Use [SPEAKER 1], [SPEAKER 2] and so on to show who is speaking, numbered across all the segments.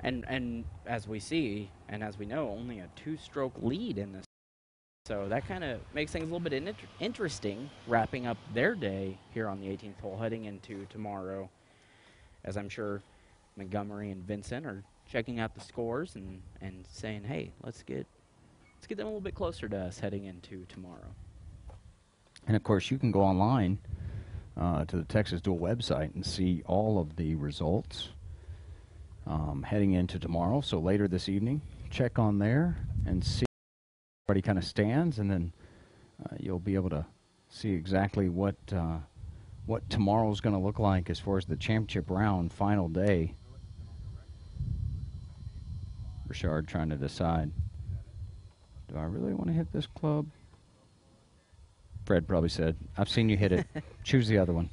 [SPEAKER 1] And as we see, and as we know, only a 2-stroke lead in this. So that kind of makes things a little bit interesting, wrapping up their day here on the 18th hole, heading into tomorrow, as I'm sure Montgomery and Vincent are checking out the scores and saying, hey, let's get them a little bit closer to us heading into tomorrow.
[SPEAKER 2] And, of course, you can go online to the Texas Duel website and see all of the results heading into tomorrow. So later this evening, check on there and see where everybody kind of stands, and then you'll be able to see exactly what tomorrow's going to look like as far as the championship round final day. Richard trying to decide, do I really want to hit this club? Fred probably said, I've seen you hit it. Choose the other one.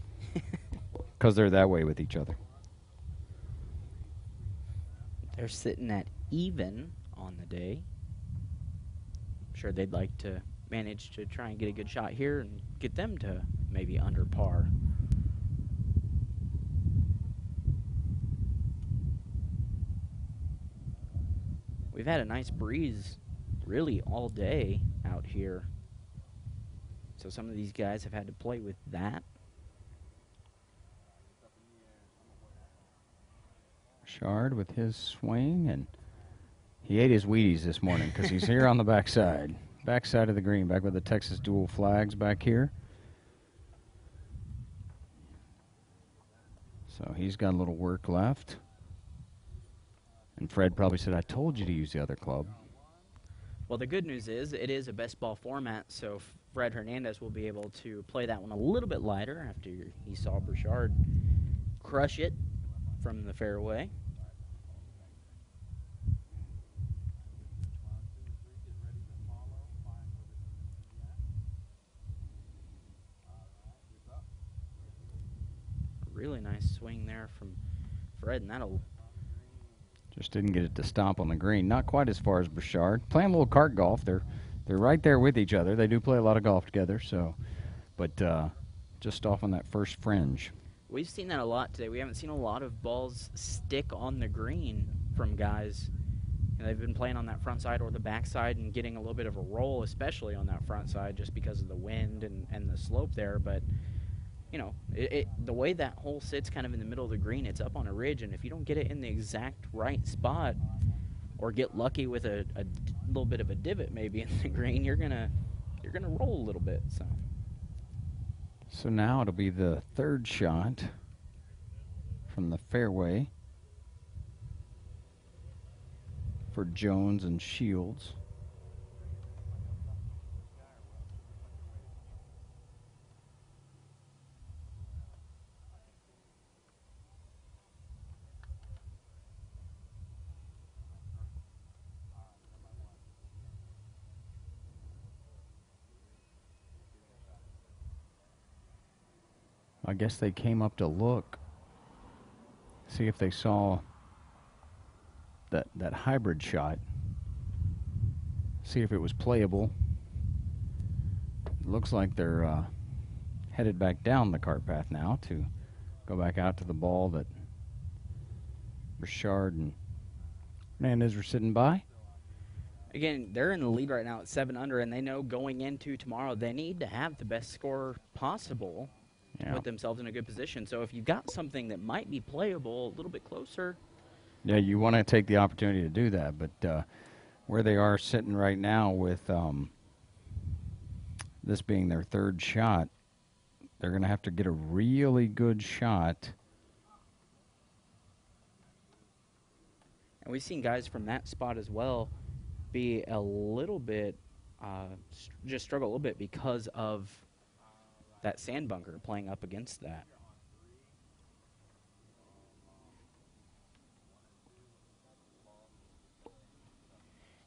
[SPEAKER 2] Because they're that way with each other.
[SPEAKER 1] They're sitting at even on the day. I'm sure they'd like to manage to try and get a good shot here and get them to maybe under par. We've had a nice breeze really all day out here. So some of these guys have had to play with that.
[SPEAKER 2] Richard with his swing, and he ate his Wheaties this morning because he's here on the backside. Backside of the green, back with the Texas Duel flags back here. So he's got a little work left. And Fred probably said, I told you to use the other club.
[SPEAKER 1] Well, the good news is it is a best ball format, so Fred Hernandez will be able to play that one a little bit lighter after he saw Burchard crush it from the fairway. Really nice swing there from Fred, and that'll...
[SPEAKER 2] Just didn't get it to stomp on the green. Not quite as far as Burchard. Playing a little cart golf. They're right there with each other. They do play a lot of golf together, so... But just off on that first fringe.
[SPEAKER 1] We've seen that a lot today. We haven't seen a lot of balls stick on the green from guys. And they've been playing on that front side or the back side and getting a little bit of a roll, especially on that front side, just because of the wind and the slope there. But, you know, the way that hole sits kind of in the middle of the green, it's up on a ridge, and if you don't get it in the exact right spot or get lucky with a little bit of a divot maybe in the green, you're gonna roll a little bit.
[SPEAKER 2] So now it'll be the third shot from the fairway for Jones and Shields. I guess they came up to look, see if they saw that hybrid shot, see if it was playable. It looks like they're headed back down the cart path now to go back out to the ball that Richard and Hernandez are sitting by.
[SPEAKER 1] Again, they're in the lead right now at 7 under, and they know going into tomorrow they need to have the best score possible.
[SPEAKER 2] Yeah.
[SPEAKER 1] Put themselves in a good position. So if you've got something that might be playable a little bit closer.
[SPEAKER 2] Yeah, you want to take the opportunity to do that. But where they are sitting right now with this being their third shot, they're going to have to get a really good shot.
[SPEAKER 1] And we've seen guys from that spot as well be a little bit, just struggle a little bit because of that sand bunker playing up against that.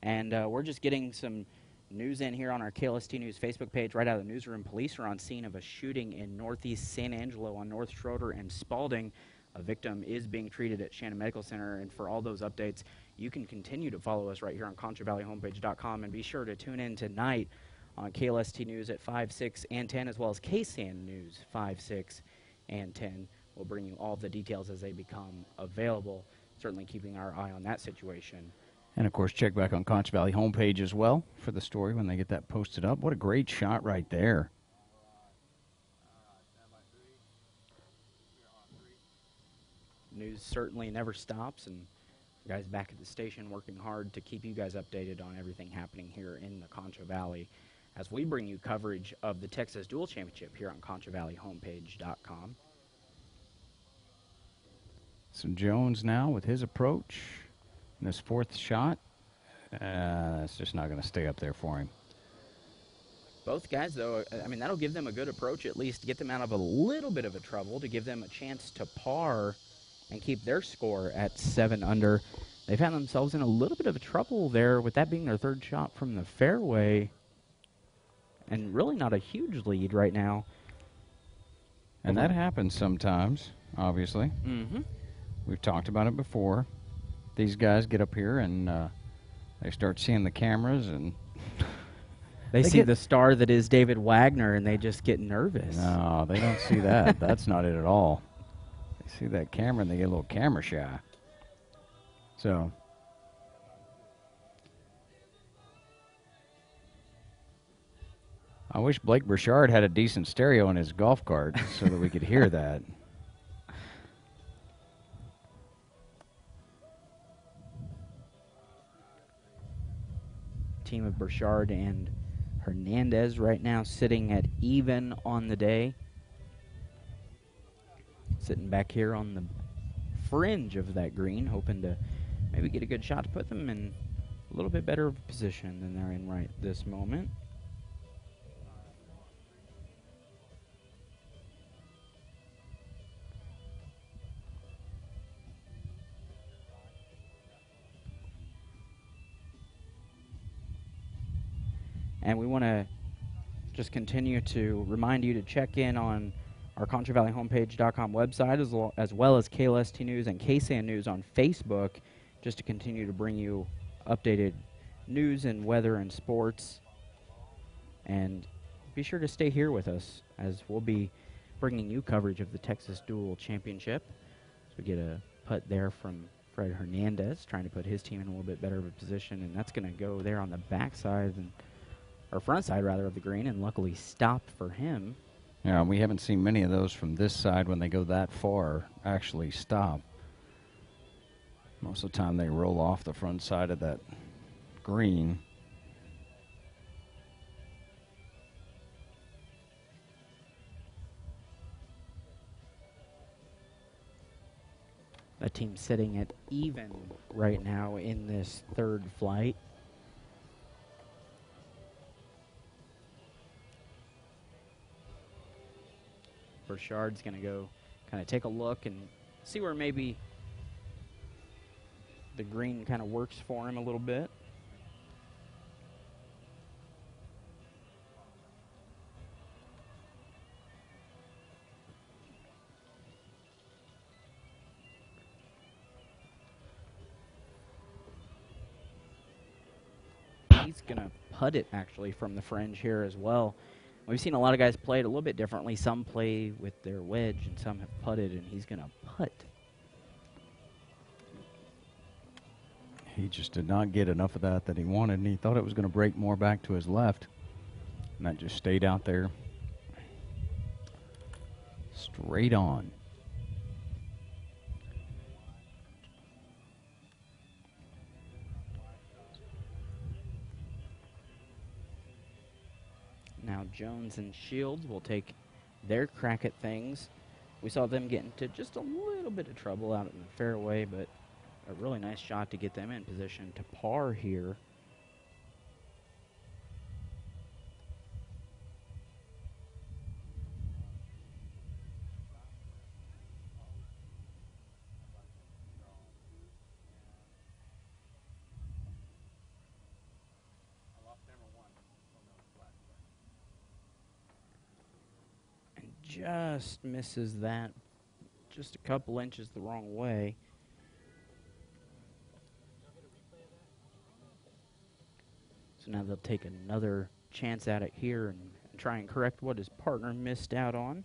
[SPEAKER 1] And we're just getting some news in here on our KLST News Facebook page right out of the newsroom. Police are on scene of a shooting in northeast San Angelo on North Schroeder and Spalding. A victim is being treated at Shannon Medical Center. And for all those updates, you can continue to follow us right here on ConchoValleyHomepage.com. And be sure to tune in tonight on KLST News at 5, 6, and 10, as well as KSAN News 5, 6, and 10. We'll bring you all the details as they become available. certainly keeping our eye on that situation.
[SPEAKER 2] And, of course, check back on Conch Valley homepage as well for the story when they get that posted up. What a great shot right there.
[SPEAKER 1] News certainly never stops, and guys back at the station working hard to keep you guys updated on everything happening here in the Concho Valley as we bring you coverage of the Texas Duel Championship here on ConchoValleyHomepage.com.
[SPEAKER 2] So Jones now with his approach. And this fourth shot, that's just not going to stay up there for him.
[SPEAKER 1] Both guys, though, I mean, that'll give them a good approach, at least get them out of a little bit of a trouble to give them a chance to par and keep their score at 7 under. They found themselves in a little bit of a trouble there with that being their third shot from the fairway. And really not a huge lead right now.
[SPEAKER 2] And that happens sometimes, obviously.
[SPEAKER 1] Mm-hmm.
[SPEAKER 2] We've talked about it before. These guys get up here and they start seeing the cameras and
[SPEAKER 1] they see the star that is David Wagner and they just get nervous.
[SPEAKER 2] No, they don't see that. That's not it at all. They see that camera and they get a little camera shy. So I wish Blake Burchard had a decent stereo in his golf cart so that we could hear that.
[SPEAKER 1] Team of Burchard and Hernandez right now sitting at even on the day. Sitting back here on the fringe of that green, hoping to maybe get a good shot to put them in a little bit better of a position than they're in right this moment. And we want to just continue to remind you to check in on our ConchoValleyHomepage.com website as well as KLST News and KSAN News on Facebook, just to continue to bring you updated news and weather and sports. And be sure to stay here with us as we'll be bringing you coverage of the Texas Duel Championship. So we get a putt there from Fred Hernandez, trying to put his team in a little bit better of a position, and that's going to go there on the backside and or front side rather of the green, and luckily stopped for him.
[SPEAKER 2] Yeah, we haven't seen many of those from this side when they go that far actually stop. Most of the time they roll off the front side of that green.
[SPEAKER 1] That team sitting at even right now in this third flight. Burchard's going to go kind of take a look and see where maybe the green kind of works for him a little bit. He's going to putt it actually from the fringe here as well. We've seen a lot of guys play it a little bit differently. Some play with their wedge and some have putted, and he's going to putt.
[SPEAKER 2] He just did not get enough of that he wanted, and he thought it was going to break more back to his left. And that just stayed out there. Straight on.
[SPEAKER 1] Now Jones and Shields will take their crack at things. We saw them get into just a little bit of trouble out in the fairway, but a really nice shot to get them in position to par here. Just misses that just a couple inches the wrong way. So now they'll take another chance at it here and try and correct what his partner missed out on.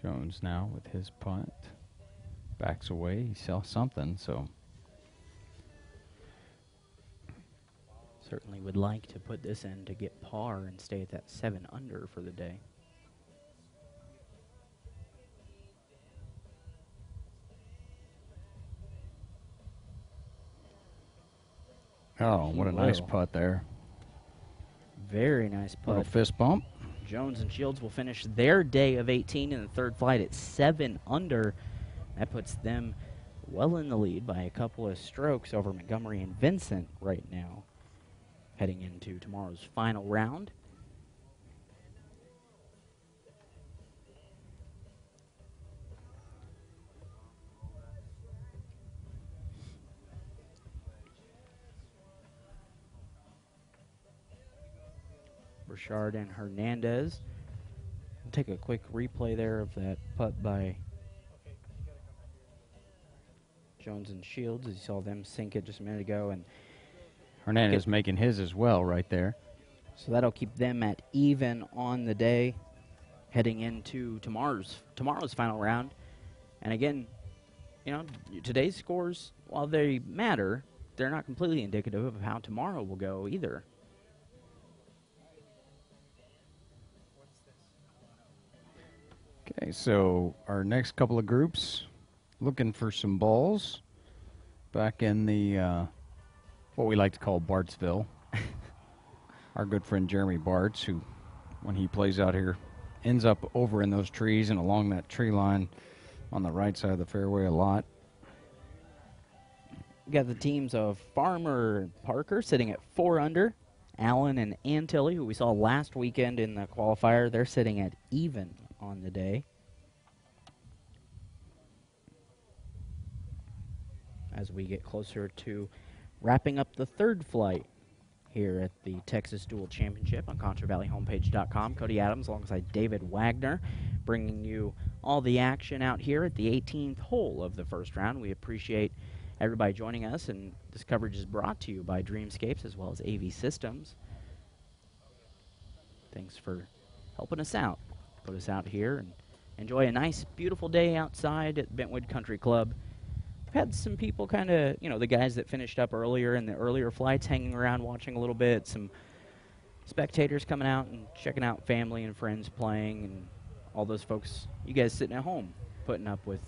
[SPEAKER 2] Jones now with his punt. Backs away. He saw something, so.
[SPEAKER 1] Certainly would like to put this in to get par and stay at that 7 under for the day.
[SPEAKER 2] Oh, what a nice putt there.
[SPEAKER 1] Very nice putt.
[SPEAKER 2] Little fist bump.
[SPEAKER 1] Jones and Shields will finish their day of 18 in the third flight at 7 under. That puts them well in the lead by a couple of strokes over Montgomery and Vincent right now, heading into tomorrow's final round. Burchard and Hernandez. We'll take a quick replay there of that putt by Jones and Shields, as you saw them sink it just a minute ago. And
[SPEAKER 2] Hernandez making his as well right there.
[SPEAKER 1] So that'll keep them at even on the day, heading into tomorrow's final round. And again, you know, today's scores, while they matter, they're not completely indicative of how tomorrow will go either.
[SPEAKER 2] Okay, so our next couple of groups looking for some balls back in the what we like to call Bartsville. Our good friend Jeremy Bartz, who, when he plays out here, ends up over in those trees and along that tree line on the right side of the fairway a lot.
[SPEAKER 1] We got the teams of Farmer and Parker sitting at 4 under. Allen and Antilly, who we saw last weekend in the qualifier, they're sitting at even on the day. As we get closer to wrapping up the third flight here at the Texas Duel Championship on ConchoValleyHomepage.com. Cody Adams alongside David Wagner bringing you all the action out here at the 18th hole of the first round. We appreciate everybody joining us, and this coverage is brought to you by Dreamscapes as well as AV Systems. Thanks for helping us out. Put us out here and enjoy a nice, beautiful day outside at Bentwood Country Club. We've had some people kind of, you know, the guys that finished up earlier in the earlier flights hanging around watching a little bit, some spectators coming out and checking out family and friends playing, and all those folks, you guys sitting at home putting up with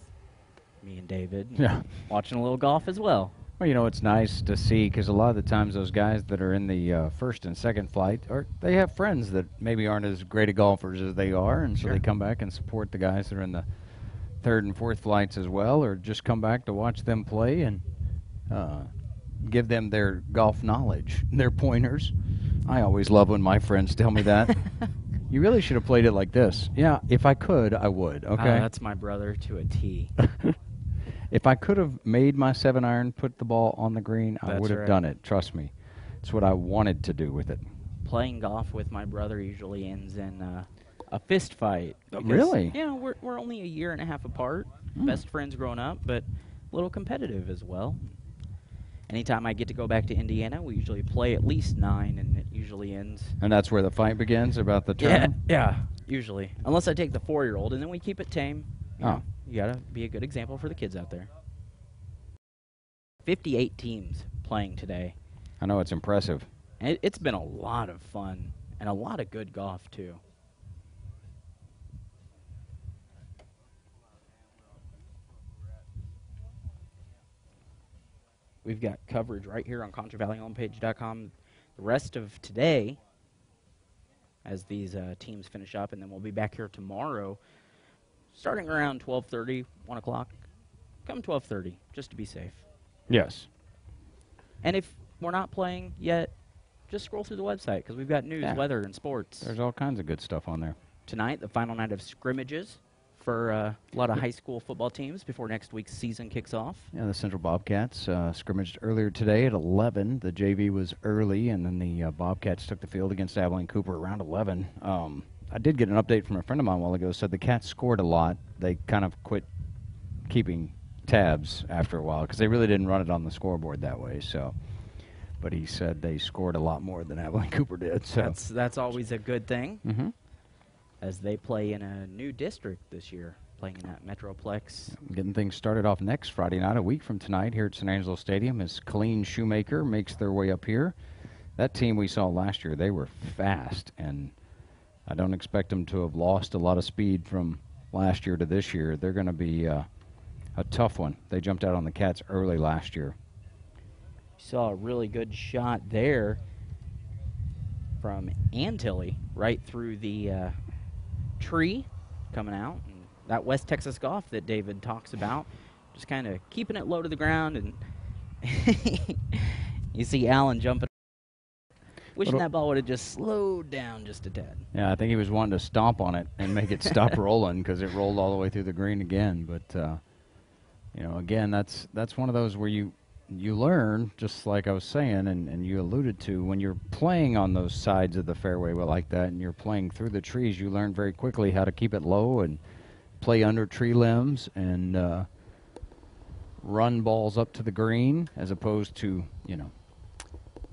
[SPEAKER 1] me and David, and watching a little golf as well.
[SPEAKER 2] Well, you know, it's nice to see, because a lot of the times those guys that are in the first and second flight, they have friends that maybe aren't as great a golfers as they are, and so they come back and support the guys that are in the third and fourth flights as well, or just come back to watch them play and give them their golf knowledge, their pointers. I always love when my friends tell me that. You really should have played it like this. Yeah, if I could, I would, okay?
[SPEAKER 1] That's my brother to a T.
[SPEAKER 2] If I could have made my 7-iron, put the ball on the green, I would have done it. Trust me. It's what I wanted to do with it.
[SPEAKER 1] Playing golf with my brother usually ends in a fist fight.
[SPEAKER 2] Really?
[SPEAKER 1] Yeah, we're only a year and a half apart. Best friends growing up, but a little competitive as well. Anytime I get to go back to Indiana, we usually play at least 9, and it usually ends.
[SPEAKER 2] And that's where the fight begins, about the tournament?
[SPEAKER 1] Yeah, usually. Unless I take the 4-year-old, and then we keep it tame. You know, you got to be a good example for the kids out there. 58 teams playing today.
[SPEAKER 2] I know, it's impressive.
[SPEAKER 1] And it's been a lot of fun and a lot of good golf, too. We've got coverage right here on ConchoValleyHomepage.com the rest of today as these teams finish up, and then we'll be back here tomorrow starting around 12:30, 1 o'clock. Come 12:30, just to be safe.
[SPEAKER 2] Yes.
[SPEAKER 1] And if we're not playing yet, just scroll through the website, because we've got news, weather, and sports.
[SPEAKER 2] There's all kinds of good stuff on there.
[SPEAKER 1] Tonight, the final night of scrimmages for a lot of high school football teams before next week's season kicks off.
[SPEAKER 2] Yeah, the Central Bobcats scrimmaged earlier today at 11. The JV was early, and then the Bobcats took the field against Abilene Cooper around 11. I did get an update from a friend of mine a while ago. Said the Cats scored a lot. They kind of quit keeping tabs after a while because they really didn't run it on the scoreboard that way. So, but he said they scored a lot more than Abilene Cooper did. So
[SPEAKER 1] that's always a good thing.
[SPEAKER 2] Mm-hmm.
[SPEAKER 1] As they play in a new district this year. playing in that Metroplex.
[SPEAKER 2] Getting things started off next Friday night, a week from tonight, here at San Angelo Stadium, as Colleen Shoemaker makes their way up here. That team we saw last year, they were fast, and I don't expect them to have lost a lot of speed from last year to this year. They're going to be a tough one. They jumped out on the Cats early last year.
[SPEAKER 1] Saw a really good shot there from Antilly right through the tree coming out. And that West Texas golf that David talks about, just kind of keeping it low to the ground. And you see Allen jumping. Wishing that ball would have just slowed down just a tad.
[SPEAKER 2] Yeah, I think he was wanting to stomp on it and make it stop rolling because it rolled all the way through the green again. But, you know, again, that's one of those where you learn, just like I was saying, and you alluded to, when you're playing on those sides of the fairway like that and you're playing through the trees, you learn very quickly how to keep it low and play under tree limbs and run balls up to the green as opposed to, you know,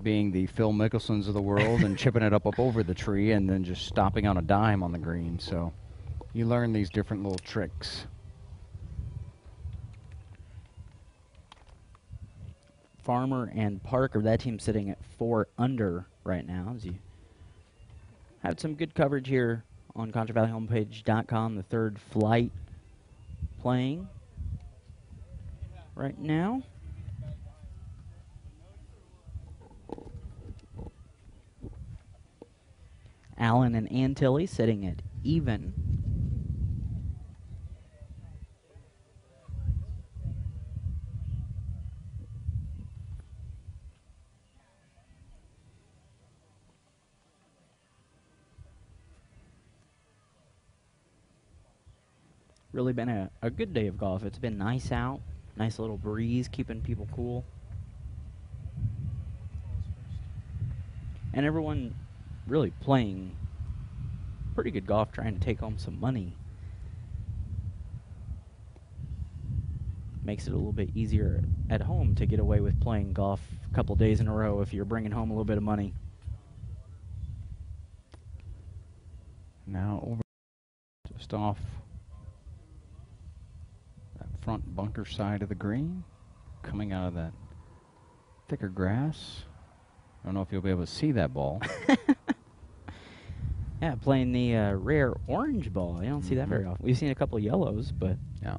[SPEAKER 2] being the Phil Mickelsons of the world and chipping it up over the tree and then just stopping on a dime on the green. So you learn these different little tricks.
[SPEAKER 1] Farmer and Parker, that team sitting at 4 under right now. As you had some good coverage here on ConchoValleyHomepage.com. The third flight playing right now. Allen and Antilly sitting at even. Really been a good day of golf. It's been nice out. Nice little breeze keeping people cool. And everyone really playing pretty good golf, trying to take home some money. Makes it a little bit easier at home to get away with playing golf a couple days in a row if you're bringing home a little bit of money.
[SPEAKER 2] Now over just off that front bunker side of the green, coming out of that thicker grass. I don't know if you'll be able to see that ball.
[SPEAKER 1] Yeah, playing the rare orange ball. You don't see that very often. We've seen a couple yellows, but...
[SPEAKER 2] Yeah.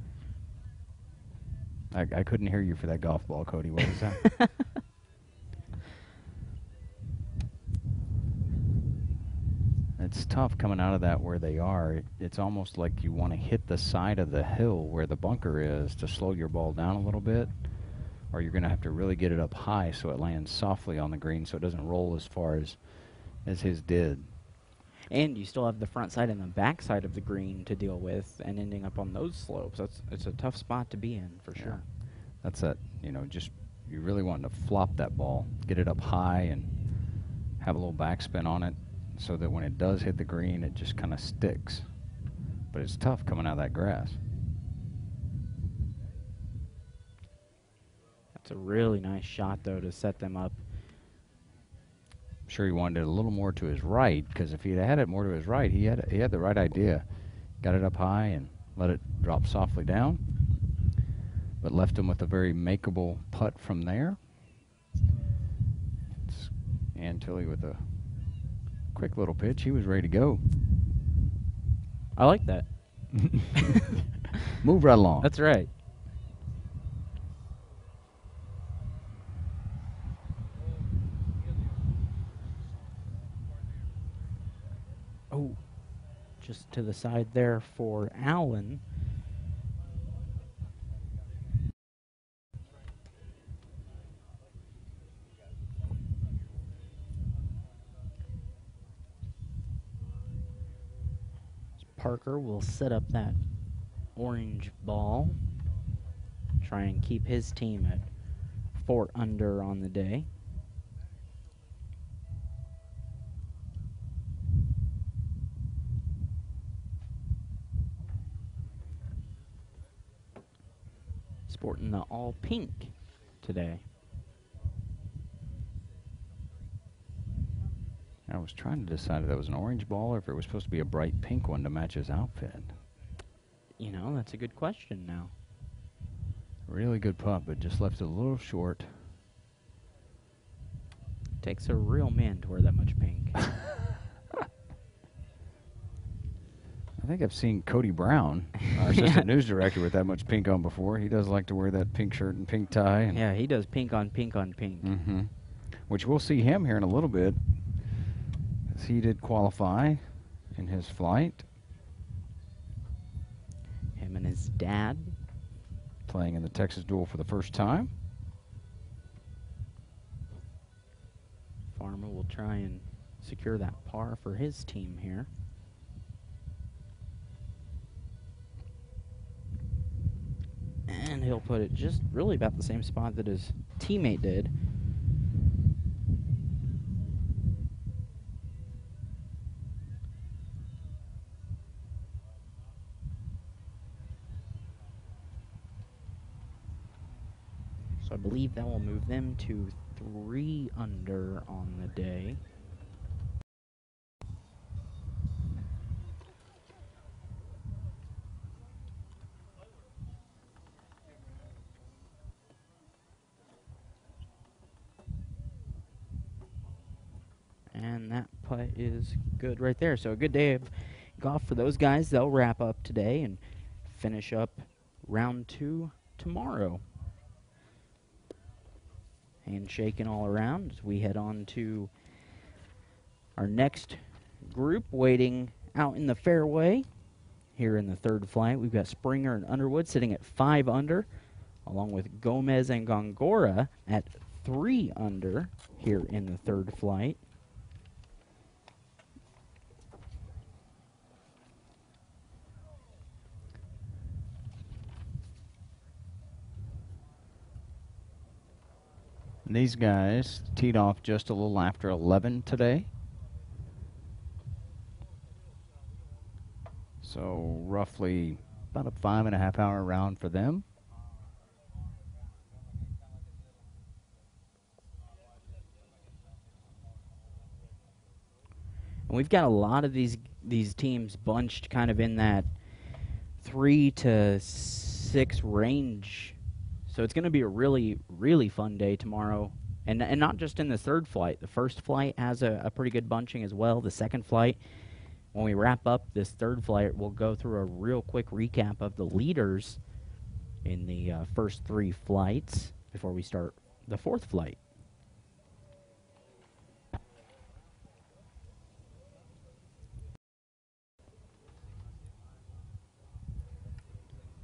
[SPEAKER 2] I couldn't hear you for that golf ball, Cody. What was that? It's tough coming out of that where they are. It's almost like you want to hit the side of the hill where the bunker is to slow your ball down a little bit, or you're going to have to really get it up high so it lands softly on the green so it doesn't roll as far as his did.
[SPEAKER 1] And you still have the front side and the back side of the green to deal with, and ending up on those slopes. It's a tough spot to be in, for sure.
[SPEAKER 2] That's that, you know, just you really want to flop that ball, get it up high and have a little backspin on it so that when it does hit the green, it just kind of sticks. But it's tough coming out of that grass.
[SPEAKER 1] That's a really nice shot, though, to set them up.
[SPEAKER 2] I'm sure he wanted it a little more to his right, because if he had it more to his right, he had the right idea. Got it up high and let it drop softly down, but left him with a very makeable putt from there. It's Antilly with a quick little pitch. He was ready to go.
[SPEAKER 1] I like that.
[SPEAKER 2] Move right along.
[SPEAKER 1] That's right. Oh, just to the side there for Allen. Parker will set up that orange ball. Try and keep his team at 4 under on the day. Sporting the all pink today.
[SPEAKER 2] I was trying to decide if that was an orange ball or if it was supposed to be a bright pink one to match his outfit.
[SPEAKER 1] You know, that's a good question now.
[SPEAKER 2] Really good putt, but just left it a little short.
[SPEAKER 1] Takes a real man to wear that much pink.
[SPEAKER 2] I think I've seen Cody Brown, our assistant news director, with that much pink on before. He does like to wear that pink shirt and pink tie. And
[SPEAKER 1] yeah, he does pink on pink on pink.
[SPEAKER 2] Mm-hmm. Which we'll see him here in a little bit, as he did qualify in his flight.
[SPEAKER 1] Him and his dad.
[SPEAKER 2] Playing in the Texas Duel for the first time.
[SPEAKER 1] Farmer will try and secure that par for his team here. And he'll put it just really about the same spot that his teammate did. So I believe that will move them to 3 under on the day. And that putt is good right there. So a good day of golf for those guys. They'll wrap up today and finish up round 2 tomorrow. Handshaking all around as we head on to our next group waiting out in the fairway. Here in the third flight, we've got Springer and Underwood sitting at 5 under, along with Gomez and Gongora at 3 under here in the third flight.
[SPEAKER 2] These guys teed off just a little after 11 today. So roughly about a 5.5-hour round for them.
[SPEAKER 1] And we've got a lot of these teams bunched kind of in that 3 to 6 range. So it's going to be a really, really fun day tomorrow. And not just in the third flight. The first flight has a pretty good bunching as well. The second flight, when we wrap up this third flight, we'll go through a real quick recap of the leaders in the first 3 flights before we start the fourth flight.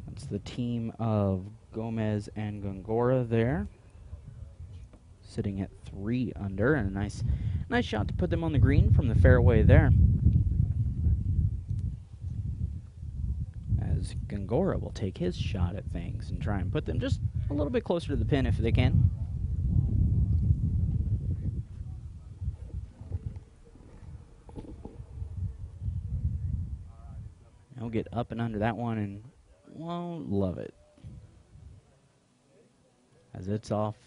[SPEAKER 1] That's the team of Gomez and Gongora there, sitting at 3 under, and a nice shot to put them on the green from the fairway there. As Gongora will take his shot at things and try and put them just a little bit closer to the pin if they can. He'll get up and under that one and won't love it, as it's off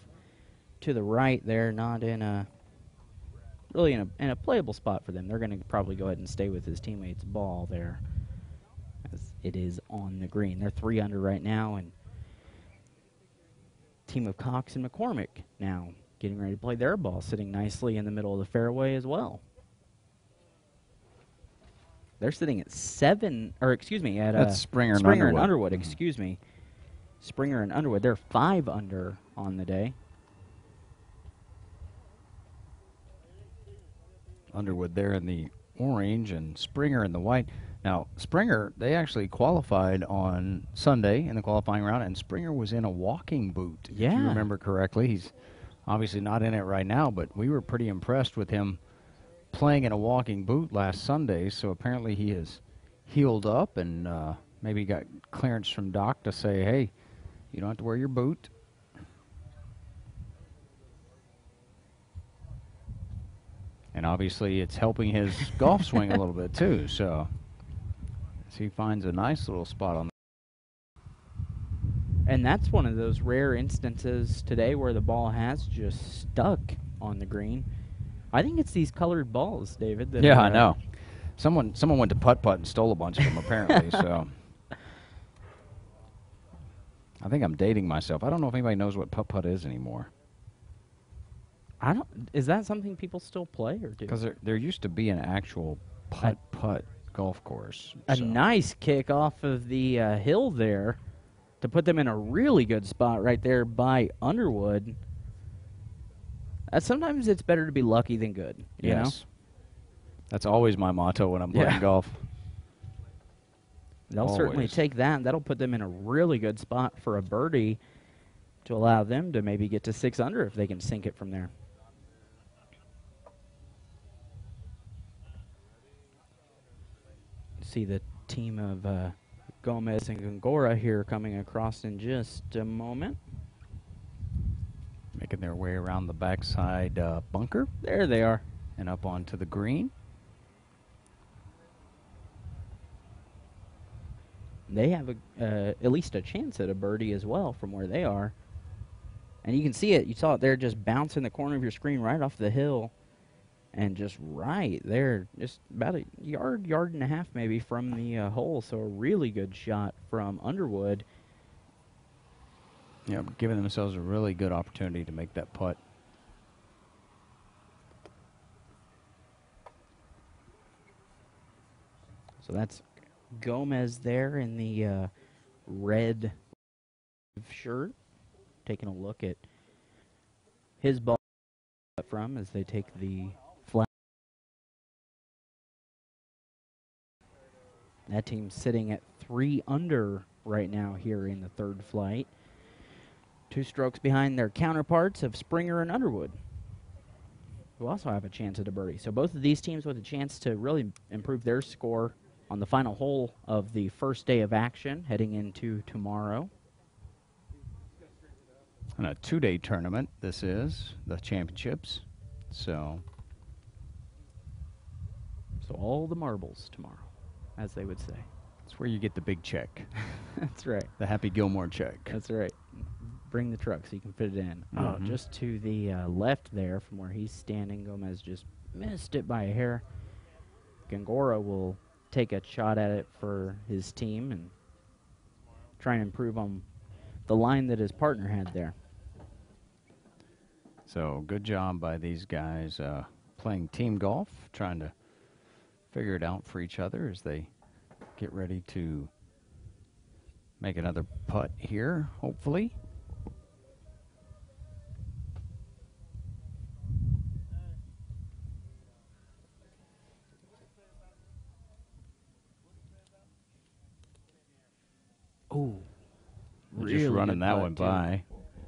[SPEAKER 1] to the right there, not in a really in a playable spot for them. They're going to probably go ahead and stay with his teammate's ball there, as it is on the green. They're 3 under right now, and team of Cox and McCormick now getting ready to play their ball, sitting nicely in the middle of the fairway as well. They're sitting at 7, or excuse me, at
[SPEAKER 2] that's Springer and
[SPEAKER 1] Underwood. Excuse me. Springer and Underwood, they're 5 under on the day.
[SPEAKER 2] Underwood there in the orange and Springer in the white. Now, Springer, they actually qualified on Sunday in the qualifying round, and Springer was in a walking boot, if you remember correctly. He's obviously not in it right now, but we were pretty impressed with him playing in a walking boot last Sunday, so apparently he has healed up and maybe got clearance from Doc to say, hey, you don't have to wear your boot. And obviously it's helping his golf swing a little bit too, so as he finds a nice little spot on.
[SPEAKER 1] And that's one of those rare instances today where the ball has just stuck on the green. I think it's these colored balls, David. That
[SPEAKER 2] I know. Someone went to putt-putt and stole a bunch of them, apparently. So I think I'm dating myself. I don't know if anybody knows what putt-putt is anymore.
[SPEAKER 1] I don't. Is that something people still play or do?
[SPEAKER 2] Because there used to be an actual putt-putt golf course.
[SPEAKER 1] A nice kick off of the hill there to put them in a really good spot right there by Underwood. Sometimes it's better to be lucky than good. You know?
[SPEAKER 2] That's always my motto when I'm playing golf.
[SPEAKER 1] They'll certainly take that. That'll put them in a really good spot for a birdie to allow them to maybe get to 6 under if they can sink it from there. See the team of Gomez and Gongora here coming across in just a moment.
[SPEAKER 2] Making their way around the backside bunker.
[SPEAKER 1] There they are.
[SPEAKER 2] And up onto the green.
[SPEAKER 1] They have at least a chance at a birdie as well from where they are. And you can see it. You saw it there just bouncing the corner of your screen right off the hill. And just right there, just about a yard and a half maybe from the hole. So a really good shot from Underwood.
[SPEAKER 2] Yeah, giving themselves a really good opportunity to make that putt.
[SPEAKER 1] So that's Gomez there in the red shirt, taking a look at his ball from as they take the flag. That team's sitting at 3 under right now here in the third flight. 2 strokes behind their counterparts of Springer and Underwood, who also have a chance at a birdie. So both of these teams with a chance to really improve their score on the final hole of the first day of action heading into tomorrow.
[SPEAKER 2] And a 2-day tournament, this is, the championships. So
[SPEAKER 1] all the marbles tomorrow, as they would say.
[SPEAKER 2] That's where you get the big check.
[SPEAKER 1] That's right.
[SPEAKER 2] The Happy Gilmore check.
[SPEAKER 1] That's right. Bring the truck so you can fit it in. Oh, just to the left there from where he's standing. Gomez just missed it by a hair. Gongora will take a shot at it for his team and try and improve on the line that his partner had there.
[SPEAKER 2] So good job by these guys playing team golf, trying to figure it out for each other as they get ready to make another putt here, hopefully.
[SPEAKER 1] Oh,
[SPEAKER 2] really just running that one by.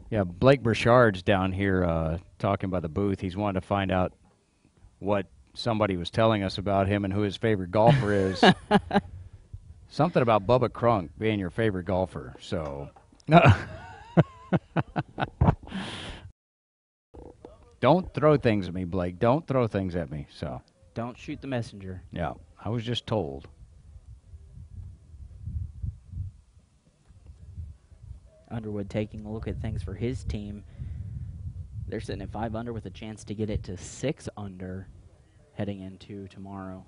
[SPEAKER 2] Yeah, Blake Burchard's down here talking by the booth. He's wanted to find out what somebody was telling us about him and who his favorite golfer is. Something about Bubba Crunk being your favorite golfer. So, don't throw things at me, Blake. Don't throw things at me. So,
[SPEAKER 1] don't shoot the messenger.
[SPEAKER 2] Yeah, I was just told.
[SPEAKER 1] Underwood taking a look at things for his team. They're sitting at 5 under with a chance to get it to 6 under heading into tomorrow.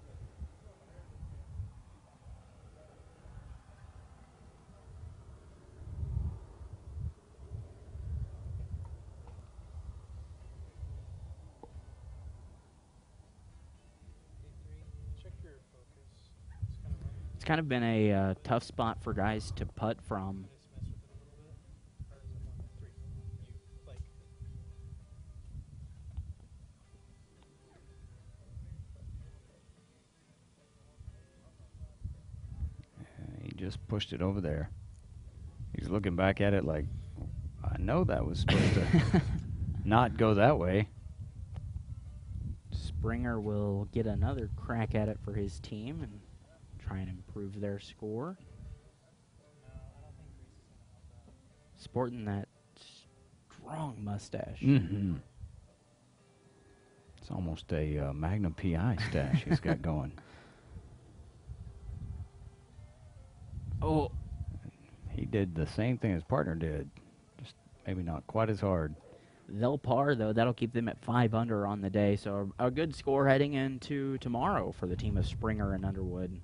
[SPEAKER 1] It's kind of been a tough spot for guys to putt from.
[SPEAKER 2] Just pushed it over there. He's looking back at it like, I know that was supposed to not go that way.
[SPEAKER 1] Springer will get another crack at it for his team and try and improve their score. Sporting that strong mustache.
[SPEAKER 2] Mm-hmm. It's almost a Magnum PI stash he's got going.
[SPEAKER 1] Oh,
[SPEAKER 2] he did the same thing his partner did, just maybe not quite as hard.
[SPEAKER 1] They'll par, though. That'll keep them at 5 under on the day. So a good score heading into tomorrow for the team of Springer and Underwood.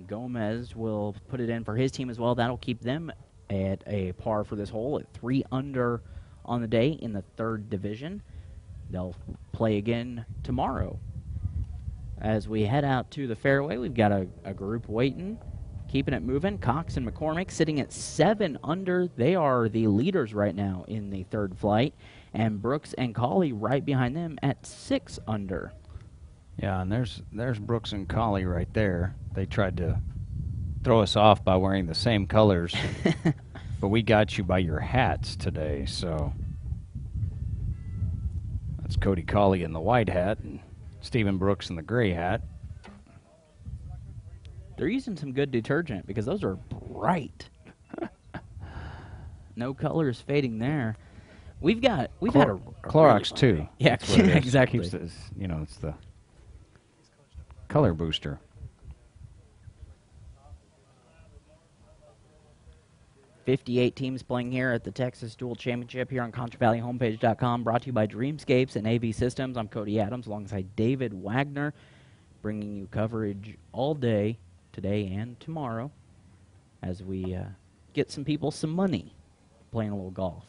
[SPEAKER 1] and Gomez will put it in for his team as well. That'll keep them at a par for this hole at 3 under on the day in the 3rd division. They'll play again tomorrow. As we head out to the fairway, we've got a group waiting, keeping it moving. Cox and McCormick sitting at 7 under. They are the leaders right now in the 3rd flight. And Brooks and Colley right behind them at 6 under.
[SPEAKER 2] Yeah, and there's Brooks and Colley right there. They tried to throw us off by wearing the same colors, but we got you by your hats today, so that's Cody Colley in the white hat and Stephen Brooks in the gray hat.
[SPEAKER 1] They're using some good detergent because those are bright. No colors fading there. We've had a
[SPEAKER 2] Clorox too.
[SPEAKER 1] Yeah, exactly.
[SPEAKER 2] Keeps this, it's the color booster.
[SPEAKER 1] .58 teams playing here at the Texas Duel Championship here on ConchoValleyHomepage.com, brought to you by Dreamscapes and AV Systems. I'm Cody Adams alongside David Wagner, bringing you coverage all day, today and tomorrow, as we get some people some money playing a little golf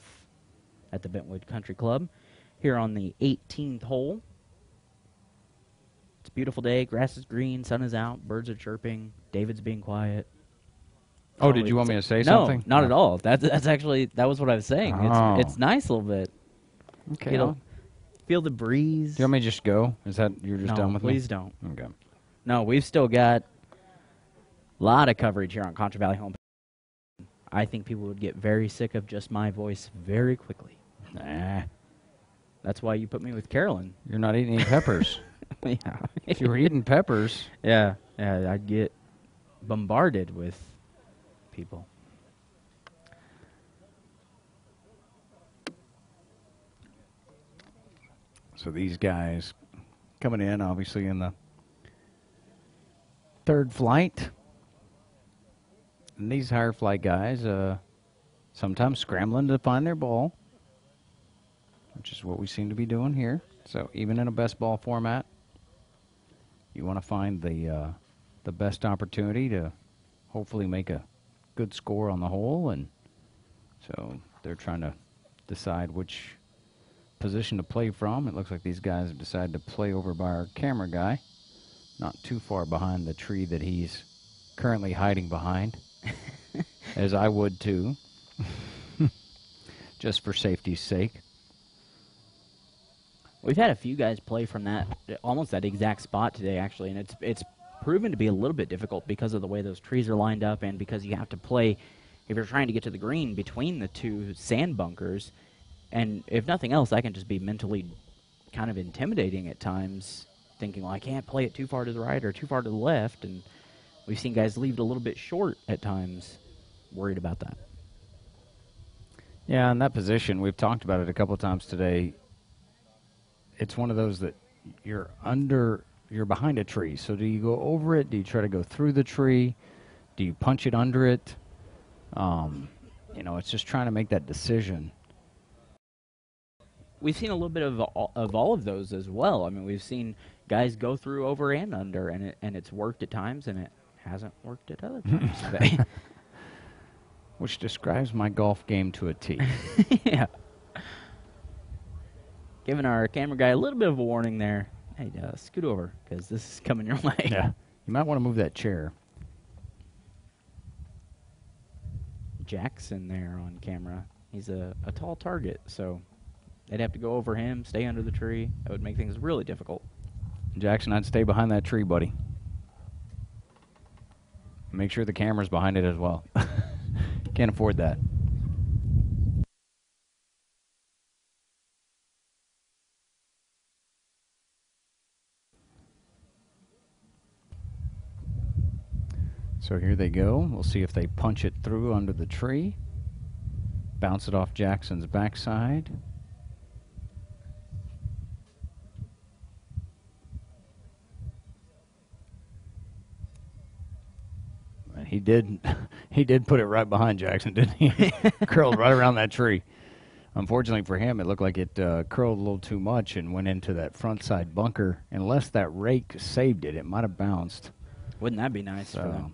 [SPEAKER 1] at the Bentwood Country Club here on the 18th hole. It's a beautiful day. Grass is green, sun is out, birds are chirping, David's being quiet.
[SPEAKER 2] Oh, did you want me to say something?
[SPEAKER 1] No, not at all. That's actually, that was what I was saying.
[SPEAKER 2] Oh.
[SPEAKER 1] It's nice a little bit.
[SPEAKER 2] Okay.
[SPEAKER 1] Feel the breeze.
[SPEAKER 2] Do you want me to just go? Is that you're just done with me?
[SPEAKER 1] Please don't.
[SPEAKER 2] Okay.
[SPEAKER 1] No, we've still got a lot of coverage here on Concho Valley Home. I think people would get very sick of just my voice very quickly.
[SPEAKER 2] Nah.
[SPEAKER 1] That's why you put me with Carolyn.
[SPEAKER 2] You're not eating any peppers.
[SPEAKER 1] Yeah.
[SPEAKER 2] If you were eating peppers.
[SPEAKER 1] Yeah, I'd get bombarded with people.
[SPEAKER 2] So these guys coming in, obviously, in the 3rd flight. And these higher flight guys sometimes scrambling to find their ball, which is what we seem to be doing here. So even in a best ball format, you want to find the best opportunity to hopefully make a good score on the hole. And so they're trying to decide which position to play from. It looks like these guys have decided to play over by our camera guy, not too far behind the tree that he's currently hiding behind, as I would too, just for safety's sake.
[SPEAKER 1] We've had a few guys play from almost that exact spot today, actually, and it's proven to be a little bit difficult because of the way those trees are lined up and because you have to play, if you're trying to get to the green, between the 2 sand bunkers. And if nothing else, that can just be mentally kind of intimidating at times, thinking, well, I can't play it too far to the right or too far to the left. And we've seen guys leave it a little bit short at times, worried about that.
[SPEAKER 2] Yeah, in that position, we've talked about it a couple of times today. It's one of those that you're behind a tree. So do you go over it? Do you try to go through the tree? Do you punch it under it? It's just trying to make that decision.
[SPEAKER 1] We've seen a little bit of all of those as well. I mean, we've seen guys go through, over, and under, and it's worked at times, and it hasn't worked at other times today.
[SPEAKER 2] Which describes my golf game to a T.
[SPEAKER 1] Yeah. Giving our camera guy a little bit of a warning there. Hey, scoot over, because this is coming your way.
[SPEAKER 2] Yeah. You might want to move that chair.
[SPEAKER 1] Jackson there on camera. He's a tall target, so they'd have to go over him, stay under the tree. That would make things really difficult.
[SPEAKER 2] Jackson, I'd stay behind that tree, buddy. Make sure the camera's behind it as well. Can't afford that. So here they go. We'll see if they punch it through under the tree. Bounce it off Jackson's backside. And he did put it right behind Jackson, didn't he? Curled right around that tree. Unfortunately for him, it looked like it curled a little too much and went into that front side bunker. Unless that rake saved it, it might have bounced.
[SPEAKER 1] Wouldn't that be nice for them?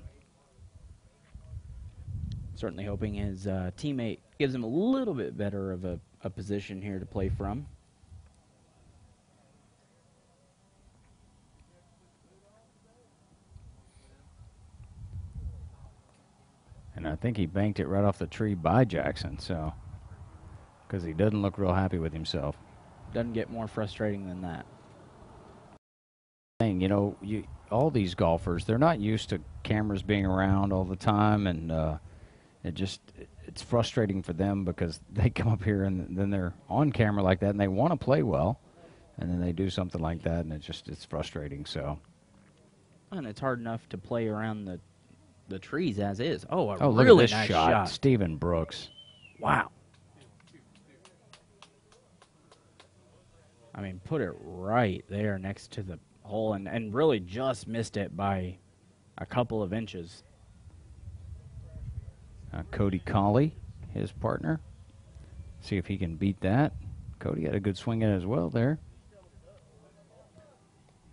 [SPEAKER 1] Certainly hoping his teammate gives him a little bit better of a position here to play from.
[SPEAKER 2] And I think he banked it right off the tree by Jackson, so, because he doesn't look real happy with himself.
[SPEAKER 1] Doesn't get more frustrating than that.
[SPEAKER 2] You know, all these golfers, they're not used to cameras being around all the time, and it's frustrating for them because they come up here and then they're on camera like that, and they want to play well, and then they do something like that, and it's frustrating. So,
[SPEAKER 1] and it's hard enough to play around the trees as is. Oh,
[SPEAKER 2] look
[SPEAKER 1] really
[SPEAKER 2] at this
[SPEAKER 1] nice
[SPEAKER 2] shot. Stephen Brooks.
[SPEAKER 1] Wow. I mean, put it right there next to the hole and really just missed it by a couple of inches.
[SPEAKER 2] Cody Colley, his partner. See if he can beat that. Cody had a good swing in as well there.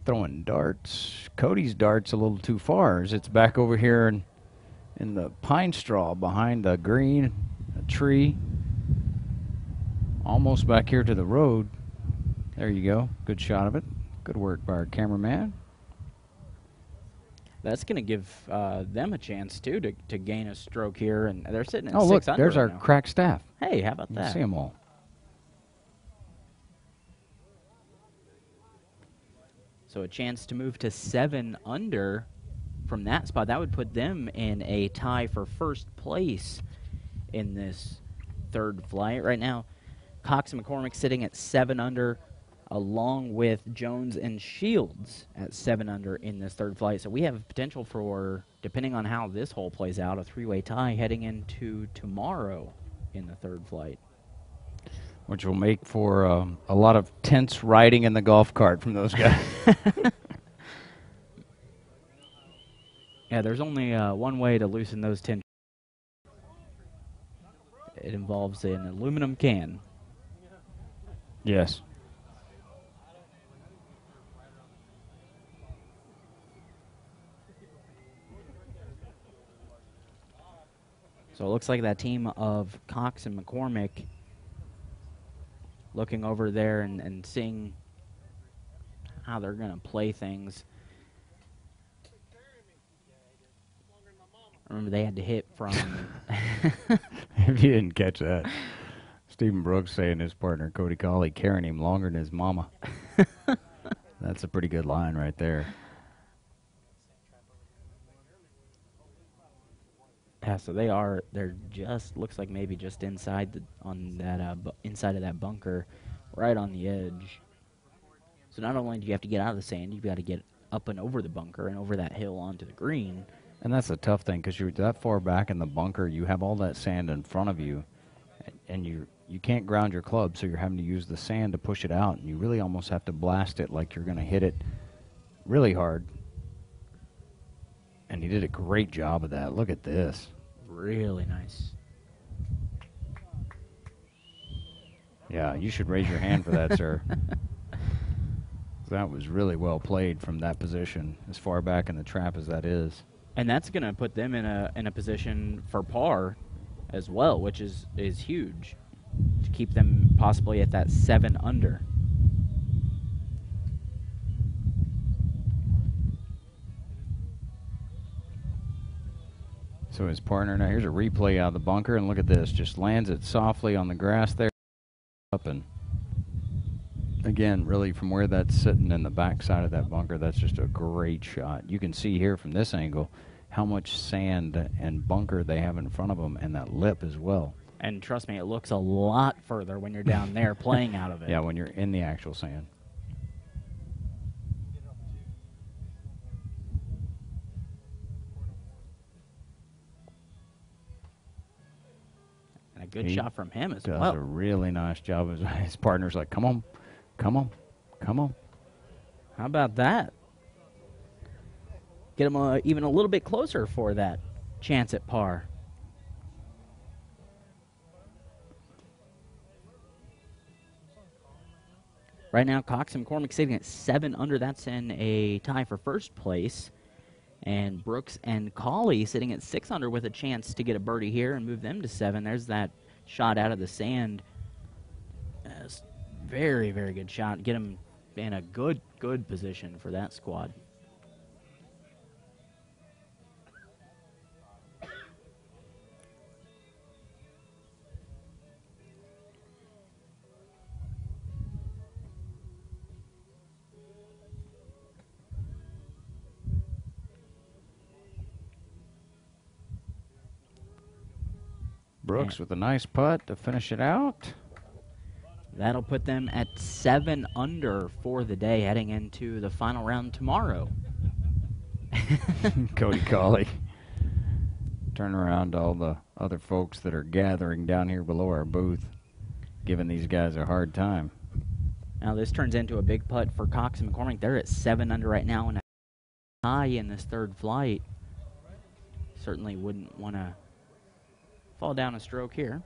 [SPEAKER 2] Throwing darts. Cody's dart's a little too far as it's back over here in the pine straw behind the green, a tree. Almost back here to the road. There you go. Good shot of it. Good work by our cameraman.
[SPEAKER 1] That's going to give them a chance, too, to gain a stroke here. And they're sitting at 6
[SPEAKER 2] look,
[SPEAKER 1] under
[SPEAKER 2] there's
[SPEAKER 1] right
[SPEAKER 2] our
[SPEAKER 1] now.
[SPEAKER 2] crack staff.
[SPEAKER 1] Hey, how about
[SPEAKER 2] You
[SPEAKER 1] that?
[SPEAKER 2] see them all.
[SPEAKER 1] So a chance to move to 7 under from that spot. That would put them in a tie for first place in this third flight. Right now, Cox and McCormick sitting at 7 under, along with Jones and Shields at 7 under in this third flight. So we have potential for, depending on how this hole plays out, a 3-way tie heading into tomorrow in the third flight.
[SPEAKER 2] Which will make for a lot of tense riding in the golf cart from those guys.
[SPEAKER 1] Yeah, there's only one way to loosen those tensions. It involves an aluminum can.
[SPEAKER 2] Yes.
[SPEAKER 1] So it looks like that team of Cox and McCormick looking over there and seeing how they're going to play things. Remember, they had to hit from...
[SPEAKER 2] If you didn't catch that, Stephen Brooks saying his partner, Cody Colley, carrying him longer than his mama. That's a pretty good line right there.
[SPEAKER 1] Yeah, so they're just, looks like maybe just inside inside of that bunker, right on the edge. So not only do you have to get out of the sand, you've got to get up and over the bunker and over that hill onto the green.
[SPEAKER 2] And that's a tough thing because you're that far back in the bunker, you have all that sand in front of you, and you can't ground your club, so you're having to use the sand to push it out, and you really almost have to blast it like you're going to hit it really hard. And he did a great job of that. Look at this.
[SPEAKER 1] Really nice.
[SPEAKER 2] Yeah, you should raise your hand for that, sir. That was really well played from that position, as far back in the trap as that is.
[SPEAKER 1] And that's going to put them in a position for par as well, which is huge, to keep them possibly at that 7 under.
[SPEAKER 2] So his partner, now here's a replay out of the bunker, and look at this, just lands it softly on the grass there. Up and again, really from where that's sitting in the back side of that bunker, that's just a great shot. You can see here from this angle how much sand and bunker they have in front of them, and that lip as well.
[SPEAKER 1] And trust me, it looks a lot further when you're down there playing out of it.
[SPEAKER 2] Yeah, when you're in the actual sand.
[SPEAKER 1] And a good shot from him as
[SPEAKER 2] Does
[SPEAKER 1] well.
[SPEAKER 2] a really nice job. His partner's like, come on, come on, come on.
[SPEAKER 1] How about that? Get him even a little bit closer for that chance at par. Right now, Cox and McCormick sitting at 7 under. That's in a tie for first place. And Brooks and Cauley sitting at 6 under with a chance to get a birdie here and move them to 7. There's that shot out of the sand. Very, very good shot. Get them in a good position for that squad.
[SPEAKER 2] Brooks with a nice putt to finish it out.
[SPEAKER 1] That'll put them at 7 under for the day, heading into the final round tomorrow.
[SPEAKER 2] Cody Cauley. Turn around to all the other folks that are gathering down here below our booth, giving these guys a hard time.
[SPEAKER 1] Now this turns into a big putt for Cox and McCormick. They're at 7 under right now and a high in this third flight. Certainly wouldn't want to fall down a stroke here.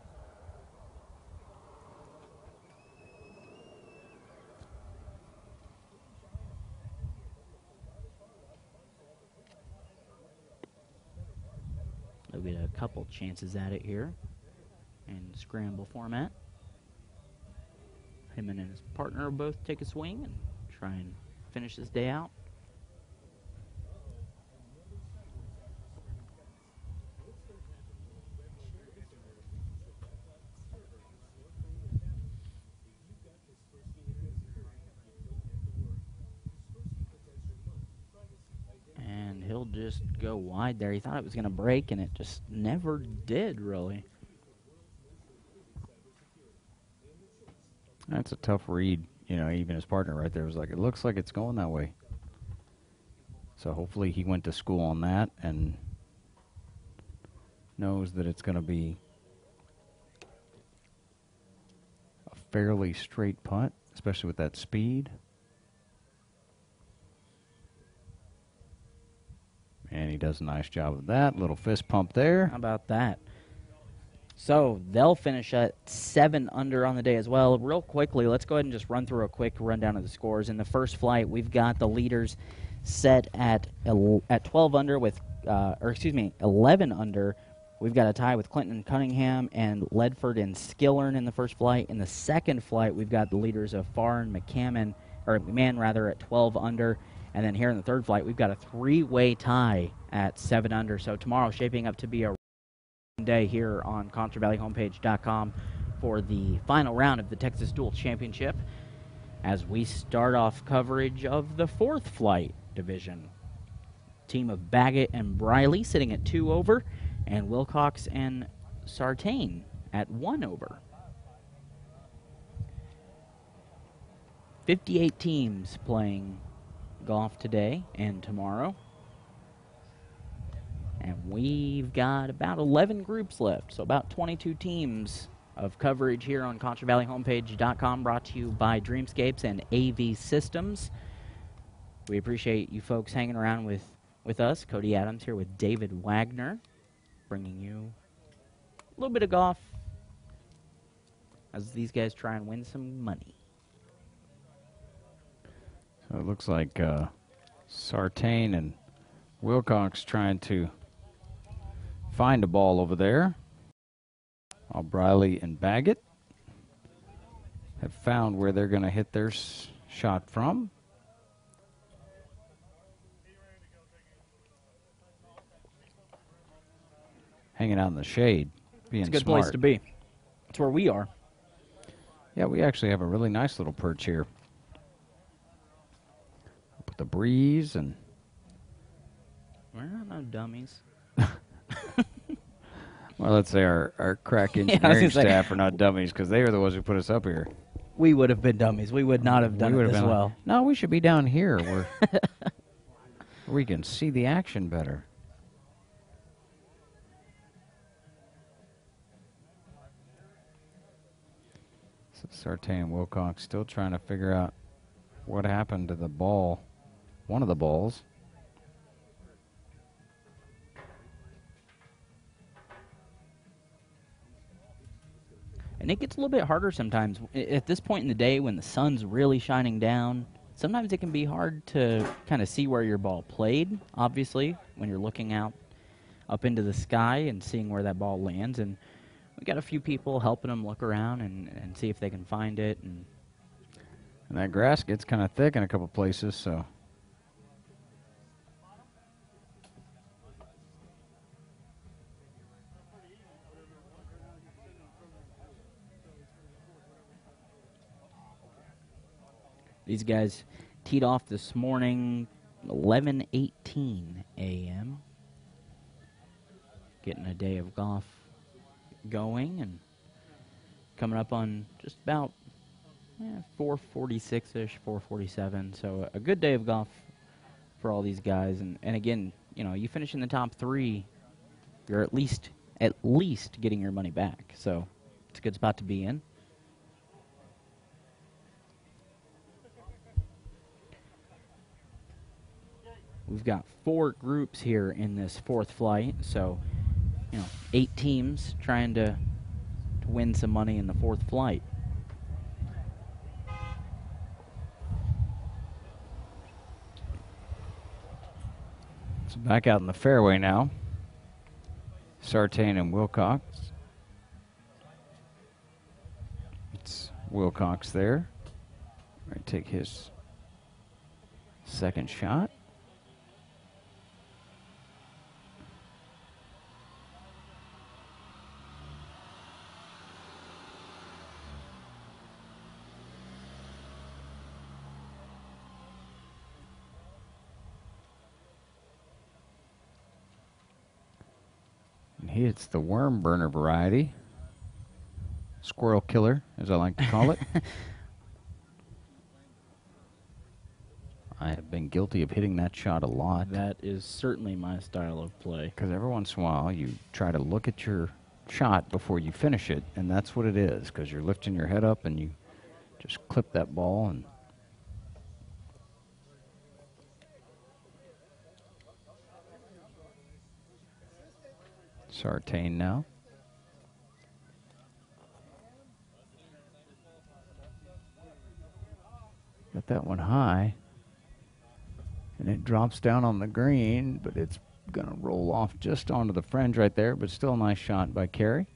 [SPEAKER 1] They'll get a couple chances at it here in scramble format. Him and his partner both take a swing and try and finish this day out. And he'll just go wide there. He thought it was going to break, and it just never did, really.
[SPEAKER 2] That's a tough read. You know, even his partner right there was like, it looks like it's going that way. So hopefully he went to school on that and knows that it's going to be a fairly straight putt, especially with that speed. And he does a nice job of that. Little fist pump there.
[SPEAKER 1] How about that? So they'll finish at 7 under on the day as well. Real quickly, let's go ahead and just run through a quick rundown of the scores. In the first flight, we've got the leaders set at 12 under with, 11 under. We've got a tie with Clinton Cunningham and Ledford and Skillern in the first flight. In the second flight, we've got the leaders of Farr and McMahon at 12 under. And then here in the third flight, we've got a 3-way tie at 7 under. So tomorrow shaping up to be a day here on ConchoValleyHomepage.com for the final round of the Texas Duel Championship as we start off coverage of the fourth flight division. Team of Baggett and Briley sitting at 2 over, and Wilcox and Sartain at 1 over. 58 teams playing golf today and tomorrow. And we've got about 11 groups left, so about 22 teams of coverage here on ConchoValleyHomepage.com, brought to you by Dreamscapes and AV Systems. We appreciate you folks hanging around with us. Cody Adams here with David Wagner, bringing you a little bit of golf as these guys try and win some money.
[SPEAKER 2] So it looks like Sartain and Wilcox trying to find a ball over there. While Briley and Baggett have found where they're going to hit their shot from. Hanging out in the shade, being smart.
[SPEAKER 1] It's a good place to be. That's where we are.
[SPEAKER 2] Yeah, we actually have a really nice little perch here. With the breeze and...
[SPEAKER 1] We're not no dummies.
[SPEAKER 2] Well, let's say our crack engineering staff are not dummies because they are the ones who put us up here.
[SPEAKER 1] We would have been dummies. We would not have done it this well.
[SPEAKER 2] Like, no, we should be down here where we can see the action better. So Sartain and Wilcox still trying to figure out what happened to the ball, one of the balls. And it gets a little bit harder sometimes. At this point in the day when the sun's really shining down,
[SPEAKER 1] sometimes it can be hard to kind of see where your ball played, obviously, when you're looking out up into the sky and seeing where that ball lands. And we got a few people helping them look around and see if they can find it. And
[SPEAKER 2] that grass gets kind of thick in a couple places, so.
[SPEAKER 1] These guys teed off this morning, 11:18 a.m. Getting a day of golf going and coming up on just about 4:46-ish, 4:47. So a good day of golf for all these guys. And again, you know, you finish in the top 3, you're at least getting your money back. So it's a good spot to be in. We've got 4 groups here in this 4th flight, so 8 teams trying to win some money in the 4th flight.
[SPEAKER 2] So back out in the fairway now. Sartain and Wilcox. It's Wilcox there. Right, take his second shot. It's the worm burner variety. Squirrel killer, as I like to call it. I have been guilty of hitting that shot a lot.
[SPEAKER 1] That is certainly my style of play.
[SPEAKER 2] Because every once in a while you try to look at your shot before you finish it, and that's what it is, because you're lifting your head up and you just clip that ball. And Sartain now. Got that one high. And it drops down on the green, but it's going to roll off just onto the fringe right there, but still a nice shot by Carey.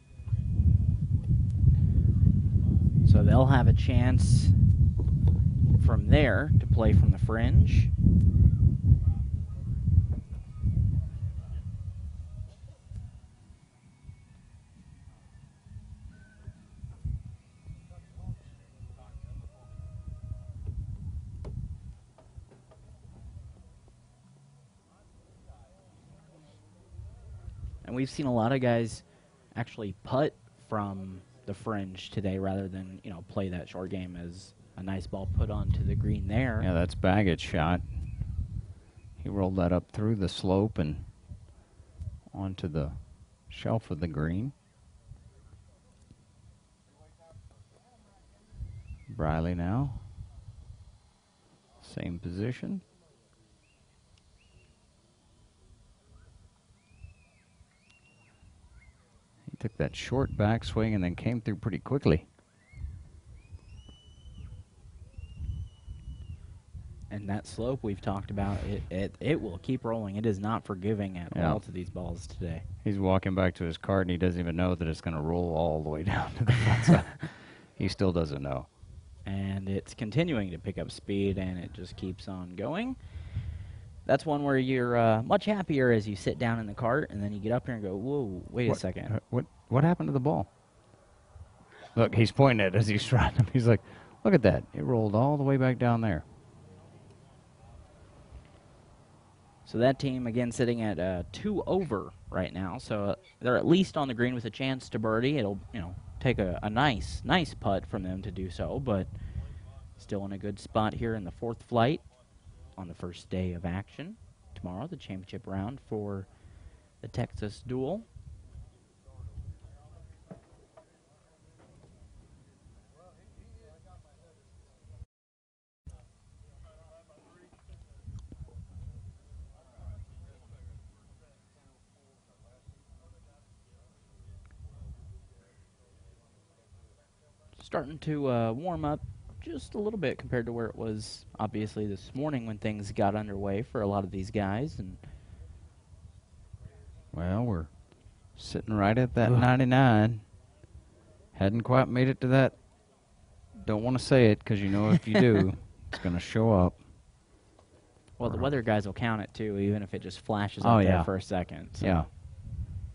[SPEAKER 1] So they'll have a chance from there to play from the fringe. And we've seen a lot of guys actually putt from the fringe today rather than, play that short game as a nice ball put onto the green there.
[SPEAKER 2] Yeah, that's Baggett's shot. He rolled that up through the slope and onto the shelf of the green. Briley now. Same position. He took that short backswing and then came through pretty quickly.
[SPEAKER 1] And that slope we've talked about, it will keep rolling. It is not forgiving at all to these balls today.
[SPEAKER 2] He's walking back to his cart and he doesn't even know that it's going to roll all the way down to the front side. He still doesn't know.
[SPEAKER 1] And it's continuing to pick up speed, and it just keeps on going. That's one where you're much happier as you sit down in the cart, and then you get up here and go, whoa, wait a second.
[SPEAKER 2] What happened to the ball? Look, he's pointing at it as he's trying to. He's like, look at that. It rolled all the way back down there.
[SPEAKER 1] So that team, again, sitting at 2 over right now. So they're at least on the green with a chance to birdie. It'll, take a nice putt from them to do so, but still in a good spot here in the 4th flight on the first day of action. Tomorrow, the championship round for the Texas Duel. Starting to warm up just a little bit compared to where it was obviously this morning when things got underway for a lot of these guys. And
[SPEAKER 2] well, we're sitting right at that 99. Hadn't quite made it to that. Don't want to say it because you know if you do, it's going to show up.
[SPEAKER 1] Well, the weather guys will count it too, even if it just flashes
[SPEAKER 2] Oh,
[SPEAKER 1] up there
[SPEAKER 2] yeah.
[SPEAKER 1] for a second. So.
[SPEAKER 2] Yeah.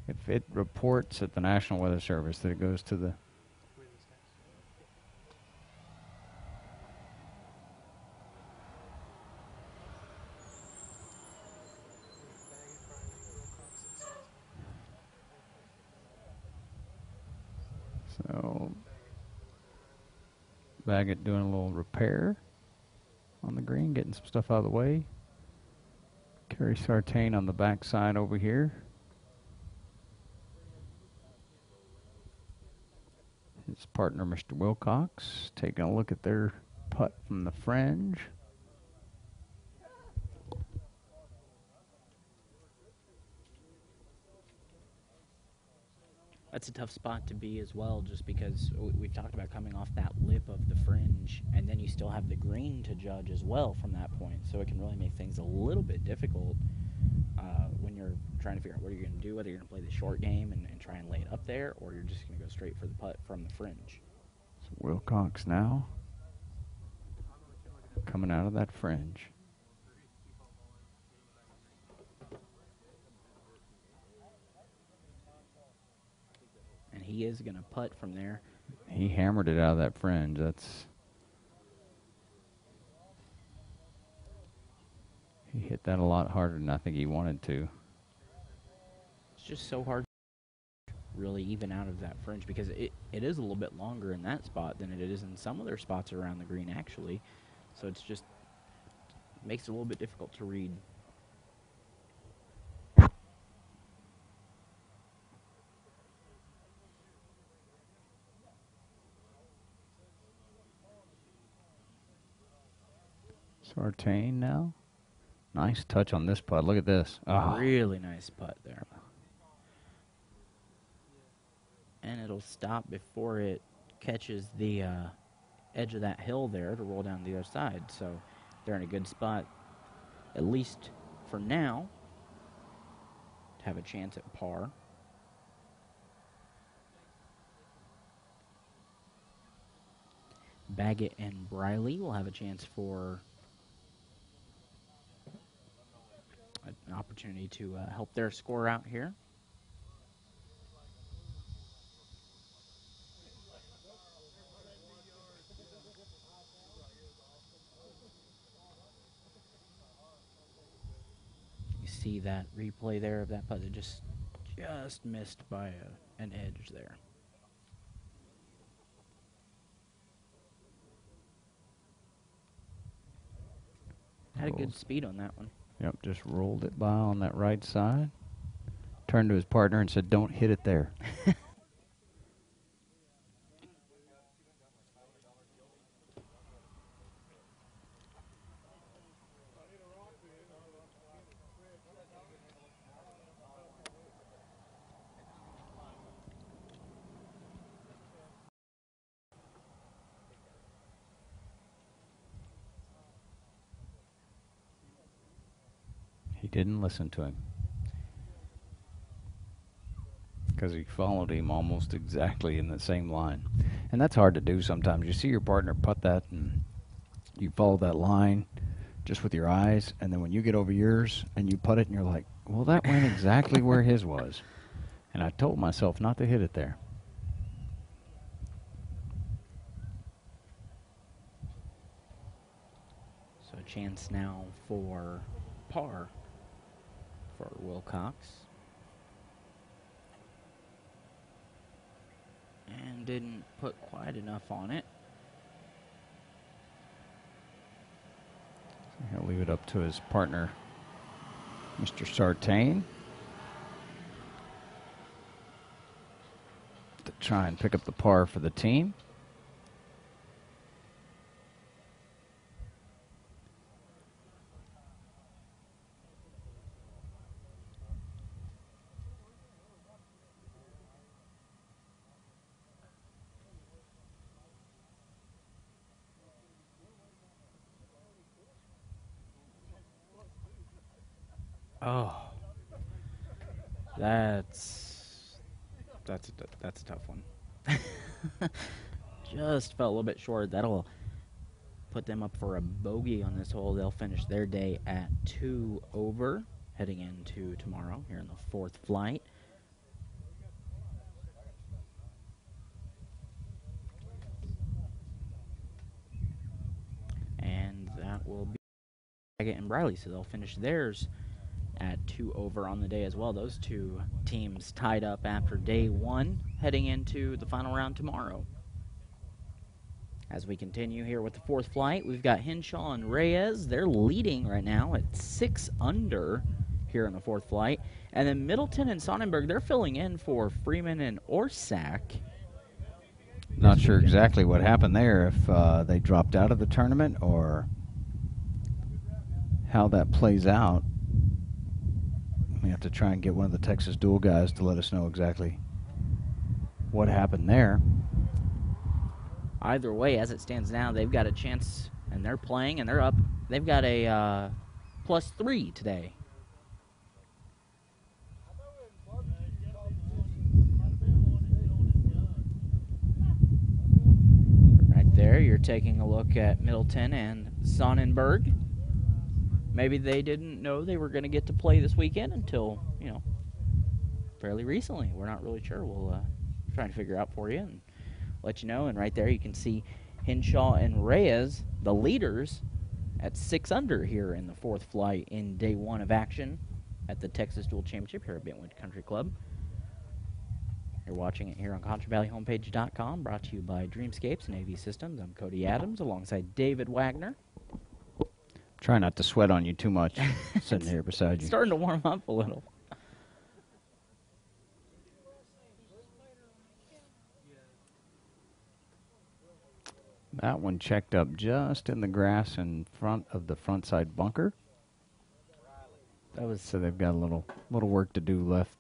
[SPEAKER 2] If it reports at the National Weather Service that it goes to the... So, Baggett doing a little repair on the green, getting some stuff out of the way. Kerry Sartain on the backside over here. His partner, Mr. Wilcox, taking a look at their putt from the fringe.
[SPEAKER 1] That's a tough spot to be as well, just because we've talked about coming off that lip of the fringe, and then you still have the green to judge as well from that point. So it can really make things a little bit difficult when you're trying to figure out what you're going to do, whether you're going to play the short game and try and lay it up there, or you're just going to go straight for the putt from the fringe.
[SPEAKER 2] So Wilcox now coming out of that fringe.
[SPEAKER 1] And he is going to putt from there.
[SPEAKER 2] He hammered it out of that fringe. He hit that a lot harder than I think he wanted to.
[SPEAKER 1] It's just so hard to really even out of that fringe because it is a little bit longer in that spot than it is in some other spots around the green, actually. So it's just makes it a little bit difficult to read.
[SPEAKER 2] Sartain now. Nice touch on this putt. Look at this. Oh.
[SPEAKER 1] Really nice putt there. And it'll stop before it catches the edge of that hill there to roll down the other side. So they're in a good spot, at least for now, to have a chance at par. Baggett and Briley will have a chance for an opportunity to help their score out here. You see that replay there of that putt that just missed by an edge there. Had a good speed on that one.
[SPEAKER 2] Yep, just rolled it by on that right side. Turned to his partner and said, "Don't hit it there." He didn't listen to him because he followed him almost exactly in the same line. And that's hard to do sometimes. You see your partner putt that and you follow that line just with your eyes, and then when you get over yours and you putt it and you're like, well, that went exactly where his was. And I told myself not to hit it there.
[SPEAKER 1] So a chance now for par for Wilcox. And didn't put quite enough on it.
[SPEAKER 2] He'll leave it up to his partner, Mr. Sartain, to try and pick up the par for the team.
[SPEAKER 1] Oh, that's a tough one. Just fell a little bit short. That'll put them up for a bogey on this hole. They'll finish their day at 2 over, heading into tomorrow here in the fourth flight. And that will be Baggett and Briley, so they'll finish theirs at 2 over on the day as well. Those two teams tied up after day one, heading into the final round tomorrow. As we continue here with the fourth flight, we've got Henshaw and Reyes. They're leading right now at 6 under here in the fourth flight. And then Middleton and Sonnenberg, they're filling in for Freeman and Orsak.
[SPEAKER 2] Not sure exactly what happened there, if they dropped out of the tournament or how that plays out. We have to try and get one of the Texas Duel guys to let us know exactly what happened there.
[SPEAKER 1] Either way, as it stands now, they've got a chance, and they're playing, and they're up. They've got a +3 today. Right there, you're taking a look at Middleton and Sonnenberg. Maybe they didn't know they were going to get to play this weekend until, fairly recently. We're not really sure. We'll try to figure out for you and let you know. And right there you can see Henshaw and Reyes, the leaders, at 6 under here in the fourth flight in day one of action at the Texas Duel Championship here at Bentwood Country Club. You're watching it here on ConchoValleyHomepage.com, brought to you by Dreamscapes and AV Systems. I'm Cody Adams alongside David Wagner.
[SPEAKER 2] Try not to sweat on you too much sitting here beside you.
[SPEAKER 1] Starting to warm up a little.
[SPEAKER 2] That one checked up just in the grass in front of the front side bunker. So they've got a little work to do left.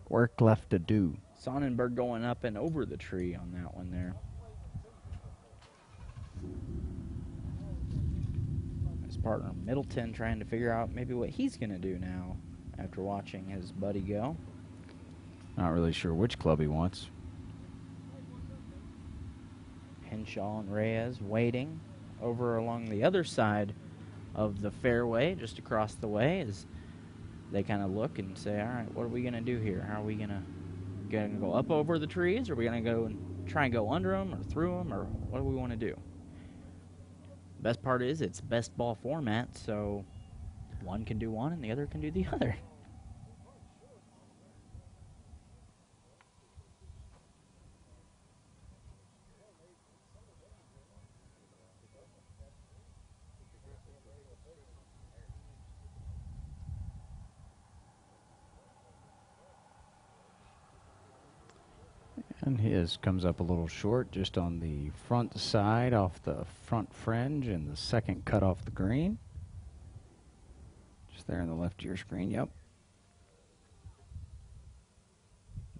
[SPEAKER 2] Work left to do.
[SPEAKER 1] Sonnenberg going up and over the tree on that one there. His partner Middleton trying to figure out maybe what he's going to do now after watching his buddy go.
[SPEAKER 2] Not really sure which club he wants.
[SPEAKER 1] Henshaw and Reyes waiting over along the other side of the fairway, just across the way, as they kind of look and say, all right, what are we going to do here? How are we going to go up over the trees? Or are we going to go and try and go under them or through them? Or what do we want to do? The best part is it's best ball format, so one can do one and the other can do the other.
[SPEAKER 2] And his comes up a little short, just on the front side off the front fringe and the second cut off the green. Just there on the left of your screen, yep.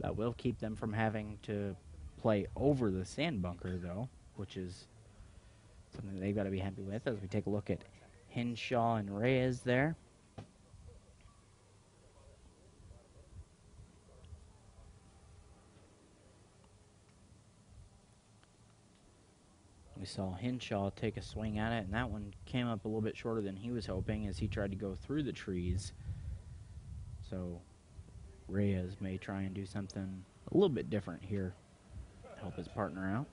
[SPEAKER 1] That will keep them from having to play over the sand bunker, though, which is something they've got to be happy with as we take a look at Henshaw and Reyes there. We saw Henshaw take a swing at it, and that one came up a little bit shorter than he was hoping as he tried to go through the trees. So Reyes may try and do something a little bit different here to help his partner out.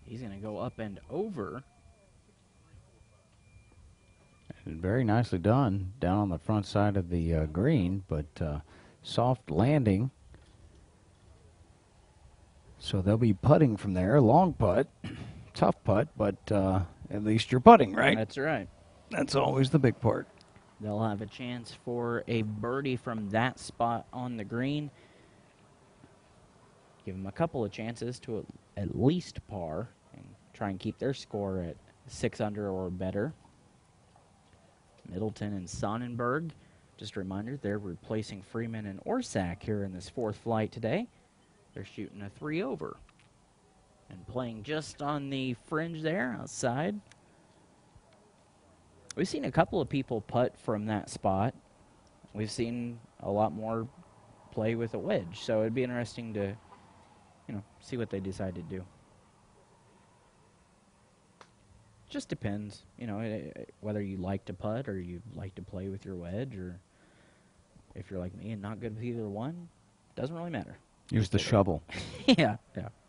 [SPEAKER 1] He's going to go up and over.
[SPEAKER 2] And very nicely done down on the front side of the green, but soft landing. So they'll be putting from there. Long putt, tough putt, but at least you're putting, right?
[SPEAKER 1] That's right.
[SPEAKER 2] That's always the big part.
[SPEAKER 1] They'll have a chance for a birdie from that spot on the green. Give them a couple of chances to at least par and try and keep their score at 6 under or better. Middleton and Sonnenberg Just a reminder, they're replacing Freeman and Orsak here in this fourth flight today. They're shooting a 3 over and playing just on the fringe there outside. We've seen a couple of people putt from that spot. We've seen a lot more play with a wedge, so it'd be interesting to, see what they decide to do. Just depends, whether you like to putt or you like to play with your wedge, or if you're like me and not good with either one, doesn't really matter.
[SPEAKER 2] Use the shovel.
[SPEAKER 1] Yeah.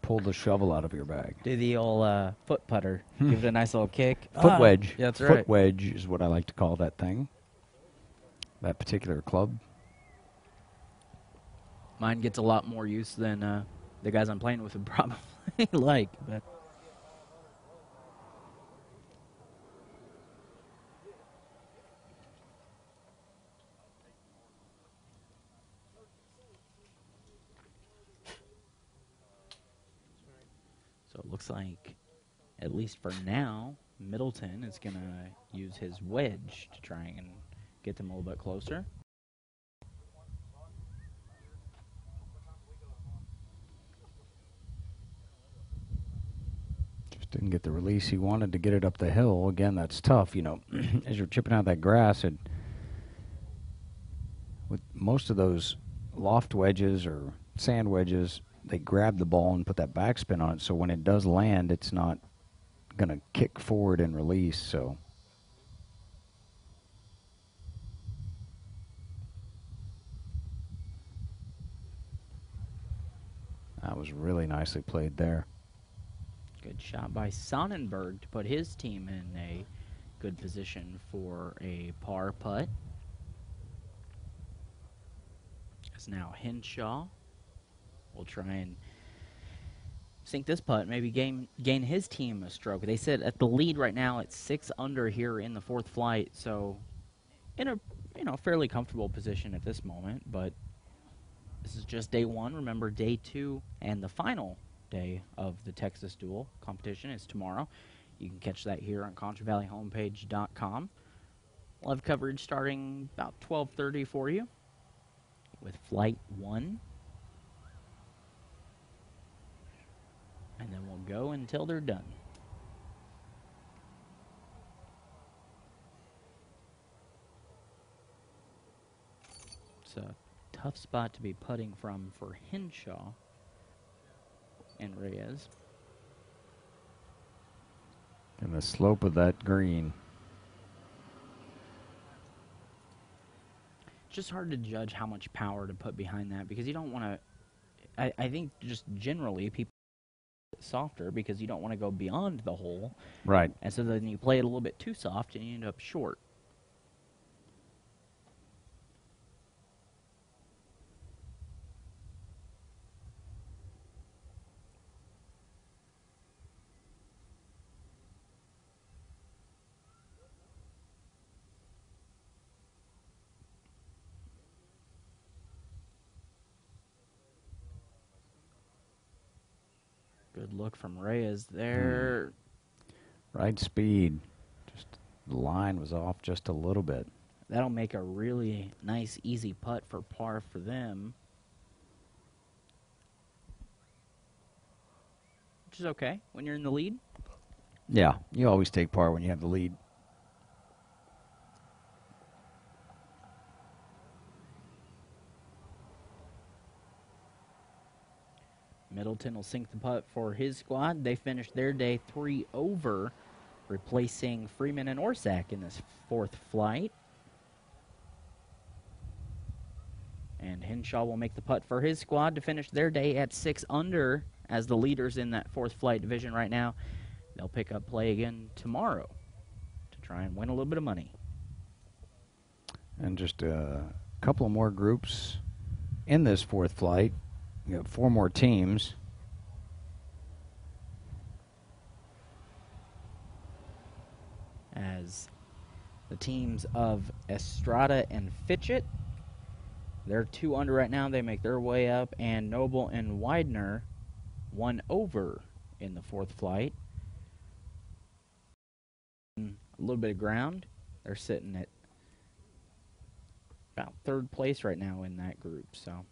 [SPEAKER 2] Pull the shovel out of your bag.
[SPEAKER 1] Do the old foot putter. Give it a nice little kick.
[SPEAKER 2] Foot wedge.
[SPEAKER 1] Yeah, that's
[SPEAKER 2] right. Foot wedge is what I like to call that thing. That particular club.
[SPEAKER 1] Mine gets a lot more use than the guys I'm playing with would probably like, but. So it looks like, at least for now, Middleton is going to use his wedge to try and get them a little bit closer.
[SPEAKER 2] Just didn't get the release he wanted to get it up the hill. Again, that's tough, as you're chipping out that grass. With most of those loft wedges or sand wedges, they grab the ball and put that backspin on it, so when it does land, it's not going to kick forward and release. So that was really nicely played there.
[SPEAKER 1] Good shot by Sonnenberg to put his team in a good position for a par putt. It's now Henshaw. We'll try and sink this putt, maybe gain his team a stroke. They said at the lead right now it's 6 under here in the fourth flight, so in a fairly comfortable position at this moment. But this is just day one. Remember, day 2 and the final day of the Texas Duel competition is tomorrow. You can catch that here on ConchoValleyHomepage.com. We'll have coverage starting about 12:30 for you with flight 1. And then we'll go until they're done. It's a tough spot to be putting from for Henshaw and Reyes.
[SPEAKER 2] And the slope of that green.
[SPEAKER 1] It's just hard to judge how much power to put behind that, because you don't want to. I think just generally people softer because you don't want to go beyond the hole.
[SPEAKER 2] Right.
[SPEAKER 1] And so then you play it a little bit too soft and you end up short. Good look from Reyes there.
[SPEAKER 2] Right speed. Just the line was off just a little bit.
[SPEAKER 1] That'll make a really nice, easy putt for par for them. Which is okay when you're in the lead.
[SPEAKER 2] Yeah, you always take par when you have the lead.
[SPEAKER 1] Middleton will sink the putt for his squad. They finished their day 3 over, replacing Freeman and Orsak in this fourth flight. And Henshaw will make the putt for his squad to finish their day at 6 under as the leaders in that fourth flight division right now. They'll pick up play again tomorrow to try and win a little bit of money.
[SPEAKER 2] And just a couple of more groups in this fourth flight. We have 4 more teams.
[SPEAKER 1] As the teams of Estrada and Fitchett, they're 2 under right now. They make their way up. And Noble and Widener 1 over in the fourth flight. A little bit of ground. They're sitting at about third place right now in that group, so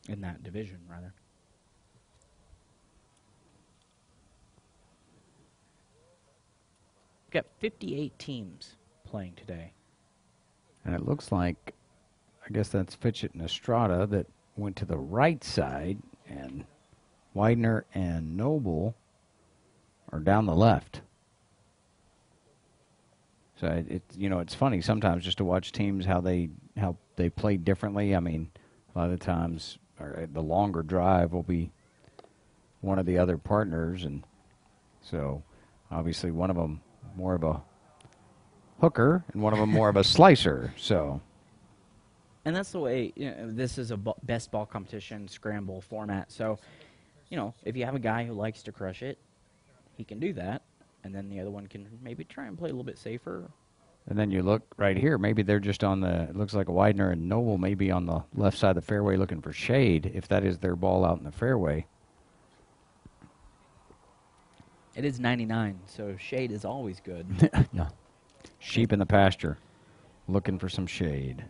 [SPEAKER 1] in that division, rather. We've got 58 teams playing today.
[SPEAKER 2] And it looks like, I guess that's Fitchett and Estrada that went to the right side, and Widener and Noble are down the left. So it's funny sometimes just to watch teams how they play differently. I mean, a lot of the times the longer drive will be one of the other partners, and so obviously one of them more of a hooker and one of them more of a slicer. So,
[SPEAKER 1] and that's the way. This is a best ball competition scramble format. So, if you have a guy who likes to crush it, he can do that. And then the other one can maybe try and play a little bit safer.
[SPEAKER 2] And then you look right here. Maybe they're just on it looks like a Widener and Noble may be on the left side of the fairway looking for shade, if that is their ball out in the fairway.
[SPEAKER 1] It is 99, so shade is always good.
[SPEAKER 2] No. Sheep in the pasture looking for some shade.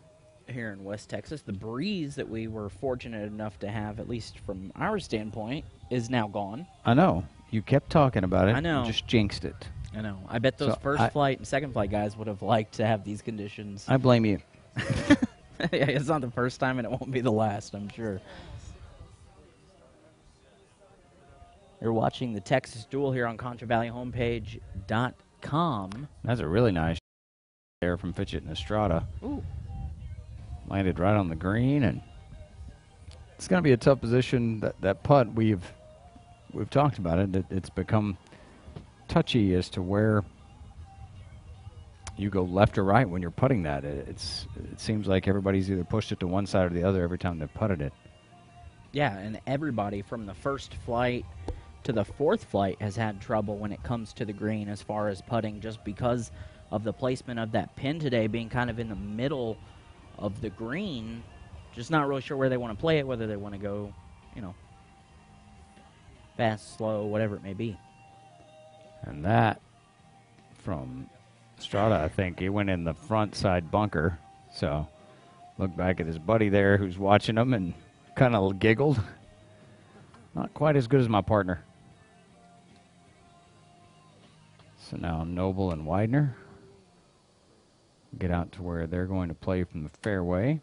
[SPEAKER 1] Here in West Texas, the breeze that we were fortunate enough to have, at least from our standpoint, is now gone.
[SPEAKER 2] I know. You kept talking about it.
[SPEAKER 1] I know.
[SPEAKER 2] You just jinxed it.
[SPEAKER 1] I know. I bet those first flight and second flight guys would have liked to have these conditions.
[SPEAKER 2] I blame you.
[SPEAKER 1] Yeah, it's not the first time, and it won't be the last, I'm sure. You're watching the Texas Duel here on ConchoValleyHomepage.com.
[SPEAKER 2] That's a really nice there from Fitchett and Estrada.
[SPEAKER 1] Ooh.
[SPEAKER 2] Landed right on the green, and it's going to be a tough position. That putt, we've talked about it. It's become touchy as to where you go left or right when you're putting that. It seems like everybody's either pushed it to one side or the other every time they've putted it.
[SPEAKER 1] Yeah, and everybody from the first flight to the fourth flight has had trouble when it comes to the green as far as putting, just because of the placement of that pin today being kind of in the middle of the green. Just not really sure where they want to play it, whether they want to go, fast, slow, whatever it may be.
[SPEAKER 2] And that from Estrada, I think he went in the front side bunker. So look back at his buddy there who's watching him and kind of giggled. Not quite as good as my partner. So now Noble and Widener get out to where they're going to play from the fairway.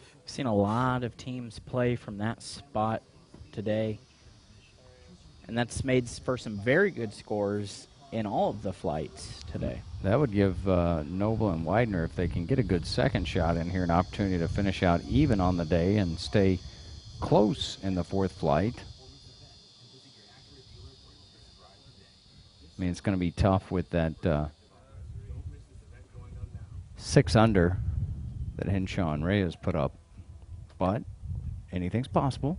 [SPEAKER 1] We've seen a lot of teams play from that spot today, and that's made for some very good scores in all of the flights today.
[SPEAKER 2] That would give Noble and Widener, if they can get a good second shot in here, an opportunity to finish out even on the day and stay close in the fourth flight. I mean, it's going to be tough with that 6 under that Henshaw and Reyes put up, but anything's possible.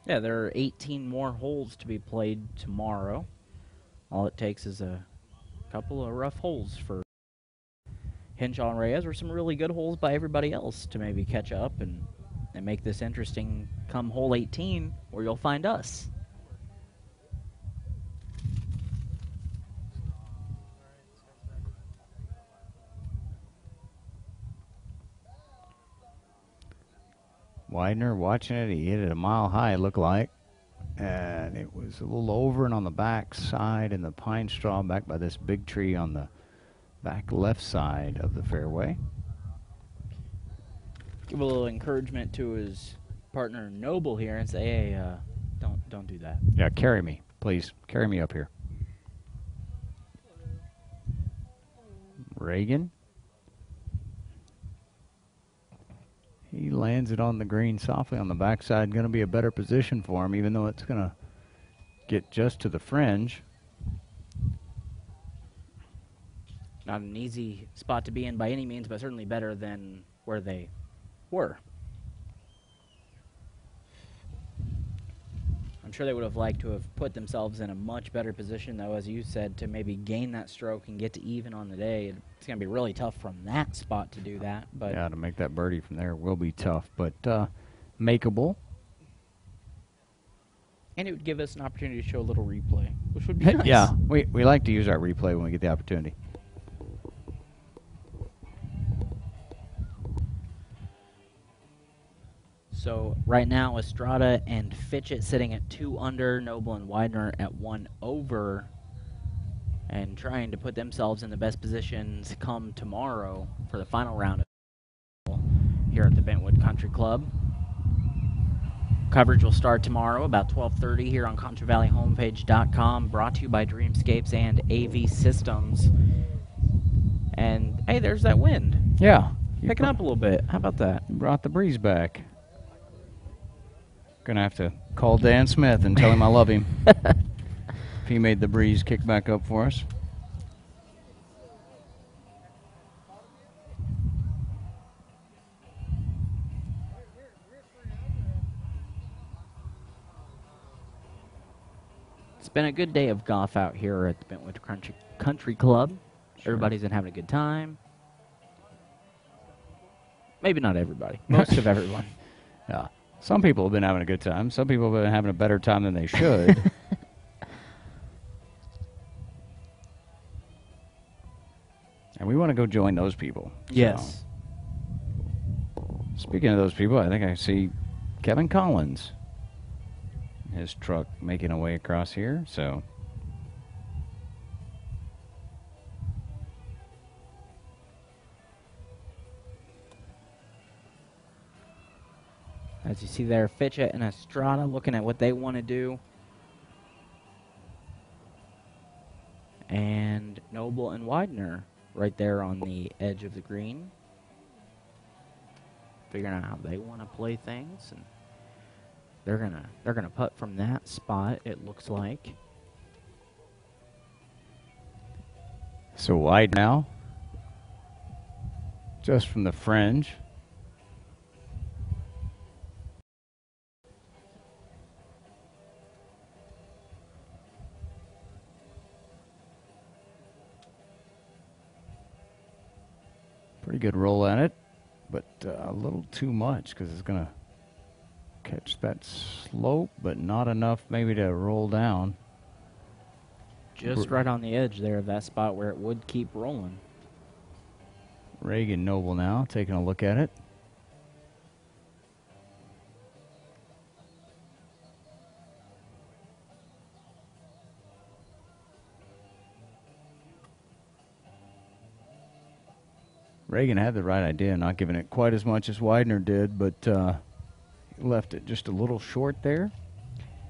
[SPEAKER 1] Yeah, there are 18 more holes to be played tomorrow. All it takes is a couple of rough holes for Henshaw and Reyes, or some really good holes by everybody else to maybe catch up and make this interesting come hole 18, where you'll find us.
[SPEAKER 2] Widener watching it. He hit it a mile high, it looked like. And it was a little over and on the back side in the pine straw back by this big tree on the back left side of the fairway.
[SPEAKER 1] Give a little encouragement to his partner Noble here and say, hey, don't do that.
[SPEAKER 2] Yeah, carry me, please. Carry me up here. Reagan. He lands it on the green softly on the backside. Going to be a better position for him, even though it's going to get just to the fringe.
[SPEAKER 1] Not an easy spot to be in by any means, but certainly better than where they were. I'm sure they would have liked to have put themselves in a much better position, though, as you said, to maybe gain that stroke and get to even on the day. It's going to be really tough from that spot to do that. But
[SPEAKER 2] yeah, to make that birdie from there will be tough, but makeable.
[SPEAKER 1] And it would give us an opportunity to show a little replay, which would be nice.
[SPEAKER 2] Yeah, we like to use our replay when we get the opportunity.
[SPEAKER 1] So right now, Estrada and Fitchett sitting at 2 under, Noble and Widener at 1 over, and trying to put themselves in the best positions come tomorrow for the final round here at the Bentwood Country Club. Coverage will start tomorrow about 12:30 here on ConchoValleyHomepage.com, brought to you by Dreamscapes and AV Systems. And hey, there's that wind.
[SPEAKER 2] Yeah.
[SPEAKER 1] Picking up a little bit. How about that?
[SPEAKER 2] You brought the breeze back. Gonna have to call Dan Smith and tell him I love him. If he made the breeze kick back up for us.
[SPEAKER 1] It's been a good day of golf out here at the Bentwood Country Club. Sure. Everybody's been having a good time. Maybe not everybody. Most of everyone.
[SPEAKER 2] Yeah. Some people have been having a good time. Some people have been having a better time than they should. And we want to go join those people.
[SPEAKER 1] Yes.
[SPEAKER 2] So, speaking of those people, I think I see Kevin Collins. His truck making a way across here, so.
[SPEAKER 1] As you see there, Fitchett and Estrada looking at what they want to do. And Noble and Widener right there on the edge of the green. Figuring out how they want to play things. And they're gonna putt from that spot, it looks like.
[SPEAKER 2] So wide now. Just from the fringe. Pretty good roll at it, but a little too much because it's going to catch that slope, but not enough maybe to roll down.
[SPEAKER 1] Just right on the edge there of that spot where it would keep rolling.
[SPEAKER 2] Reagan Noble now taking a look at it. Reagan had the right idea, not giving it quite as much as Widener did, but left it just a little short there.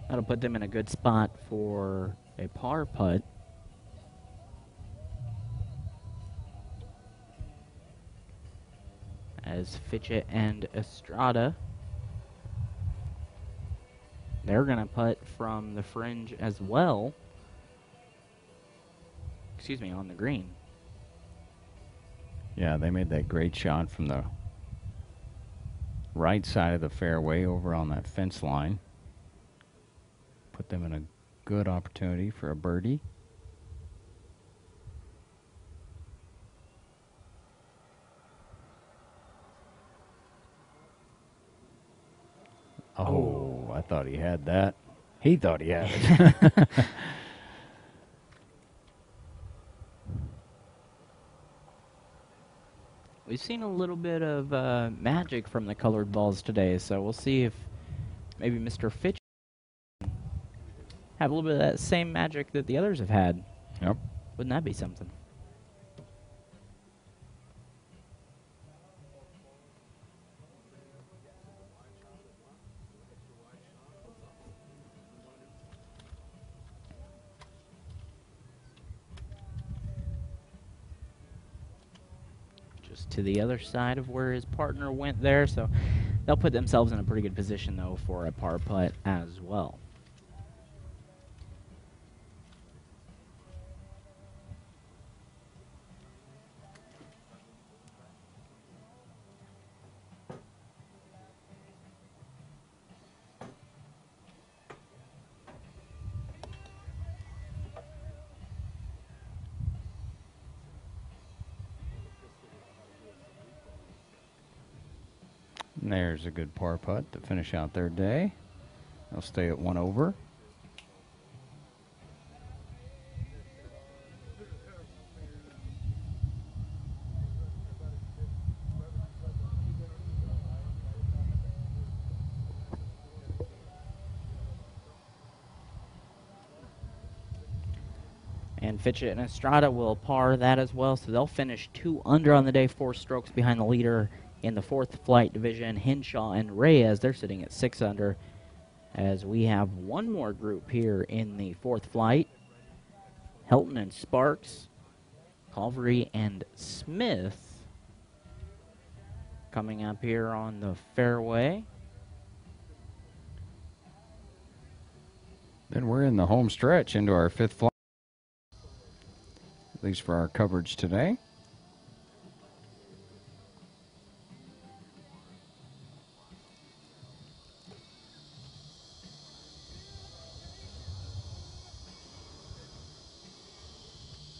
[SPEAKER 1] That'll put them in a good spot for a par putt. As Fitchett and Estrada, they're going to putt from the fringe as well. Excuse me, on the green.
[SPEAKER 2] Yeah, they made that great shot from the right side of the fairway over on that fence line. Put them in a good opportunity for a birdie. Oh, I thought he had that. He thought he had it.
[SPEAKER 1] We've seen a little bit of magic from the colored balls today, so we'll see if maybe Mr. Fitch have a little bit of that same magic that the others have had.
[SPEAKER 2] Yep.
[SPEAKER 1] Wouldn't that be something? To the other side of where his partner went there, so they'll put themselves in a pretty good position though for a par putt as well.
[SPEAKER 2] And there's a good par putt to finish out their day. They'll stay at 1 over.
[SPEAKER 1] And Fitchett and Estrada will par that as well, so they'll finish 2 under on the day, 4 strokes behind the leader in the fourth flight division. Henshaw and Reyes, they're sitting at 6 under, as we have one more group here in the fourth flight. Helton and Sparks, Calvary and Smith coming up here on the fairway.
[SPEAKER 2] Then we're in the home stretch into our fifth flight, at least for our coverage today.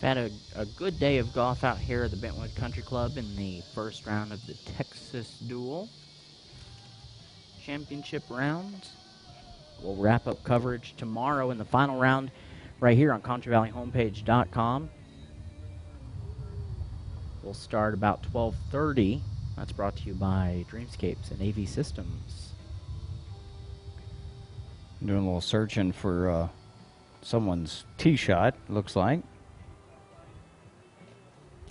[SPEAKER 1] Had a good day of golf out here at the Bentwood Country Club in the first round of the Texas Duel Championship rounds. We'll wrap up coverage tomorrow in the final round right here on ConchoValleyHomepage.com. We'll start about 12:30. That's brought to you by Dreamscapes and AV Systems.
[SPEAKER 2] Doing a little searching for someone's tee shot, looks like.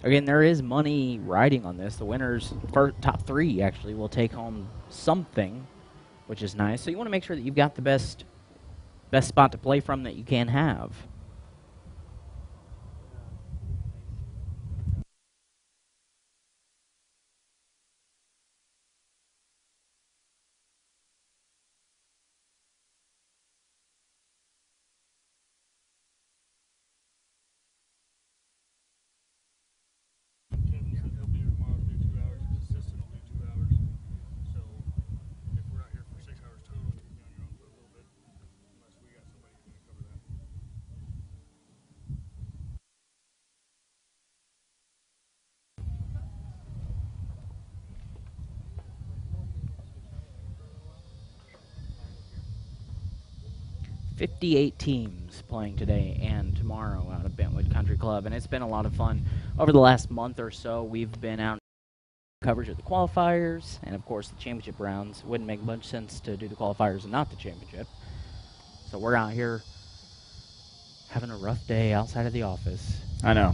[SPEAKER 1] Again, there is money riding on this. The winners, top 3 actually, will take home something, which is nice. So you want to make sure that you've got the best spot to play from that you can have. .58 teams playing today and tomorrow out of Bentwood Country Club, and it's been a lot of fun. Over the last month or so, we've been out coverage of the qualifiers and, of course, the championship rounds. Wouldn't make much sense to do the qualifiers and not the championship. So we're out here having a rough day outside of the office.
[SPEAKER 2] I know.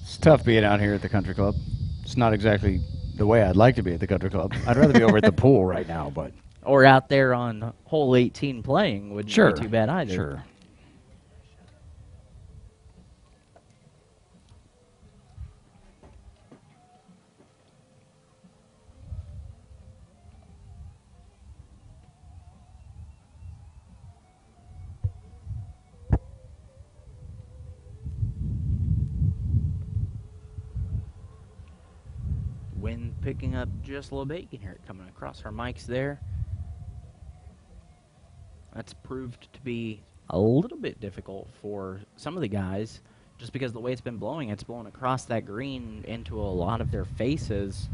[SPEAKER 2] It's tough being out here at the country club. It's not exactly the way I'd like to be at the country club. I'd rather be over at the pool right now, but...
[SPEAKER 1] Or out there on hole 18 playing wouldn't be too bad either.
[SPEAKER 2] Sure.
[SPEAKER 1] Wind picking up just a little bit. You can hear it coming across our mics there. That's proved to be a little bit difficult for some of the guys, just because the way it's been blowing, it's blowing across that green into a lot of their faces,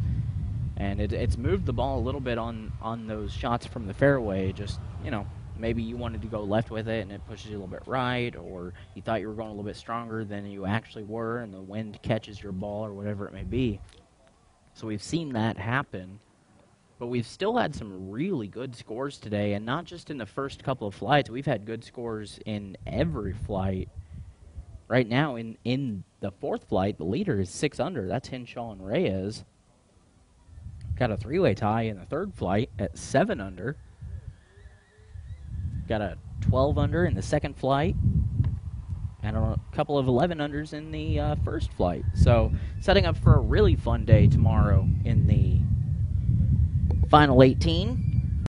[SPEAKER 1] and it's moved the ball a little bit on those shots from the fairway. Just, you know, maybe you wanted to go left with it and it pushes you a little bit right, or you thought you were going a little bit stronger than you actually were and the wind catches your ball or whatever it may be. So we've seen that happen. But we've still had some really good scores today, and not just in the first couple of flights. We've had good scores in every flight. Right now, in the fourth flight, the leader is 6 under. That's Henshaw and Reyes. Got a 3-way tie in the third flight at 7 under. Got a 12 under in the second flight. And a couple of 11 unders in the first flight. So setting up for a really fun day tomorrow in the final 18.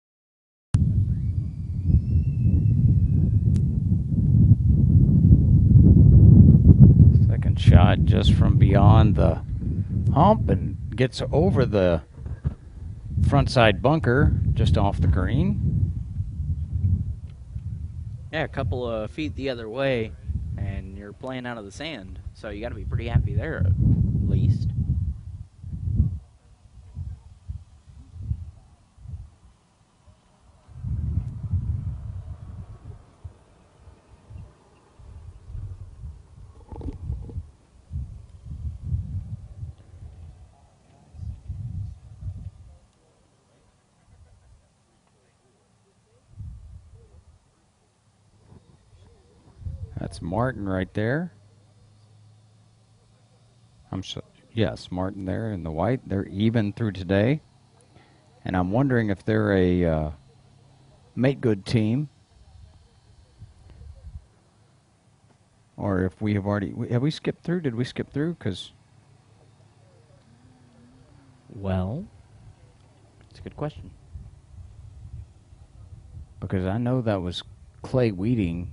[SPEAKER 2] Second shot just from beyond the hump and gets over the front side bunker just off the green.
[SPEAKER 1] Yeah, a couple of feet the other way, and you're playing out of the sand. So you got to be pretty happy there, at least.
[SPEAKER 2] That's Martin right there. Yes, Martin there in the white. They're even through today. And I'm wondering if they're a make good team, or if we have already. Have we skipped through? Did we skip through? Because.
[SPEAKER 1] Well, it's a good question.
[SPEAKER 2] Because I know that was Clay Weeding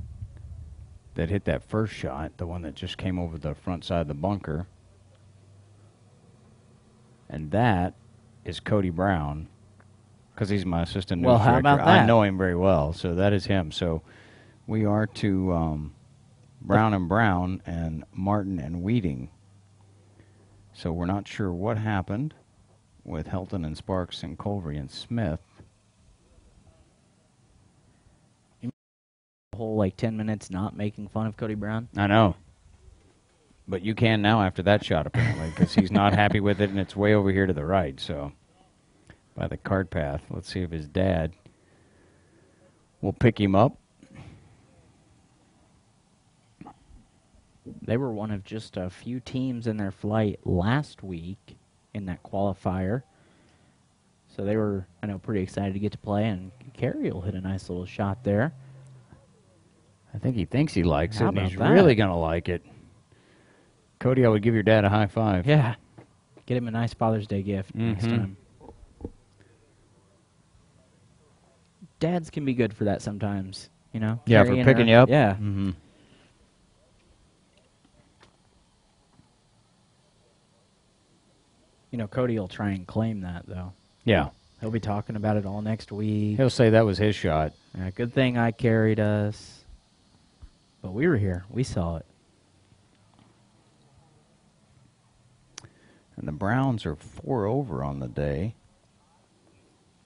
[SPEAKER 2] that hit that first shot, the one that just came over the front side of the bunker. And that is Cody Brown, because he's my assistant news director.
[SPEAKER 1] Well, how about that?
[SPEAKER 2] I know him very well, so that is him. So we are to Brown and Brown and Martin and Weeding. So we're not sure what happened with Helton and Sparks and Colvery and Smith.
[SPEAKER 1] The whole, like, 10 minutes not making fun of Cody Brown.
[SPEAKER 2] I know. But you can now after that shot, apparently, because he's not happy with it, and it's way over here to the right, so by the cart path. Let's see if his dad will pick him up.
[SPEAKER 1] They were one of just a few teams in their flight last week in that qualifier. So they were, I know, pretty excited to get to play, and Carey will hit a nice little shot there.
[SPEAKER 2] I think he thinks he likes it,
[SPEAKER 1] How
[SPEAKER 2] and
[SPEAKER 1] about
[SPEAKER 2] he's
[SPEAKER 1] that?
[SPEAKER 2] really going to like it. Cody, I would give your dad a high five.
[SPEAKER 1] Yeah. Get him a nice Father's Day gift next time. Dads can be good for that sometimes, you know?
[SPEAKER 2] Yeah, for
[SPEAKER 1] carrying
[SPEAKER 2] picking
[SPEAKER 1] her-
[SPEAKER 2] you up?
[SPEAKER 1] Yeah.
[SPEAKER 2] Mm-hmm.
[SPEAKER 1] You know, Cody will try and claim that, though.
[SPEAKER 2] Yeah.
[SPEAKER 1] He'll be talking about it all next week.
[SPEAKER 2] He'll say that was his shot.
[SPEAKER 1] Yeah, good thing I carried us. But we were here. We saw it.
[SPEAKER 2] And the Browns are 4 over on the day,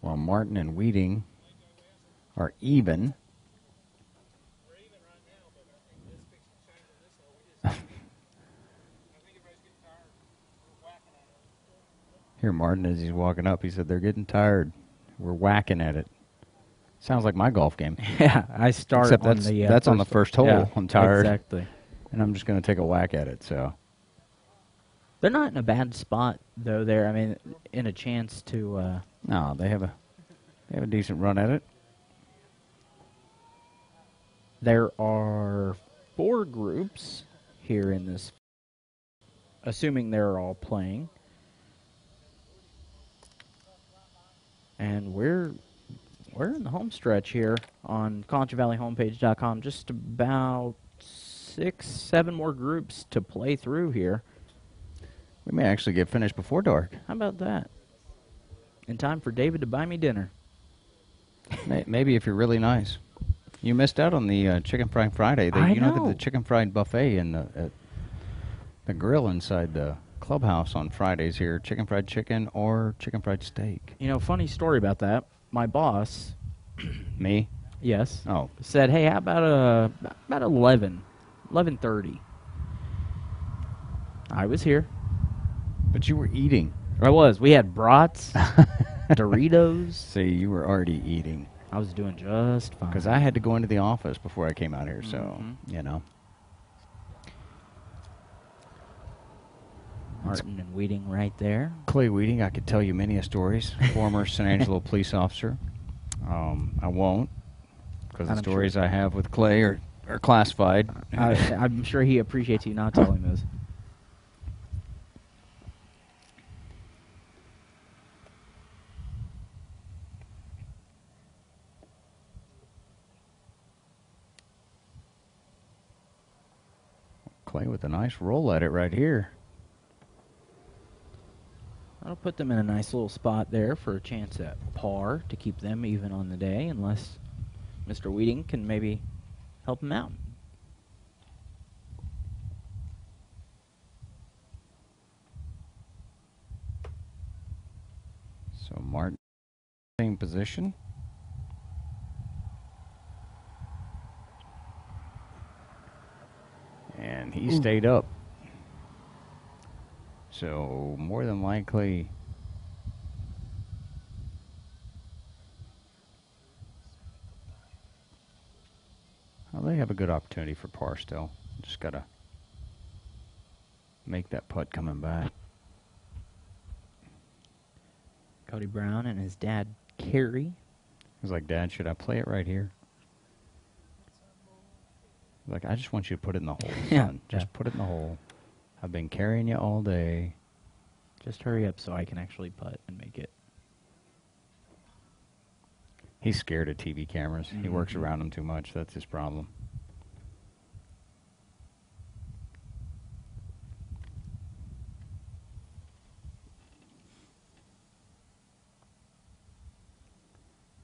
[SPEAKER 2] while Martin and Weeding are even. Here, Martin, as he's walking up, he said, they're getting tired. We're whacking at it. Sounds like my golf game.
[SPEAKER 1] Yeah, I start
[SPEAKER 2] Except
[SPEAKER 1] on
[SPEAKER 2] that's on the first hole.
[SPEAKER 1] Yeah,
[SPEAKER 2] I'm tired.
[SPEAKER 1] Exactly.
[SPEAKER 2] And I'm just going to take a whack at it, so.
[SPEAKER 1] They're not in a bad spot, though. They're, I mean, in a chance to...
[SPEAKER 2] No, they have a decent run at it.
[SPEAKER 1] There are 4 groups here in this, assuming they're all playing. And we're in the home stretch here on ConchoValleyHomepage.com. Just about 6, 7 more groups to play through here.
[SPEAKER 2] We may actually get finished before dark.
[SPEAKER 1] How about that? In time for David to buy me dinner.
[SPEAKER 2] Maybe if you're really nice. You missed out on the Chicken Fried Friday.
[SPEAKER 1] I
[SPEAKER 2] They
[SPEAKER 1] know.
[SPEAKER 2] did the Chicken Fried Buffet at the grill inside the clubhouse on Fridays here. Chicken fried chicken or chicken fried steak.
[SPEAKER 1] You know, funny story about that. My boss,
[SPEAKER 2] Me?
[SPEAKER 1] yes,
[SPEAKER 2] Oh.
[SPEAKER 1] said, "Hey, how about 11:30?" I was here.
[SPEAKER 2] But you were eating.
[SPEAKER 1] I was. We had brats, Doritos.
[SPEAKER 2] See, you were already eating.
[SPEAKER 1] I was doing just fine.
[SPEAKER 2] Because I had to go into the office before I came out here, so,
[SPEAKER 1] Mhm.
[SPEAKER 2] you know.
[SPEAKER 1] Martin and Weeding right there.
[SPEAKER 2] Clay Weeding, I could tell you many a stories. Former San Angelo police officer. I won't, because the
[SPEAKER 1] I'm sure.
[SPEAKER 2] stories I have with Clay are classified.
[SPEAKER 1] I'm sure he appreciates you not telling those.
[SPEAKER 2] Clay with a nice roll at it right here.
[SPEAKER 1] That'll put them in a nice little spot there for a chance at par to keep them even on the day, unless Mr. Weeding can maybe help him out.
[SPEAKER 2] So Martin, same position. And he stayed up. So more than likely, Well, they have a good opportunity for par still. Just got to make that putt coming back.
[SPEAKER 1] Cody Brown and his dad, Kerry.
[SPEAKER 2] He's like, Dad, should I play it right here? Like, I just want you to put it in the hole, son. Just put it in the hole. I've been carrying you all day.
[SPEAKER 1] Just hurry up so I can actually putt and make it.
[SPEAKER 2] He's scared of TV cameras. He works around them too much. That's his problem.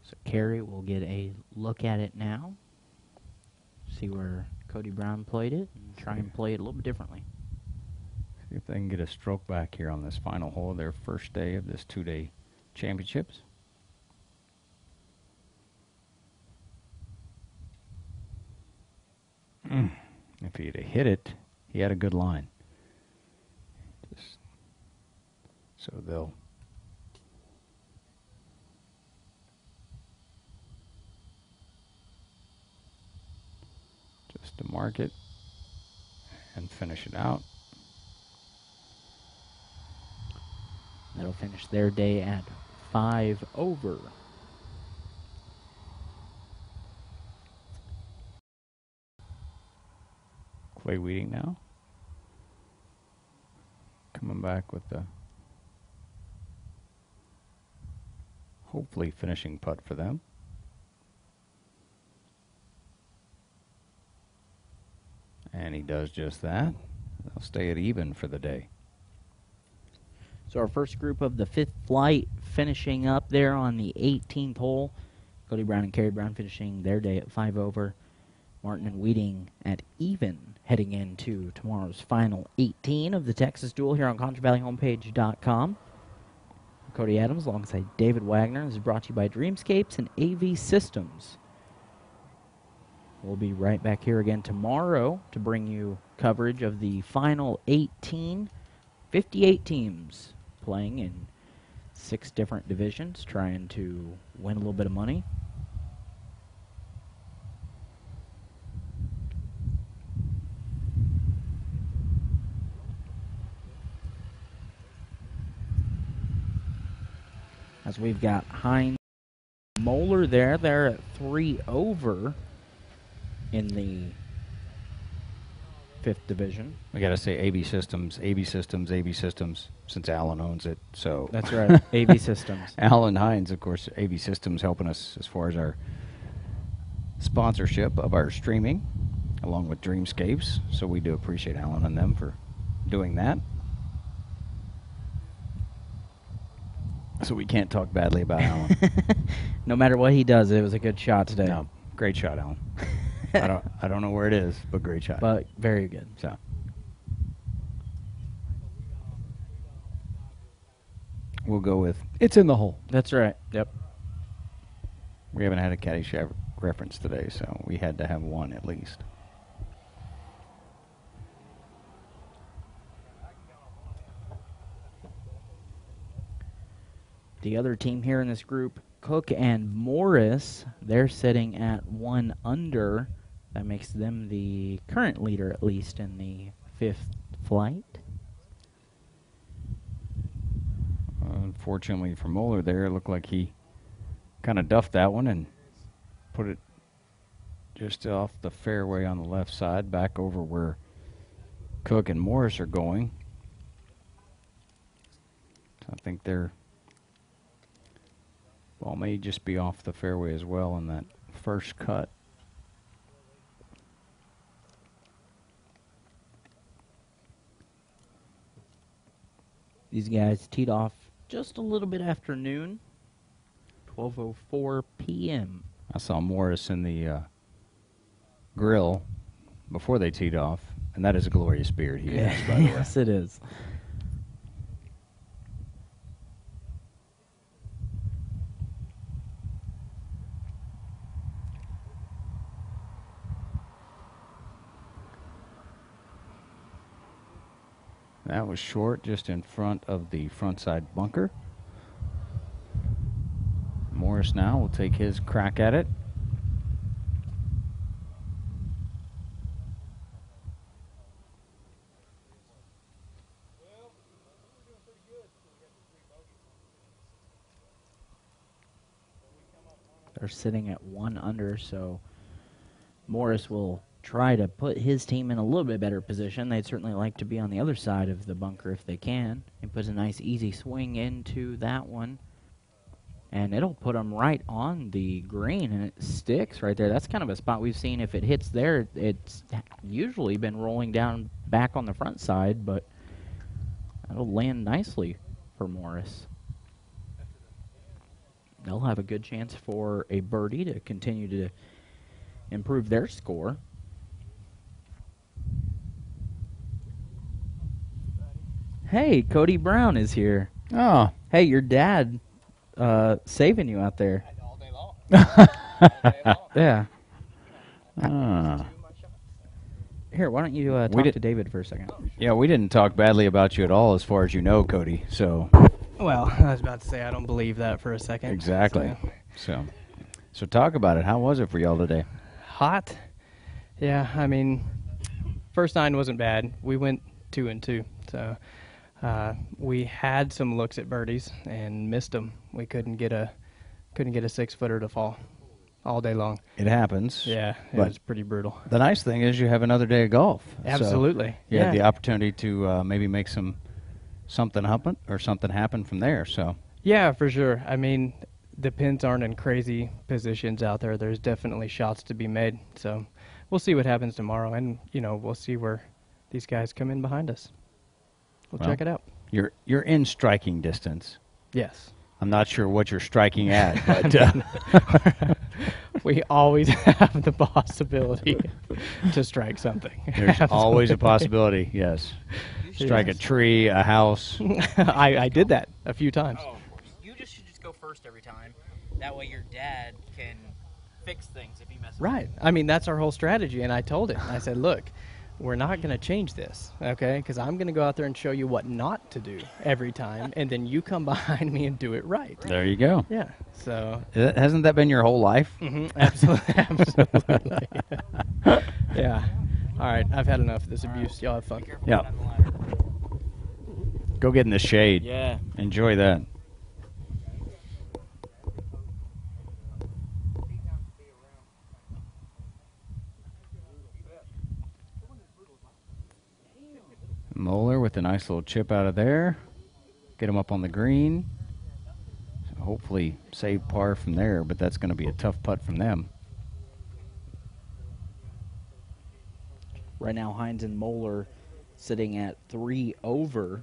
[SPEAKER 1] So Kerry will get a look at it now. See where Cody Brown played it and try and play it a little bit differently.
[SPEAKER 2] See if they can get a stroke back here on this final hole, their first day of this 2-day championships. If he'd have hit it, he had a good line. So they'll just to mark it and finish it out.
[SPEAKER 1] That'll finish their day at 5 over.
[SPEAKER 2] Clay Weeding now. Coming back with the hopefully finishing putt for them. And he does just that. They'll stay at even for the day.
[SPEAKER 1] So our first group of the 5th flight finishing up there on the 18th hole. Cody Brown and Kerry Brown finishing their day at 5 over. Martin and Weeding at even, heading into tomorrow's final 18 of the Texas Duel here on ConchoValleyHomepage.com. Cody Adams alongside David Wagner. This is brought to you by Dreamscapes and AV Systems. We'll be right back here again tomorrow to bring you coverage of the final 18, 58 teams playing in 6 different divisions, trying to win a little bit of money. As we've got Hines Moeller there. They're at 3 over in the 5th division.
[SPEAKER 2] We got to say AV Systems, AV Systems, AV Systems, since Alan owns it. So
[SPEAKER 1] that's right, AV Systems.
[SPEAKER 2] Alan Hines, of course, AV Systems helping us as far as our sponsorship of our streaming, along with Dreamscapes. So we do appreciate Alan and them for doing that. So we can't talk badly about Alan.
[SPEAKER 1] No matter what he does, it was a good shot today.
[SPEAKER 2] No, great shot, Alan. I don't know where it is, but great shot.
[SPEAKER 1] But very good.
[SPEAKER 2] So we'll go with it's in the hole.
[SPEAKER 1] That's right. Yep.
[SPEAKER 2] We haven't had a Caddyshack reference today, so we had to have one at least.
[SPEAKER 1] The other team here in this group, Cook and Morris, they're sitting at 1 under. That makes them the current leader, at least, in the 5th flight.
[SPEAKER 2] Unfortunately for Moeller there, it looked like he kind of duffed that one and put it just off the fairway on the left side, back over where Cook and Morris are going. So I think their ball may just be off the fairway as well in that first cut.
[SPEAKER 1] These guys teed off just a little bit after noon, 12:04 p.m.
[SPEAKER 2] I saw Morris in the grill before they teed off, and that is a glorious beard he has, by the way.
[SPEAKER 1] Yes, it is.
[SPEAKER 2] That was short, just in front of the front side bunker. Morris now will take his crack at it.
[SPEAKER 1] They're sitting at 1 under, so Morris will try to put his team in a little bit better position. They'd certainly like to be on the other side of the bunker if they can. He puts a nice easy swing into that one, and it'll put them right on the green, and it sticks right there. That's kind of a spot we've seen. If it hits there, it's usually been rolling down back on the front side, but that'll land nicely for Morris. They'll have a good chance for a birdie to continue to improve their score. Hey, Cody Brown is here.
[SPEAKER 2] Oh.
[SPEAKER 1] Hey, your dad saving you out there.
[SPEAKER 3] All day long. All day long.
[SPEAKER 1] Yeah.
[SPEAKER 2] Ah.
[SPEAKER 1] Here, why don't you talk to David for a second?
[SPEAKER 2] Yeah, we didn't talk badly about you at all as far as you know, Cody, so.
[SPEAKER 3] Well, I was about to say I don't believe that for a second.
[SPEAKER 2] Exactly. So talk about it. How was it for y'all today?
[SPEAKER 3] Hot. Yeah, I mean, first 9 wasn't bad. We went 2 and 2, so we had some looks at birdies and missed them. We couldn't get a 6-footer to fall all day long.
[SPEAKER 2] It happens.
[SPEAKER 3] Yeah, it
[SPEAKER 2] but
[SPEAKER 3] was pretty brutal.
[SPEAKER 2] The nice thing is you have another day of golf.
[SPEAKER 3] Absolutely.
[SPEAKER 2] So you had the opportunity to maybe make something happen from there. So.
[SPEAKER 3] Yeah, for sure. I mean, the pins aren't in crazy positions out there. There's definitely shots to be made. So we'll see what happens tomorrow, and we'll see where these guys come in behind us. We'll check it out.
[SPEAKER 2] You're in striking distance.
[SPEAKER 3] Yes.
[SPEAKER 2] I'm not sure what you're striking at, but
[SPEAKER 3] we always have the possibility to strike something.
[SPEAKER 2] There's always a possibility. Yes. Strike a tree, a house.
[SPEAKER 3] I did that a few times.
[SPEAKER 1] Oh, you should just go first every time. That way your dad can fix things if he messes up.
[SPEAKER 3] Right. I mean, that's our whole strategy, and I told him. I said, look, we're not going to change this, okay? Because I'm going to go out there and show you what not to do every time, and then you come behind me and do it right.
[SPEAKER 2] There you go.
[SPEAKER 3] Yeah. So.
[SPEAKER 2] Hasn't that been your whole life?
[SPEAKER 3] Mm-hmm. Absolutely. Absolutely. Yeah. All right. I've had enough of this abuse. Y'all have fun.
[SPEAKER 2] Yeah. Go get in the shade.
[SPEAKER 1] Yeah.
[SPEAKER 2] Enjoy that. Moeller with a nice little chip out of there. Get him up on the green. So hopefully save par from there, but that's going to be a tough putt from them.
[SPEAKER 1] Right now, Hines and Moeller sitting at 3 over.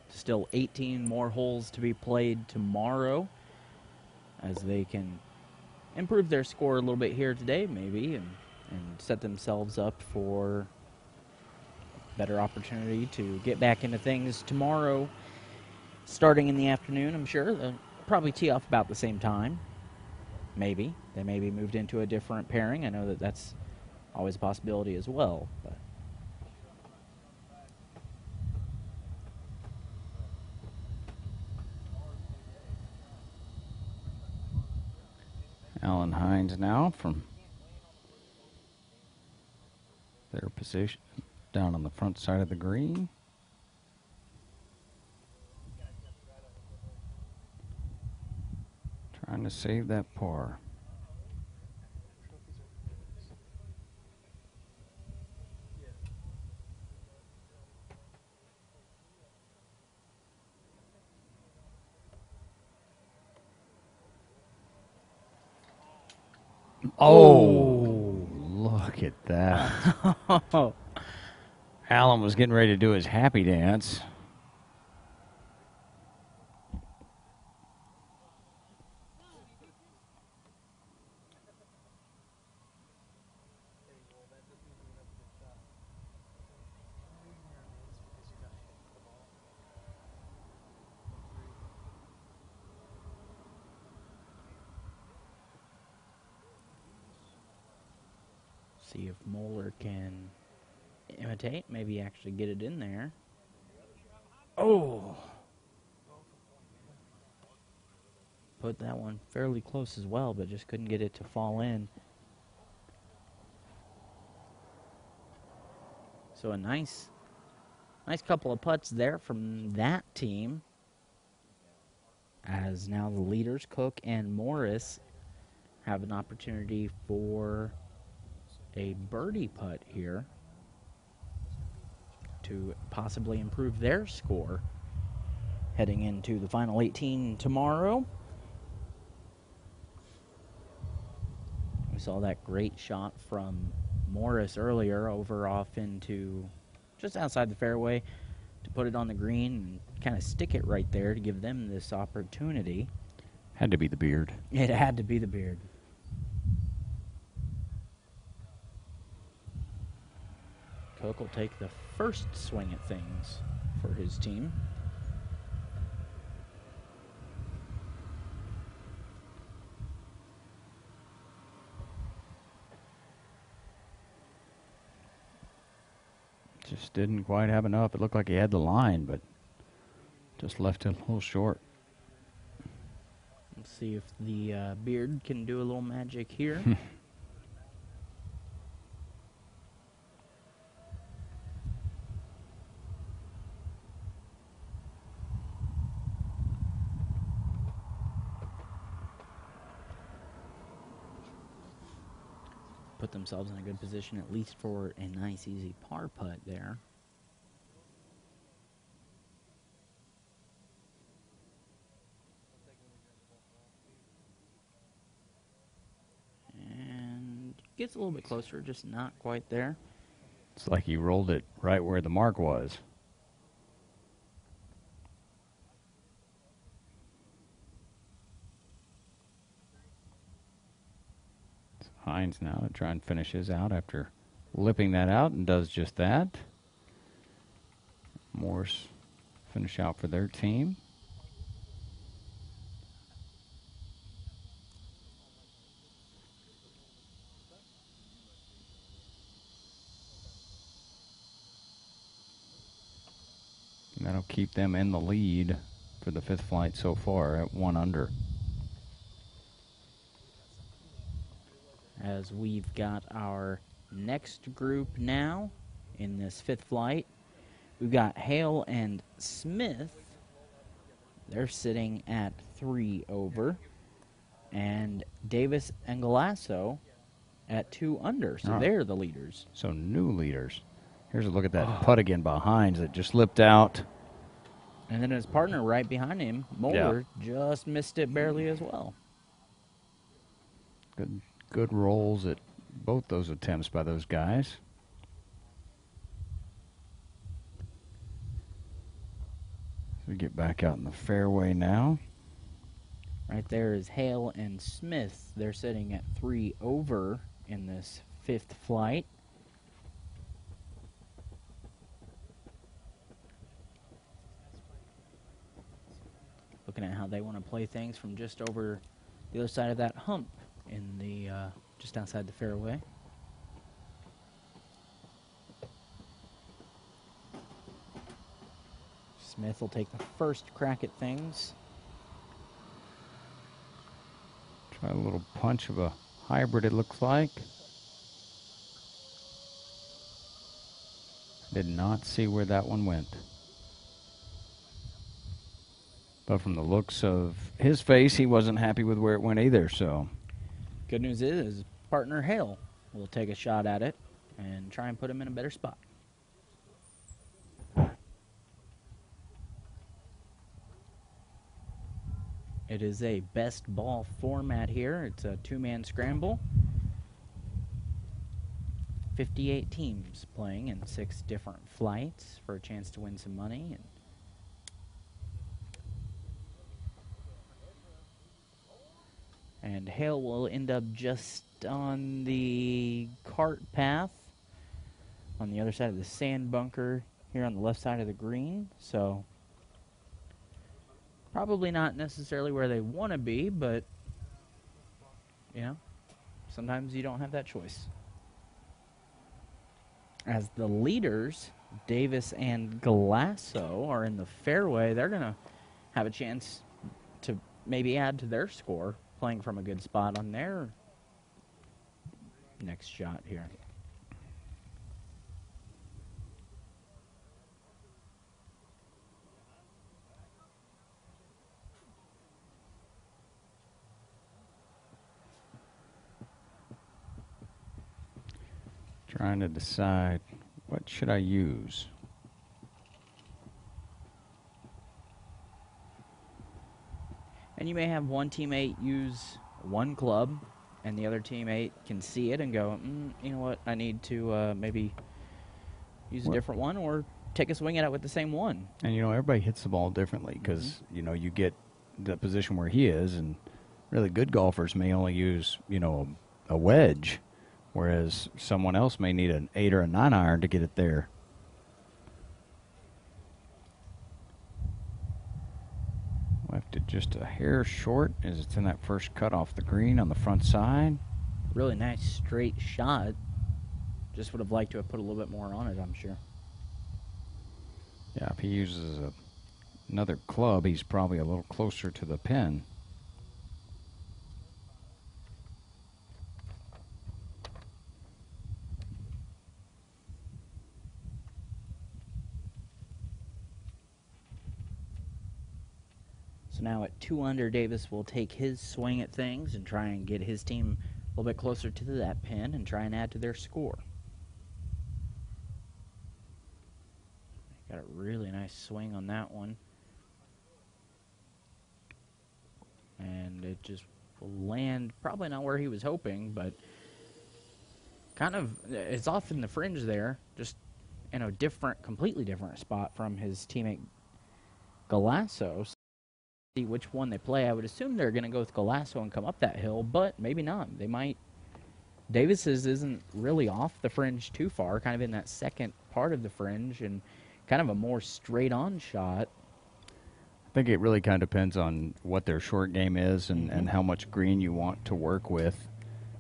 [SPEAKER 1] Still 18 more holes to be played tomorrow as they can improve their score a little bit here today, maybe, and set themselves up for better opportunity to get back into things tomorrow, starting in the afternoon. I'm sure they'll probably tee off about the same time. Maybe they may be moved into a different pairing. I know that that's always a possibility as well. But
[SPEAKER 2] Alan Hines now from their position down on the front side of the green. Trying to save that par. Oh, look at that. Alan was getting ready to do his happy dance.
[SPEAKER 1] see if Moeller can imitate, maybe actually get it in there. Oh! Put that one fairly close as well, but just couldn't get it to fall in. So a nice Nice couple of putts there from that team. As now the leaders, Cook and Morris, have an opportunity for a birdie putt here to possibly improve their score heading into the final 18 tomorrow. We saw that great shot from Morris earlier over off into just outside the fairway to put it on the green and kind of stick it right there to give them this opportunity.
[SPEAKER 2] Had to be the beard.
[SPEAKER 1] It had to be the beard. Cook will take the first swing at things for his team.
[SPEAKER 2] Just didn't quite have enough. It looked like he had the line, but just left it a little short.
[SPEAKER 1] Let's see if the beard can do a little magic here. Put themselves in a good position at least for a nice easy par putt there. And gets a little bit closer, just not quite there.
[SPEAKER 2] It's like he rolled it right where the mark was. Hines now to try and finish his out after lipping that out, and does just that. Morse finish out for their team. And that'll keep them in the lead for the fifth flight so far at 1 under.
[SPEAKER 1] As we've got our next group now in this fifth flight, we've got Hale and Smith. They're sitting at 3 over. And Davis and Galasso at 2 under. So they're the leaders.
[SPEAKER 2] So new leaders. Here's a look at that putt again by Hines that just slipped out.
[SPEAKER 1] And then his partner right behind him, Moeller, just missed it barely as well.
[SPEAKER 2] Good rolls at both those attempts by those guys. We get back out in the fairway now.
[SPEAKER 1] Right there is Hale and Smith. They're sitting at 3 over in this fifth flight. Looking at how they want to play things from just over the other side of that hump in the just outside the fairway. Smith will take the first crack at things.
[SPEAKER 2] Try a little punch of a hybrid, it looks like. Did not see where that one went. But from the looks of his face, he wasn't happy with where it went either, so.
[SPEAKER 1] Good news is partner Hale will take a shot at it and try and put him in a better spot. It is a best ball format here. It's a 2-man scramble. 58 teams playing in 6 different flights for a chance to win some money. And Hale will end up just on the cart path on the other side of the sand bunker here on the left side of the green. So probably not necessarily where they want to be, but, you know, sometimes you don't have that choice. As the leaders, Davis and Galasso, are in the fairway, they're going to have a chance to maybe add to their score, playing from a good spot on their next shot here.
[SPEAKER 2] Trying to decide what should I use.
[SPEAKER 1] And you may have one teammate use one club, and the other teammate can see it and go, you know what, I need to maybe use a different one or take a swing at it with the same one.
[SPEAKER 2] And, you know, everybody hits the ball differently because, you know, you get the position where he is, and really good golfers may only use, you know, a wedge, whereas someone else may need an 8 or a 9 iron to get it there. Left it just a hair short as it's in that first cut off the green on the front side.
[SPEAKER 1] Really nice straight shot. Just would have liked to have put a little bit more on it, I'm sure.
[SPEAKER 2] Yeah, if he uses another club, he's probably a little closer to the pin.
[SPEAKER 1] So now at 2 under, Davis will take his swing at things and try and get his team a little bit closer to that pin and try and add to their score. Got a really nice swing on that one. And it just will land probably not where he was hoping, but kind of, it's off in the fringe there, just in a different, completely different spot from his teammate Galasso. See which one they play. I would assume they're going to go with Galasso and come up that hill, but maybe not. They might. Davis's isn't really off the fringe too far, kind of in that second part of the fringe, and kind of a more straight-on shot.
[SPEAKER 2] I think it really kind of depends on what their short game is and how much green you want to work with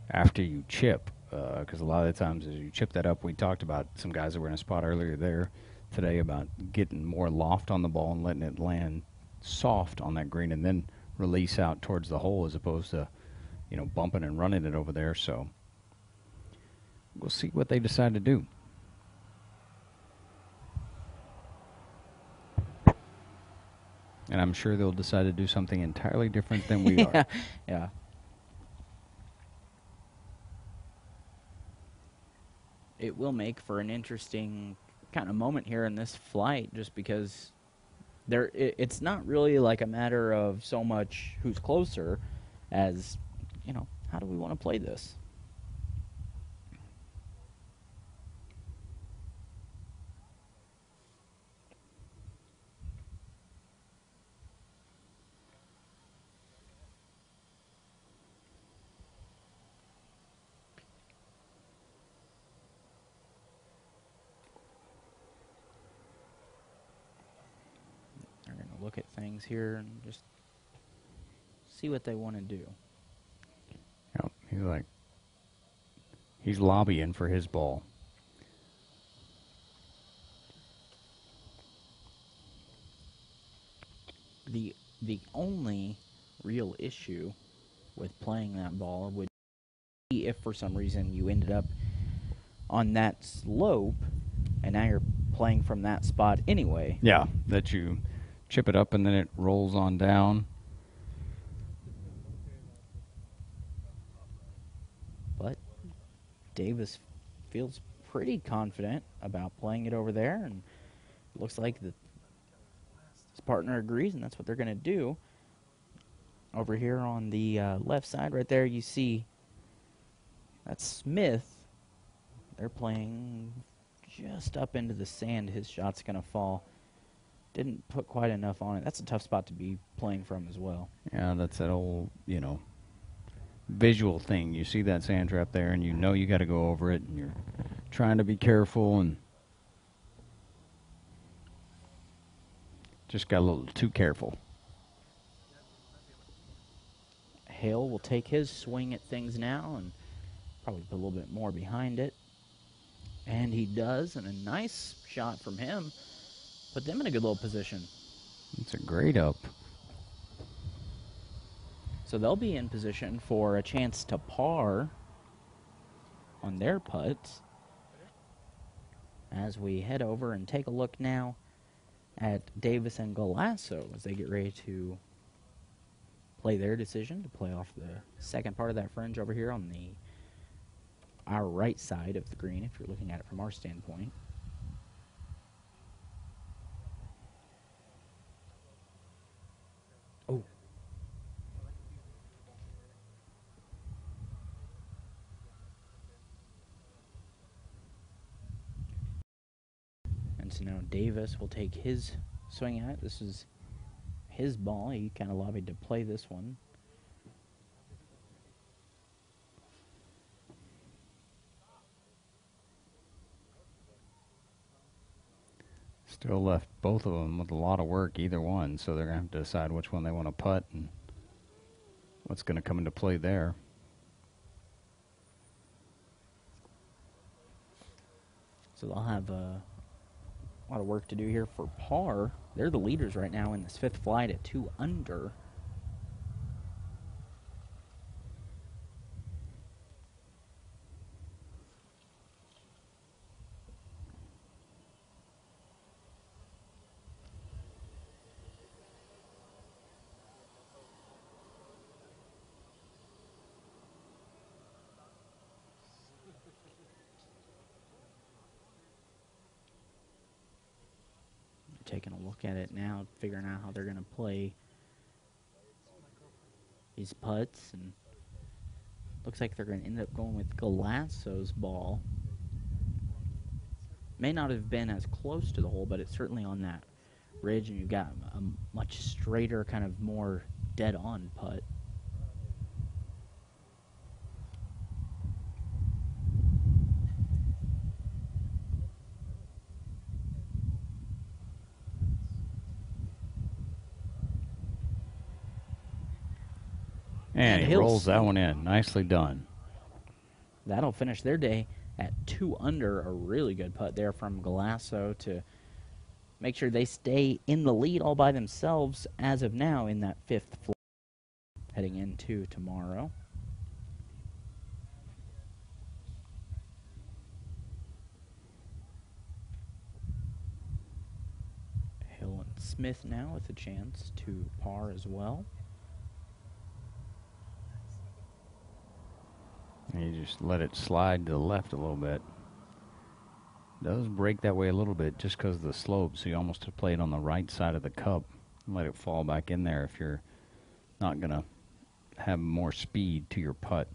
[SPEAKER 2] after you chip. Because a lot of the times as you chip that up, we talked about some guys that were in a spot earlier there today about getting more loft on the ball and letting it land soft on that green and then release out towards the hole as opposed to, you know, bumping and running it over there. So we'll see what they decide to do. And I'm sure they'll decide to do something entirely different than we are.
[SPEAKER 1] Yeah. It will make for an interesting kind of moment here in this flight, just because it's not really like a matter of so much who's closer as, you know, how do we want to play this? Look at things here and just see what they want to do.
[SPEAKER 2] Yep, he's lobbying for his ball.
[SPEAKER 1] The only real issue with playing that ball would be if for some reason you ended up on that slope and now you're playing from that spot anyway.
[SPEAKER 2] Yeah, that you chip it up and then it rolls on down.
[SPEAKER 1] But Davis feels pretty confident about playing it over there, and it looks like his partner agrees, and that's what they're going to do. Over here on the left side right there, you see that's Smith. They're playing just up into the sand. His shot's going to fall. Didn't put quite enough on it. That's a tough spot to be playing from as well.
[SPEAKER 2] Yeah, that's that old, you know, visual thing. You see that sand trap there, and you know you got to go over it, and you're trying to be careful, and just got a little too careful.
[SPEAKER 1] Hale will take his swing at things now and probably put a little bit more behind it. And he does, and a nice shot from him. Put them in a good little position.
[SPEAKER 2] It's a great up.
[SPEAKER 1] So they'll be in position for a chance to par on their putts. As we head over and take a look now at Davis and Galasso as they get ready to play their decision to play off the second part of that fringe over here on the our right side of the green, if you're looking at it from our standpoint. Oh. And so now Davis will take his swing at it. This is his ball. He kind of lobbied to play this one.
[SPEAKER 2] Still left both of them with a lot of work, either one, so they're going to have to decide which one they want to putt and what's going to come into play there.
[SPEAKER 1] So they'll have a lot of work to do here for par. They're the leaders right now in this fifth flight at 2 under. Taking a look at it now, figuring out how they're going to play these putts, and looks like they're going to end up going with Galasso's ball. May not have been as close to the hole, but it's certainly on that ridge, and you've got a much straighter, kind of more dead-on putt.
[SPEAKER 2] And he rolls that one in. Nicely done.
[SPEAKER 1] That'll finish their day at 2 under. A really good putt there from Galasso to make sure they stay in the lead all by themselves as of now in that fifth flight heading into tomorrow. Hill and Smith now with a chance to par as well.
[SPEAKER 2] And you just let it slide to the left a little bit. Does break that way a little bit just because of the slope, so you almost have to play it on the right side of the cup and let it fall back in there if you're not going to have more speed to your putt.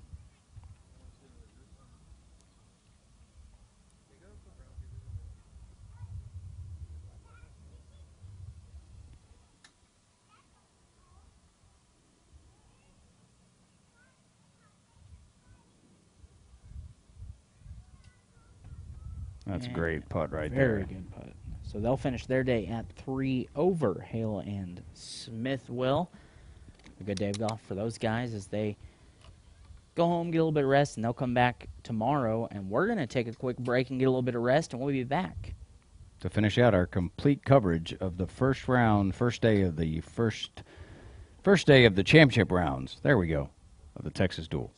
[SPEAKER 2] That's a great putt right there.
[SPEAKER 1] Very good putt. So they'll finish their day at 3 over. Hale and Smith will. A good day of golf for those guys as they go home, get a little bit of rest, and they'll come back tomorrow. And we're going to take a quick break and get a little bit of rest, and we'll be back
[SPEAKER 2] to finish out our complete coverage of the first round, first day of the championship rounds. There we go, of the Texas Duel.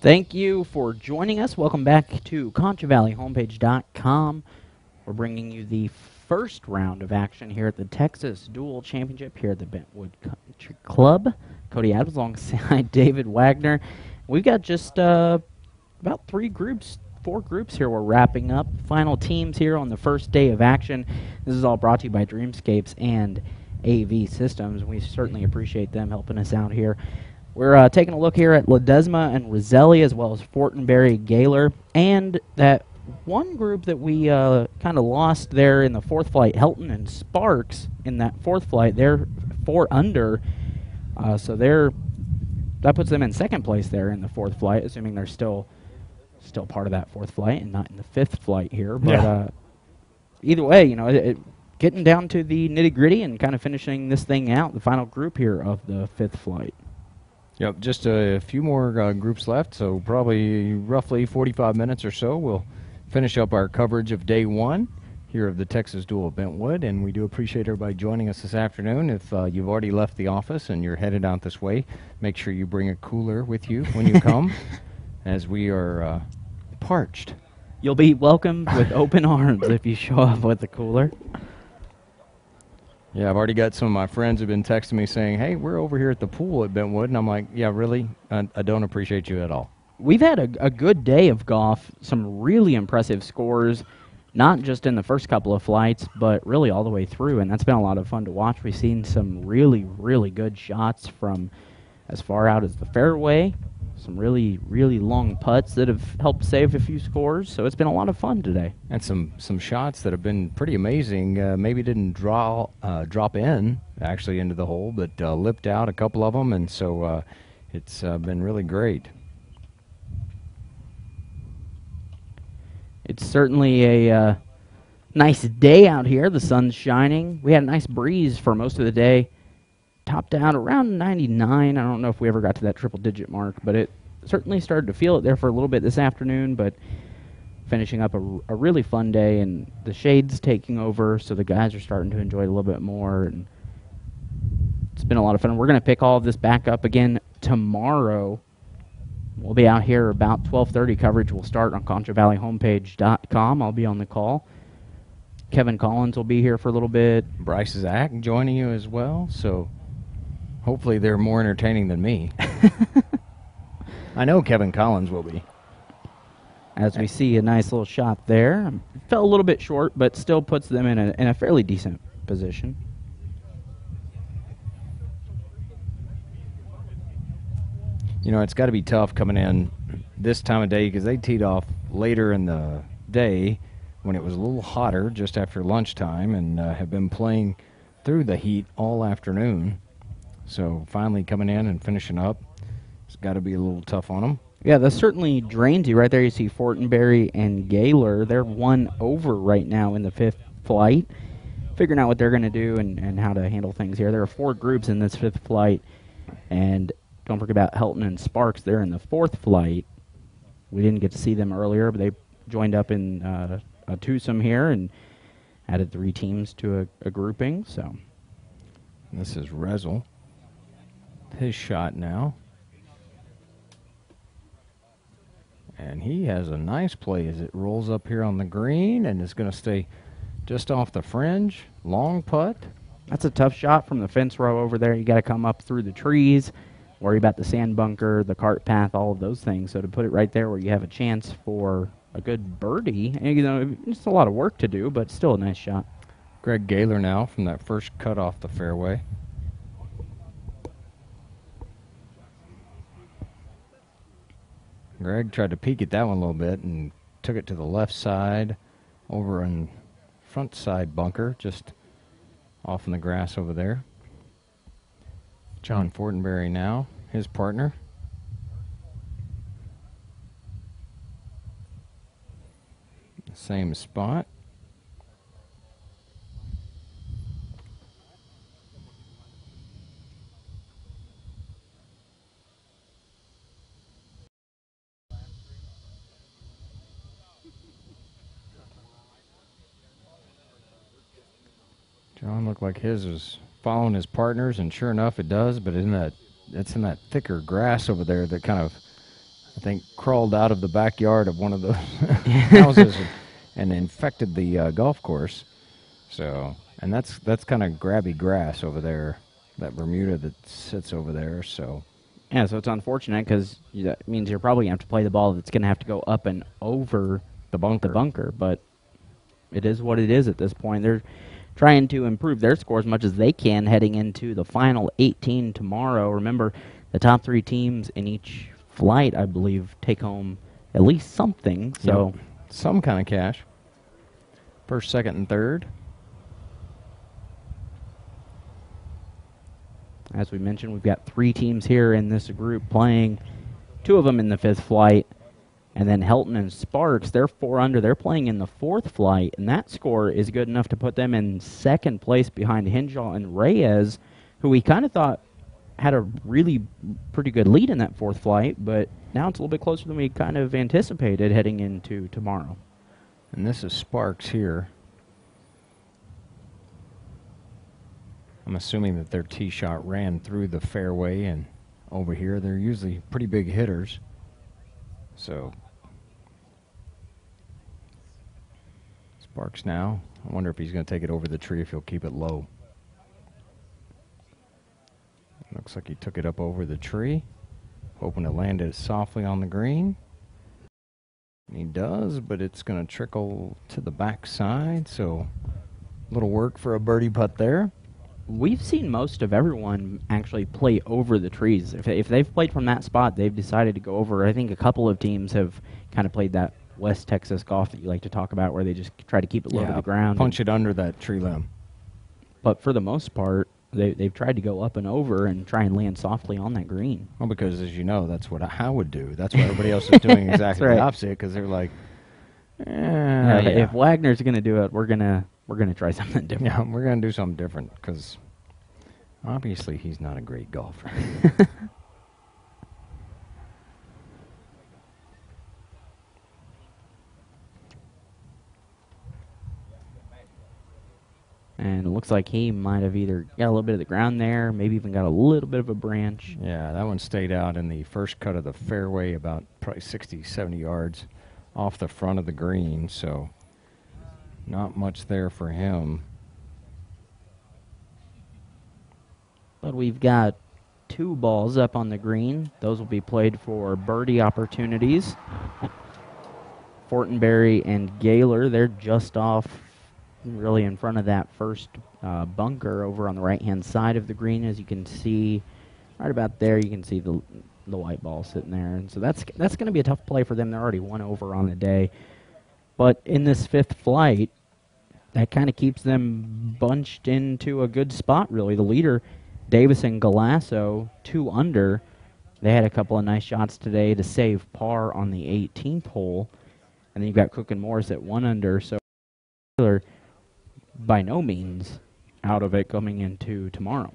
[SPEAKER 1] Thank you for joining us. Welcome back to ConchoValleyHomepage.com. We're bringing you the first round of action here at the Texas Duel Championship here at the Bentwood Country Club. Cody Adams alongside David Wagner. We've got just about four groups here we're wrapping up. Final teams here on the first day of action. This is all brought to you by Dreamscapes and AV Systems. We certainly appreciate them helping us out here. We're taking a look here at Ledesma and Roselli, as well as Fortenberry, Gaylor, and that one group that we kind of lost there in the fourth flight, Helton and Sparks, in that fourth flight. They're 4 under, so that puts them in second place there in the fourth flight, assuming they're still part of that fourth flight and not in the fifth flight here. But either way, you know, getting down to the nitty-gritty and kind of finishing this thing out, the final group here of the fifth flight.
[SPEAKER 2] Yep, just a few more groups left, so probably roughly 45 minutes or so. We'll finish up our coverage of day one here of the Texas Duel at Bentwood, and we do appreciate everybody joining us this afternoon. If you've already left the office and you're headed out this way, make sure you bring a cooler with you when you come, as we are parched.
[SPEAKER 1] You'll be welcomed with open arms if you show up with a cooler.
[SPEAKER 2] Yeah, I've already got some of my friends who've been texting me saying, hey, we're over here at the pool at Bentwood, and I'm like, yeah, really? I don't appreciate you at all.
[SPEAKER 1] We've had a good day of golf, some really impressive scores, not just in the first couple of flights, but really all the way through, and that's been a lot of fun to watch. We've seen some really, really good shots from as far out as the fairway, some really, really long putts that have helped save a few scores, so it's been a lot of fun today.
[SPEAKER 2] And some shots that have been pretty amazing. Maybe didn't drop in, actually, into the hole, but lipped out a couple of them, and so it's been really great.
[SPEAKER 1] It's certainly a nice day out here. The sun's shining. We had a nice breeze for most of the day. Topped out around 99. I don't know if we ever got to that triple-digit mark, but it certainly started to feel it there for a little bit this afternoon, but finishing up a really fun day, and the shade's taking over, so the guys are starting to enjoy it a little bit more, and it's been a lot of fun. We're going to pick all of this back up again tomorrow. We'll be out here about 12:30. Coverage will start on ConchoValleyHomepage.com. I'll be on the call. Kevin Collins will be here for a little bit.
[SPEAKER 2] Bryce Zach joining you as well, so hopefully they're more entertaining than me. I know Kevin Collins will be.
[SPEAKER 1] As we see a nice little shot there. Fell a little bit short, but still puts them in a fairly decent position.
[SPEAKER 2] You know, it's got to be tough coming in this time of day because they teed off later in the day when it was a little hotter just after lunchtime, and have been playing through the heat all afternoon. So finally coming in and finishing up, it's got to be a little tough on them.
[SPEAKER 1] Yeah, that certainly drains you. Right there you see Fortenberry and Gaylor. They're 1 over right now in the fifth flight, figuring out what they're going to do and how to handle things here. There are 4 groups in this fifth flight, and don't forget about Helton and Sparks. They're in the fourth flight. We didn't get to see them earlier, but they joined up in a twosome here and added 3 teams to a grouping. So
[SPEAKER 2] this is Rezel. His shot now. And he has a nice play as it rolls up here on the green and is going to stay just off the fringe. Long putt.
[SPEAKER 1] That's a tough shot from the fence row over there. You got to come up through the trees, worry about the sand bunker, the cart path, all of those things. So to put it right there where you have a chance for a good birdie, and, you know, it's a lot of work to do, but still a nice shot.
[SPEAKER 2] Greg Gaylor now from that first cut off the fairway. Greg tried to peek at that one a little bit and took it to the left side over in front side bunker, just off in the grass over there. John Fortenberry now, his partner. Same spot. John looked like his was following his partners, and sure enough it does, but it's in that thicker grass over there that kind of, I think, crawled out of the backyard of one of the houses and infected the golf course. So, and that's kind of grabby grass over there, that Bermuda that sits over there. So,
[SPEAKER 1] yeah, so it's unfortunate because that means you're probably going to have to play the ball that's going to have to go up and over
[SPEAKER 2] the bunker.
[SPEAKER 1] But it is what it is at this point. They're trying to improve their score as much as they can heading into the final 18 tomorrow. Remember, the top 3 teams in each flight, I believe, take home at least something. So
[SPEAKER 2] some kind of cash. First, second, and third.
[SPEAKER 1] As we mentioned, we've got 3 teams here in this group playing, 2 of them in the 5th flight. And then Helton and Sparks, they're 4 under. They're playing in the 4th flight, and that score is good enough to put them in 2nd place behind Hinshaw and Reyes, who we kind of thought had a really pretty good lead in that 4th flight, but now it's a little bit closer than we kind of anticipated heading into tomorrow.
[SPEAKER 2] And this is Sparks here. I'm assuming that their tee shot ran through the fairway and over here. They're usually pretty big hitters. So Sparks now. I wonder if he's going to take it over the tree, if he'll keep it low. Looks like he took it up over the tree, hoping to land it softly on the green. And he does, but it's going to trickle to the backside, so a little work for a birdie putt there.
[SPEAKER 1] We've seen most of everyone actually play over the trees. If they've played from that spot, they've decided to go over. I think a couple of teams have kind of played that West Texas golf that you like to talk about, where they just try to keep it low to the ground.
[SPEAKER 2] Punch it under that tree limb.
[SPEAKER 1] But for the most part, they've tried to go up and over and try and land softly on that green.
[SPEAKER 2] Well, because as you know, that's what I would do. That's what everybody else is doing exactly
[SPEAKER 1] right.
[SPEAKER 2] the opposite, because they're like,
[SPEAKER 1] if Wagner's going to do it, we're gonna try something different.
[SPEAKER 2] Yeah, we're going to do something different, because obviously he's not a great golfer.
[SPEAKER 1] And it looks like he might have either got a little bit of the ground there, maybe even got a little bit of a branch.
[SPEAKER 2] Yeah, that one stayed out in the first cut of the fairway, about probably 60, 70 yards off the front of the green, so not much there for him.
[SPEAKER 1] But we've got 2 balls up on the green. Those will be played for birdie opportunities. Fortenberry and Gaylor, they're just off, really in front of that first bunker over on the right-hand side of the green. As you can see, right about there, you can see the white ball sitting there. And so that's going to be a tough play for them. They're already 1 over on the day. But in this 5th flight, that kind of keeps them bunched into a good spot, really. The leader, Davis and Galasso, 2 under. They had a couple of nice shots today to save par on the 18th hole. And then you've got Cook and Morris at 1 under. So Taylor, by no means out of it coming into tomorrow.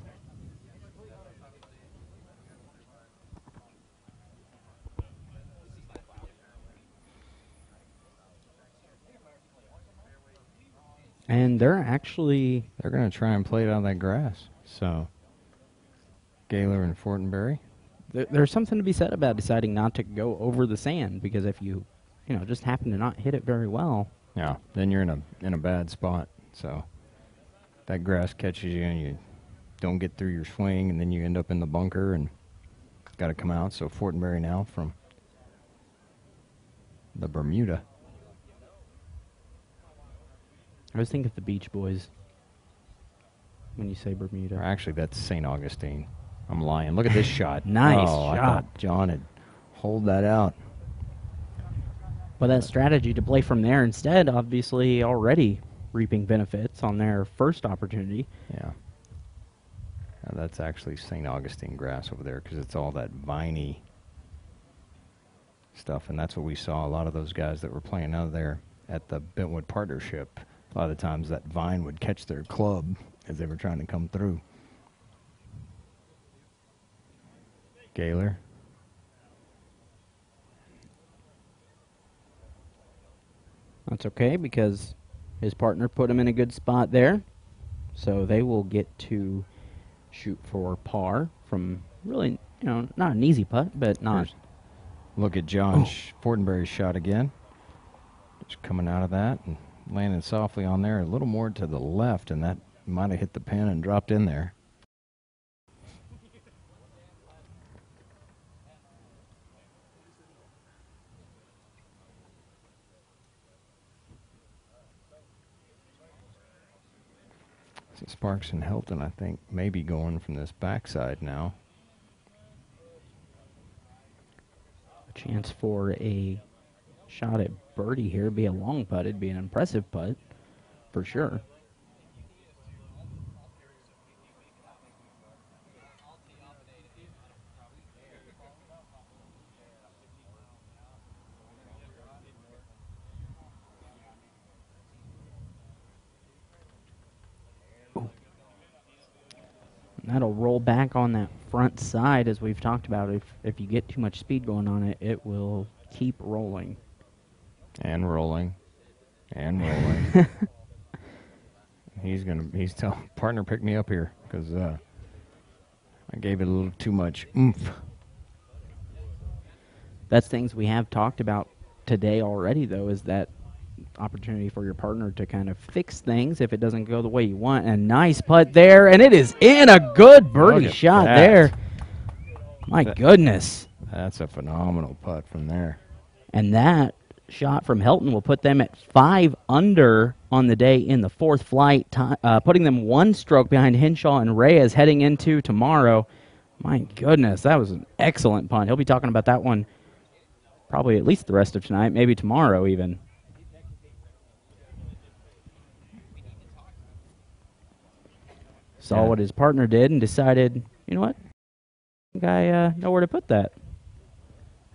[SPEAKER 1] And they're going
[SPEAKER 2] to try and play it on that grass. So Gaylor and Fortenberry.
[SPEAKER 1] There's something to be said about deciding not to go over the sand, because if you just happen to not hit it very well,
[SPEAKER 2] yeah, then you're in a bad spot. So that grass catches you and you don't get through your swing, and then you end up in the bunker and got to come out. So Fortenberry now from the Bermuda.
[SPEAKER 1] I always think of the Beach Boys when you say Bermuda.
[SPEAKER 2] Or actually, that's St. Augustine. I'm lying. Look at this shot.
[SPEAKER 1] Nice
[SPEAKER 2] shot. I thought John had hold that out.
[SPEAKER 1] But that strategy to play from there instead, obviously already reaping benefits on their first opportunity.
[SPEAKER 2] Yeah. That's actually St. Augustine grass over there, because it's all that viney stuff, and that's what we saw. A lot of those guys that were playing out there at the Bentwood partnership, a lot of the times that vine would catch their club as they were trying to come through. Gaylor.
[SPEAKER 1] That's okay, because his partner put him in a good spot there. So they will get to shoot for par from really, not an easy putt, but not
[SPEAKER 2] Look at John Fortenberry's shot again. Just coming out of that and landing softly on there, a little more to the left, and that might have hit the pin and dropped in there. So Sparks and Helton, I think, may be going from this backside now.
[SPEAKER 1] A chance for a shot at birdie here. Be a long putt. It'd be an impressive putt for sure. That'll roll back on that front side, as we've talked about. If you get too much speed going on it, it will keep rolling.
[SPEAKER 2] And rolling. And rolling. He's telling partner, pick me up here, because I gave it a little too much oomph.
[SPEAKER 1] That's things we have talked about today already, though, is that opportunity for your partner to kind of fix things if it doesn't go the way you want. A nice putt there, and it is in. A good birdie shot there. My goodness.
[SPEAKER 2] That's a phenomenal putt from there.
[SPEAKER 1] And that shot from Helton will put them at 5 under on the day in the fourth flight, putting them 1 stroke behind Hinshaw and Reyes heading into tomorrow. My goodness, that was an excellent punt. He'll be talking about that one probably at least the rest of tonight, maybe tomorrow even. Saw what his partner did and decided, you know what? I think I know where to put that.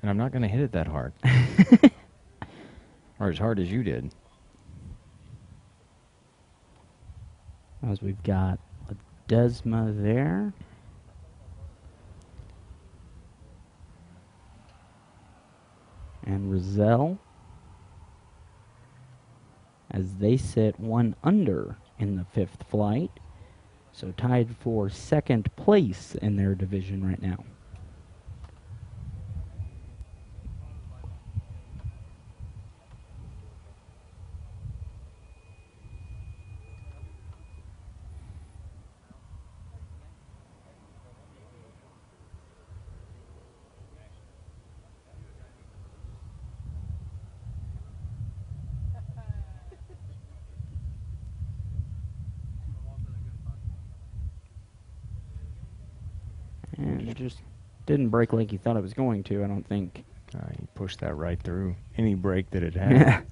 [SPEAKER 2] And I'm not going to hit it that hard. Or as hard as you did.
[SPEAKER 1] As we've got a Desma there. And Rizal, as they sit 1 under in the 5th flight. So tied for 2nd place in their division right now. And it just didn't break like he thought it was going to, I don't think.
[SPEAKER 2] He pushed that right through any break that it had.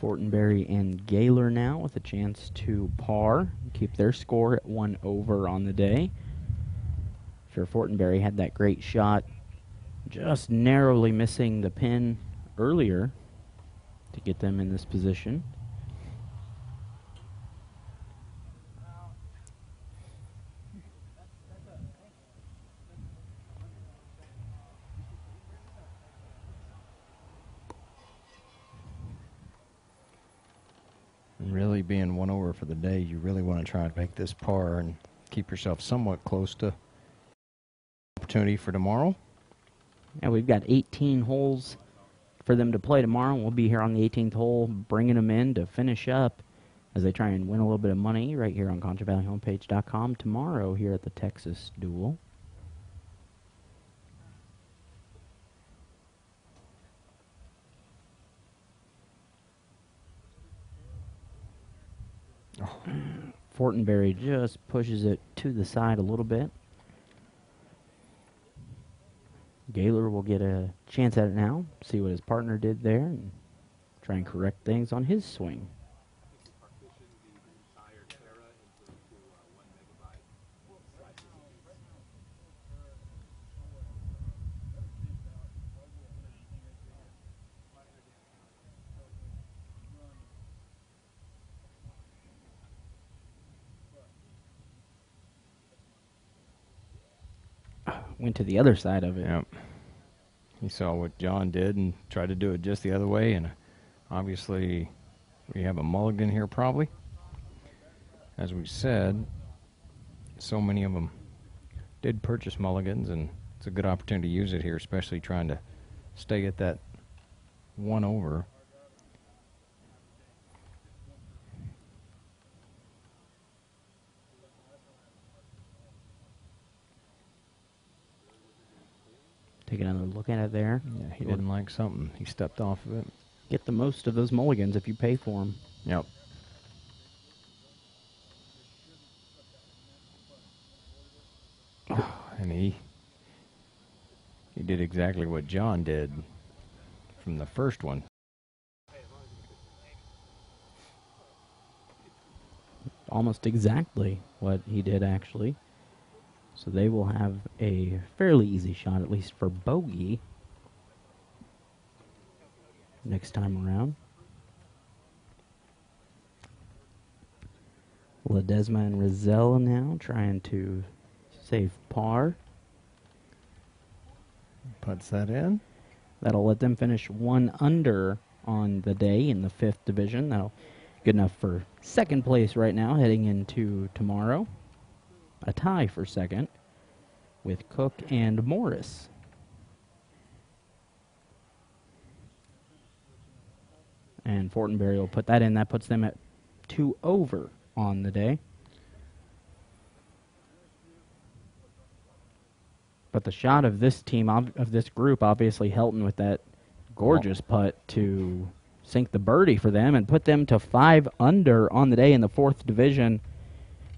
[SPEAKER 1] Fortenberry and Gaylor now with a chance to par, keep their score at 1 over on the day. Sure, Fortenberry had that great shot, just narrowly missing the pin earlier to get them in this position.
[SPEAKER 2] Really being 1 over for the day, you really want to try to make this par and keep yourself somewhat close to opportunity for tomorrow.
[SPEAKER 1] And we've got 18 holes for them to play tomorrow. We'll be here on the 18th hole, bringing them in to finish up as they try and win a little bit of money right here on ConchoValleyHomepage.com tomorrow here at the Texas Duel. Fortenberry just pushes it to the side a little bit. Gaylor will get a chance at it now, see what his partner did there, and try and correct things on his swing. Went to the other side of it.
[SPEAKER 2] Yep. He saw what John did and tried to do it just the other way, and obviously we have a mulligan here probably. as we said, so many of them did purchase mulligans, and it's a good opportunity to use it here, especially trying to stay at that 1 over.
[SPEAKER 1] Take another look at it there.
[SPEAKER 2] Yeah, he didn't like something. He stepped off of it.
[SPEAKER 1] Get the most of those mulligans if you pay for them.
[SPEAKER 2] Yep. And he did exactly what John did from the first one.
[SPEAKER 1] Almost exactly what he did, actually. So they will have a fairly easy shot, at least for bogey, next time around. Ledesma and Rizella now trying to save par.
[SPEAKER 2] Puts that in.
[SPEAKER 1] That'll let them finish 1 under on the day in the 5th division. That'll good enough for second place right now, heading into tomorrow. A tie for second with Cook and Morris. And Fortenberry will put that in. That puts them at 2 over on the day. But the shot of this team, of this group, obviously Helton with that gorgeous putt to sink the birdie for them and put them to 5 under on the day in the 4th division.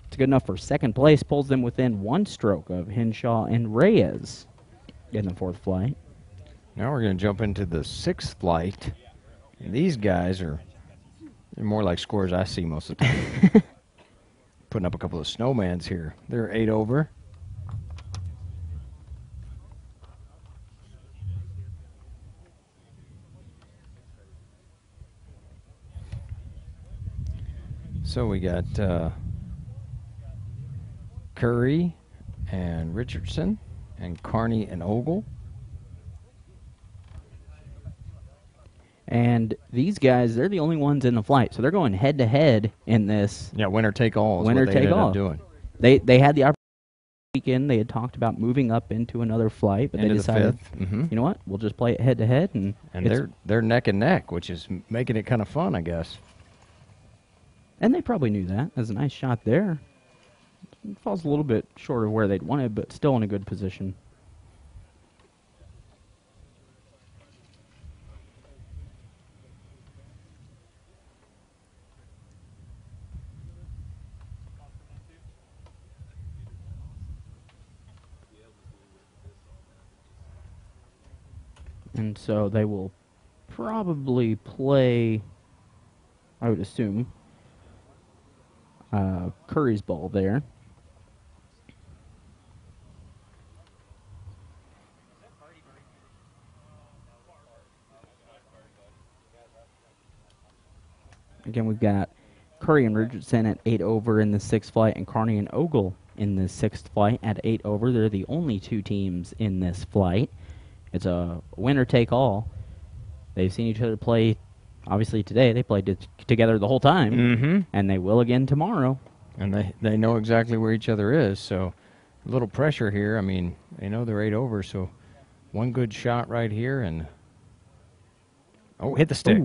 [SPEAKER 1] It's good enough for second place, pulls them within 1 stroke of Henshaw and Reyes in the 4th flight.
[SPEAKER 2] Now we're going to jump into the 6th flight. And these guys they're more like scores I see most of the time. Putting up a couple of snowmans here. They're 8 over. So we got Curry and Richardson and Carney and Ogle.
[SPEAKER 1] And these guys, they're the only ones in the flight, so they're going head-to-head in this.
[SPEAKER 2] Yeah, winner take all is
[SPEAKER 1] winner
[SPEAKER 2] what they
[SPEAKER 1] take
[SPEAKER 2] ended
[SPEAKER 1] all.
[SPEAKER 2] up doing.
[SPEAKER 1] They had the opportunity weekend. They had talked about moving up into another flight, but
[SPEAKER 2] Into
[SPEAKER 1] they decided,
[SPEAKER 2] the 5th.
[SPEAKER 1] you know what, we'll just play it head-to-head. And
[SPEAKER 2] they're neck and neck, which is making it kind of fun, I guess.
[SPEAKER 1] And they probably knew that. That's a nice shot there. It falls a little bit short of where they'd wanted, but still in a good position. And so they will probably play, I would assume, Curry's ball there. Again, we've got Curry and Richardson at 8 over in the 6th flight, and Carney and Ogle in the 6th flight at 8 over. They're the only 2 teams in this flight. It's a winner-take-all. They've seen each other play, obviously today. They played together the whole time, and they will again tomorrow.
[SPEAKER 2] And they know exactly where each other is, so a little pressure here. I mean, they know they're 8 over, so one good shot right here, and hit the stick.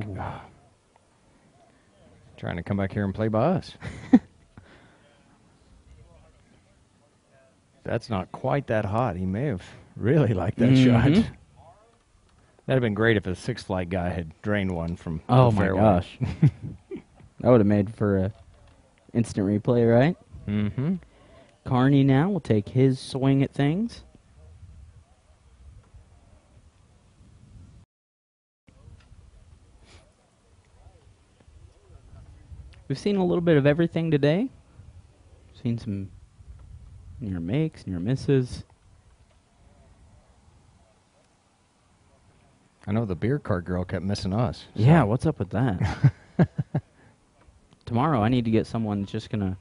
[SPEAKER 2] Trying to come back here and play by us. That's not quite that hot. He may have really liked that shot. That'd have been great if a 6th flight guy had drained one from the fairway.
[SPEAKER 1] Gosh. That would have made for a instant replay, right? Carney now will take his swing at things. We've seen a little bit of everything today. Seen some near makes, near misses.
[SPEAKER 2] I know the beer cart girl kept missing us. So.
[SPEAKER 1] Yeah, what's up with that? Tomorrow I need to get someone that's just going to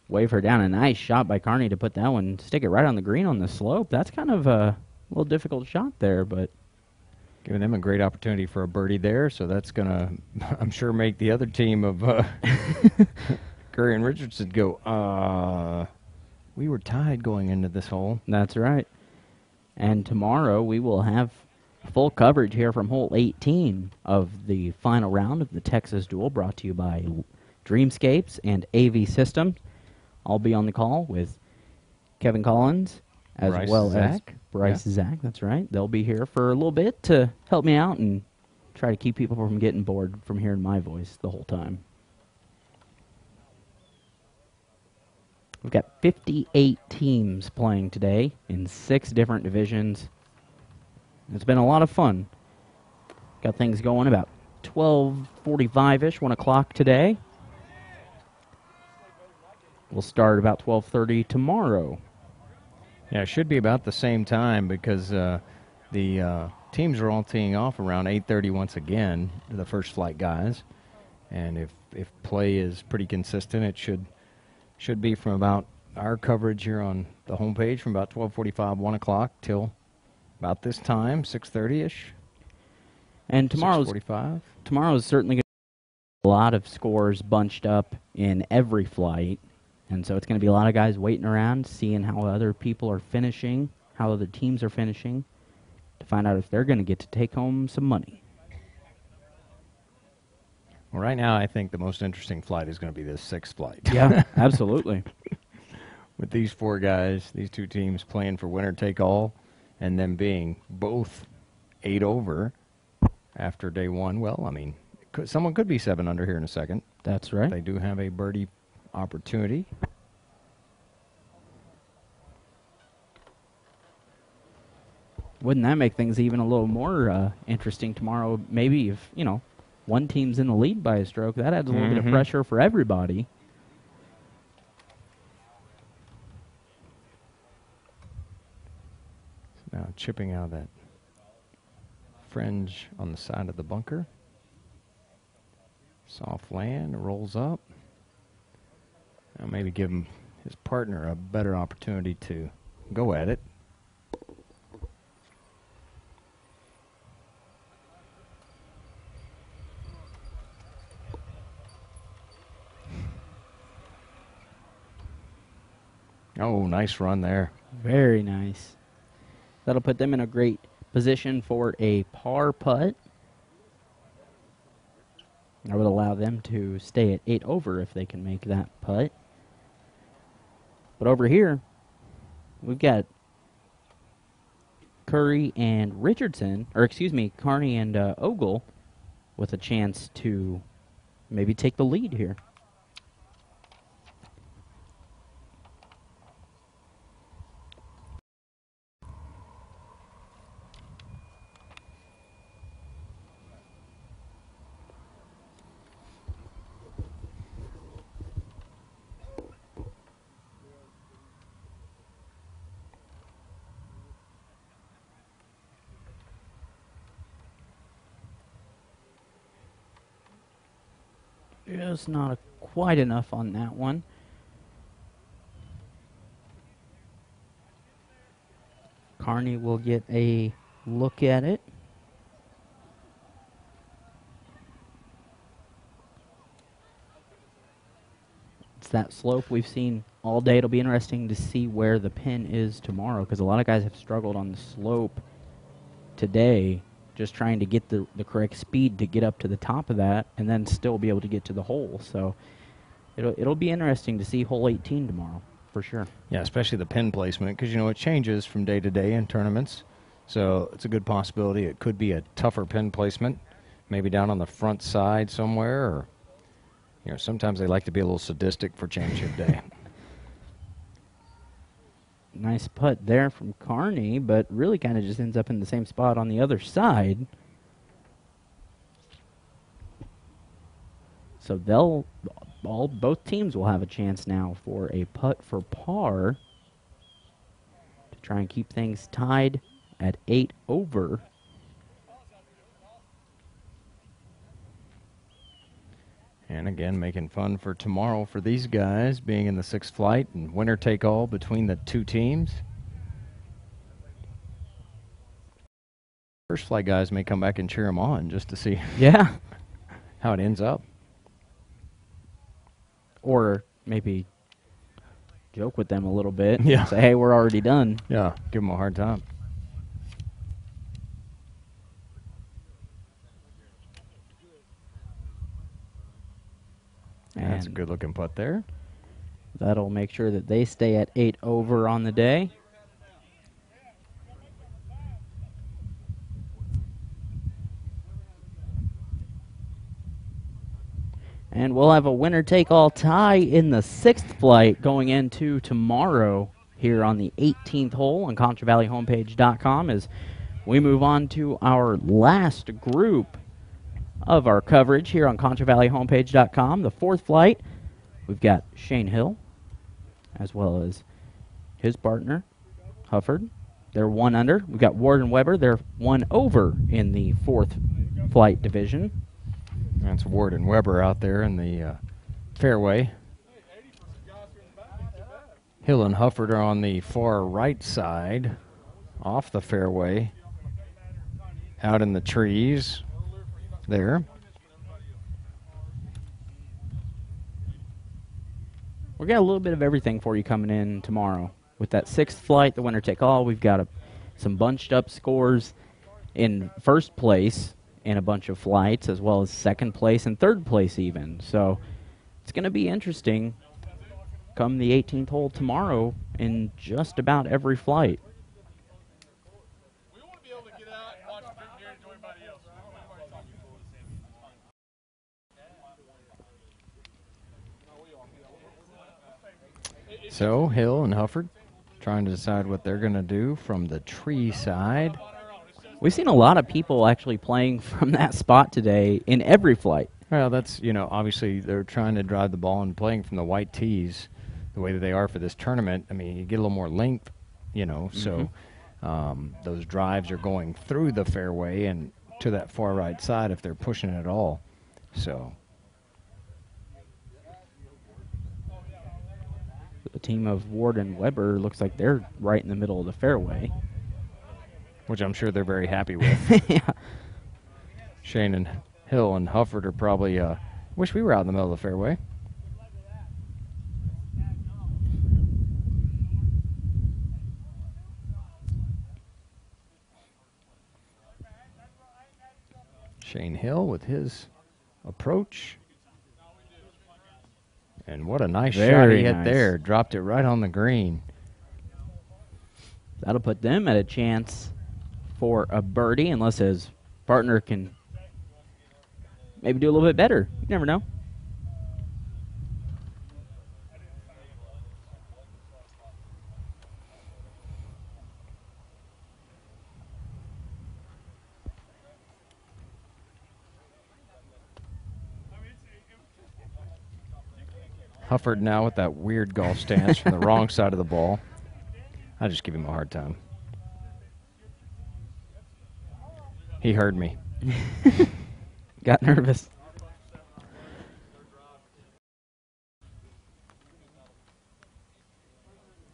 [SPEAKER 1] wave her down. A nice shot by Carney to put that one, stick it right on the green on the slope. That's kind of a little difficult shot there, but...
[SPEAKER 2] Giving them a great opportunity for a birdie there, so that's going to, I'm sure, make the other team of Curry and Richardson go, we were tied going into this hole.
[SPEAKER 1] That's right. And tomorrow we will have full coverage here from hole 18 of the final round of the Texas Duel, brought to you by Dreamscapes and AV Systems. I'll be on the call with Kevin Collins as well as Bryce Zach. That's right. They'll be here for a little bit to help me out and try to keep people from getting bored from hearing my voice the whole time. We've got 58 teams playing today in 6 different divisions. It's been a lot of fun. Got things going about 12:45-ish, 1 o'clock today. We'll start about 12:30 tomorrow.
[SPEAKER 2] Yeah, it should be about the same time because the teams are all teeing off around 8:30 once again, the first flight guys. And if play is pretty consistent, it should be from about our coverage here on the homepage from about 12:45, 1 o'clock till about this time, 6:30-ish.
[SPEAKER 1] And tomorrow's certainly going to be a lot of scores bunched up in every flight. And so it's going to be a lot of guys waiting around, seeing how other people are finishing, how other teams are finishing, to find out if they're going to get to take home some money.
[SPEAKER 2] Well, right now I think the most interesting flight is going to be this 6th flight.
[SPEAKER 1] Yeah, absolutely.
[SPEAKER 2] With these 4 guys, these 2 teams playing for winner take all, and them being both 8 over after day 1. Well, I mean, someone could be 7 under here in a second.
[SPEAKER 1] That's right.
[SPEAKER 2] They do have a birdie opportunity.
[SPEAKER 1] Wouldn't that make things even a little more interesting tomorrow? Maybe if, one team's in the lead by a stroke, that adds a little bit of pressure for everybody.
[SPEAKER 2] Now chipping out of that fringe on the side of the bunker. Soft land, rolls up. Now maybe give his partner a better opportunity to go at it. Oh, nice run there.
[SPEAKER 1] Very nice. That'll put them in a great position for a par putt. That would allow them to stay at 8 over if they can make that putt. But over here, we've got Curry and Richardson, or excuse me, Carney and Ogle with a chance to maybe take the lead here. Just not quite enough on that one. Carney will get a look at it. It's that slope we've seen all day. It'll be interesting to see where the pin is tomorrow because a lot of guys have struggled on the slope today, just trying to get the correct speed to get up to the top of that and then still be able to get to the hole. So it'll be interesting to see hole 18 tomorrow for sure.
[SPEAKER 2] Yeah, especially the pin placement because, it changes from day to day in tournaments. So it's a good possibility it could be a tougher pin placement, maybe down on the front side somewhere. Or, sometimes they like to be a little sadistic for championship day.
[SPEAKER 1] Nice putt there from Carney, but really kind of just ends up in the same spot on the other side. So both teams will have a chance now for a putt for par to try and keep things tied at 8 over.
[SPEAKER 2] And again, making fun for tomorrow for these guys being in the 6th flight and winner take all between the 2 teams. First flight guys may come back and cheer them on just to see
[SPEAKER 1] yeah
[SPEAKER 2] how it ends up.
[SPEAKER 1] Or maybe joke with them a little bit.
[SPEAKER 2] Yeah.
[SPEAKER 1] Say, hey, we're already done.
[SPEAKER 2] Yeah, give them a hard time.
[SPEAKER 1] And
[SPEAKER 2] that's a good-looking putt there.
[SPEAKER 1] That'll make sure that they stay at 8 over on the day. And we'll have a winner-take-all tie in the 6th flight going into tomorrow here on the 18th hole on ConchoValleyHomepage.com as we move on to our last group of our coverage here on ConchoValleyHomepage.com. The 4th flight, we've got Shane Hill as well as his partner, Hufford. They're 1 under. We've got Ward and Weber. They're 1 over in the 4th flight division.
[SPEAKER 2] That's Ward and Weber out there in the fairway. Hill and Hufford are on the far right side, off the fairway, out in the trees there.
[SPEAKER 1] We got a little bit of everything for you coming in tomorrow. With that 6th flight, the winner take all, we've got some bunched up scores in 1st place in a bunch of flights, as well as 2nd place and 3rd place even. So it's going to be interesting come the 18th hole tomorrow in just about every flight.
[SPEAKER 2] So Hill and Hufford trying to decide what they're going to do from the tree side.
[SPEAKER 1] We've seen a lot of people actually playing from that spot today in every flight.
[SPEAKER 2] Well, that's, obviously they're trying to drive the ball and playing from the white tees the way that they are for this tournament. I mean, you get a little more length, so those drives are going through the fairway and to that far right side if they're pushing it at all. So
[SPEAKER 1] the team of Ward and Weber looks like they're right in the middle of the fairway.
[SPEAKER 2] Which I'm sure they're very happy with.
[SPEAKER 1] Yeah.
[SPEAKER 2] Shane and Hill and Hufford are probably, wish we were out in the middle of the fairway. Shane Hill with his approach. And what a nice shot he hit there. Dropped it right on the green.
[SPEAKER 1] That'll put them at a chance for a birdie, unless his partner can maybe do a little bit better. You never know.
[SPEAKER 2] Hufford now with that weird golf stance from the wrong side of the ball. I just give him a hard time. He heard me.
[SPEAKER 1] Got nervous.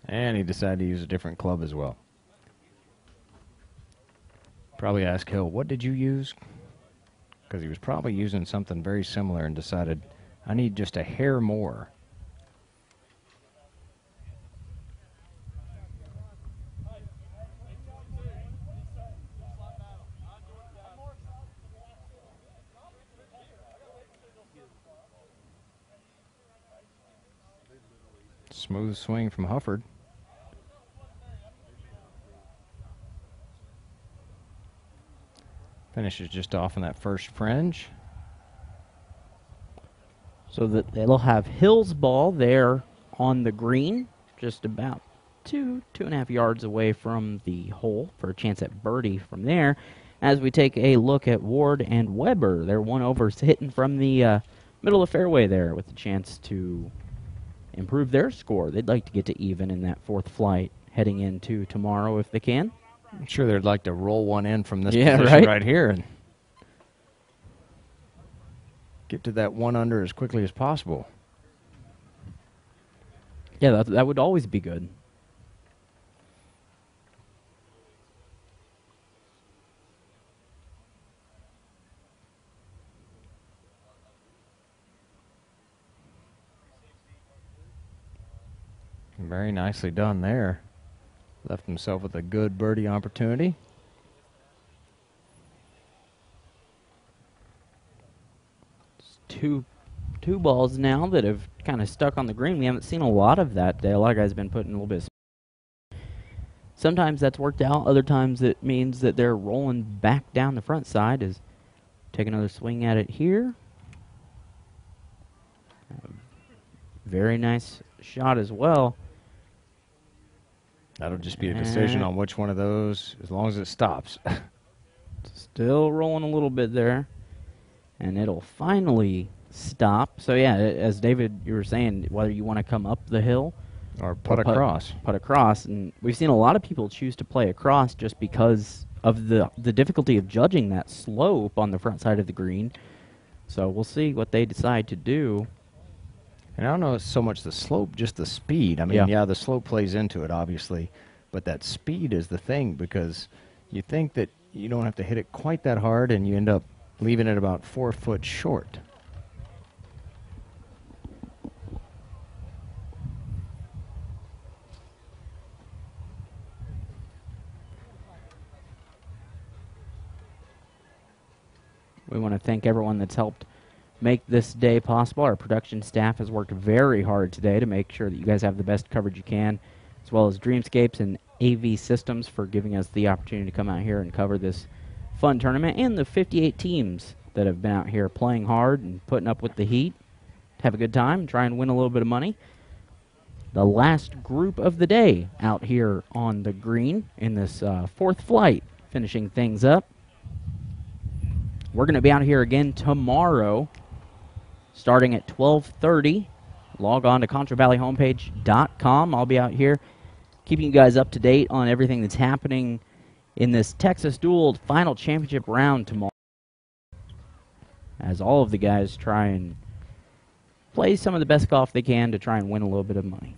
[SPEAKER 2] And he decided to use a different club as well. Probably asked Hill, what did you use? Because he was probably using something very similar and decided, I need just a hair more. Smooth swing from Hufford. Finishes just off on that first fringe.
[SPEAKER 1] So that they'll have Hill's ball there on the green, just about 2.5 yards away from the hole for a chance at birdie from there. As we take a look at Ward and Weber, they're 1 over, hitting from the middle of the fairway there with a chance to improve their score. They'd like to get to even in that 4th flight heading into tomorrow if they can.
[SPEAKER 2] I'm sure they'd like to roll one in from this position right here and get to that 1 under as quickly as possible.
[SPEAKER 1] Yeah, that would always be good.
[SPEAKER 2] Very nicely done there. Left himself with a good birdie opportunity.
[SPEAKER 1] It's two balls now that have kind of stuck on the green. We haven't seen a lot of that today. A lot of guys have been putting a little bit of sometimes that's worked out. Other times it means that they're rolling back down the front side. Is take another swing at it here. Very nice shot as well.
[SPEAKER 2] That'll just be a decision on which one of those, as long as it stops.
[SPEAKER 1] Still rolling a little bit there. And it'll finally stop. So, yeah, as David, you were saying, whether you want to come up the hill
[SPEAKER 2] or putt across.
[SPEAKER 1] Putt across. And we've seen a lot of people choose to play across just because of the difficulty of judging that slope on the front side of the green. So we'll see what they decide to do.
[SPEAKER 2] And I don't know so much the slope, just the speed. I mean, yeah, the slope plays into it, obviously. But that speed is the thing, because you think that you don't have to hit it quite that hard, and you end up leaving it about 4 foot short.
[SPEAKER 1] We want to thank everyone that's helped make this day possible. Our production staff has worked very hard today to make sure that you guys have the best coverage you can, as well as Dreamscapes and AV Systems for giving us the opportunity to come out here and cover this fun tournament, and the 58 teams that have been out here playing hard and putting up with the heat. Have a good time and try and win a little bit of money. The last group of the day out here on the green in this fourth flight, finishing things up. We're going to be out here again tomorrow, starting at 12:30. Log on to ConchoValleyHomepage.com. I'll be out here keeping you guys up to date on everything that's happening in this Texas Duel final championship round tomorrow, as all of the guys try and play some of the best golf they can to try and win a little bit of money.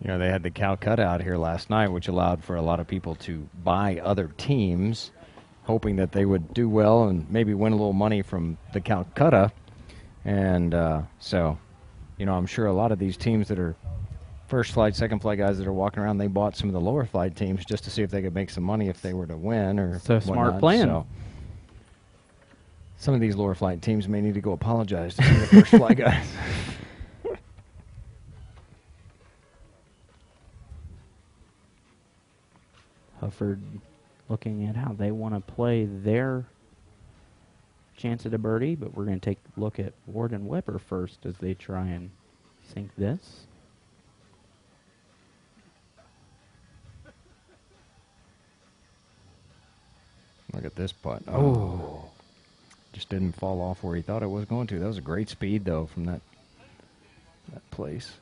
[SPEAKER 2] You know, they had the Calcutta out here last night, which allowed for a lot of people to buy other teams, hoping that they would do well and maybe win a little money from the Calcutta. And so, you know, I'm sure a lot of these teams that are first flight, second flight guys that are walking around, they bought some of the lower flight teams just to see if they could make some money if they were to win or
[SPEAKER 1] it's a smart plan.
[SPEAKER 2] So some of these lower flight teams may need to go apologize to some of the first flight guys.
[SPEAKER 1] Hufford looking at how they want to play their chance at a birdie, but we're going to take a look at Ward and Weber first as they try and sink this.
[SPEAKER 2] Look at this putt. Oh. Just didn't fall off where he thought it was going to. That was a great speed, though, from that place.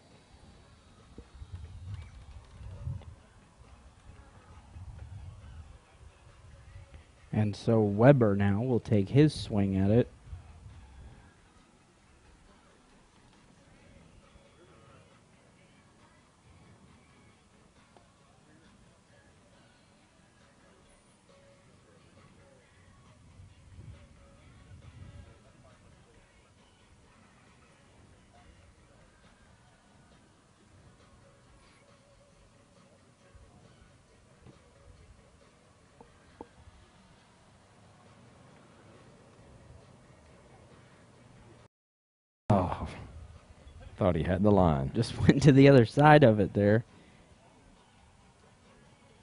[SPEAKER 1] And so Weber now will take his swing at it.
[SPEAKER 2] Oh, thought he had the line.
[SPEAKER 1] Just went to the other side of it there.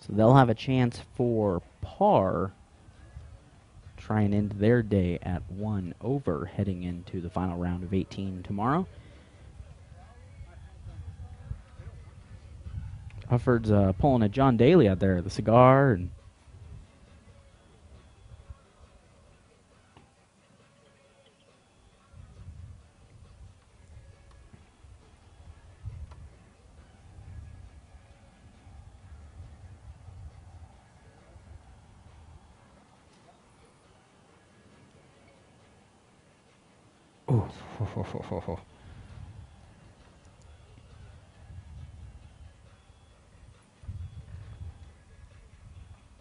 [SPEAKER 1] So they'll have a chance for par, try and end their day at 1 over, heading into the final round of 18 tomorrow. Hufford's pulling a John Daly out there, the cigar, and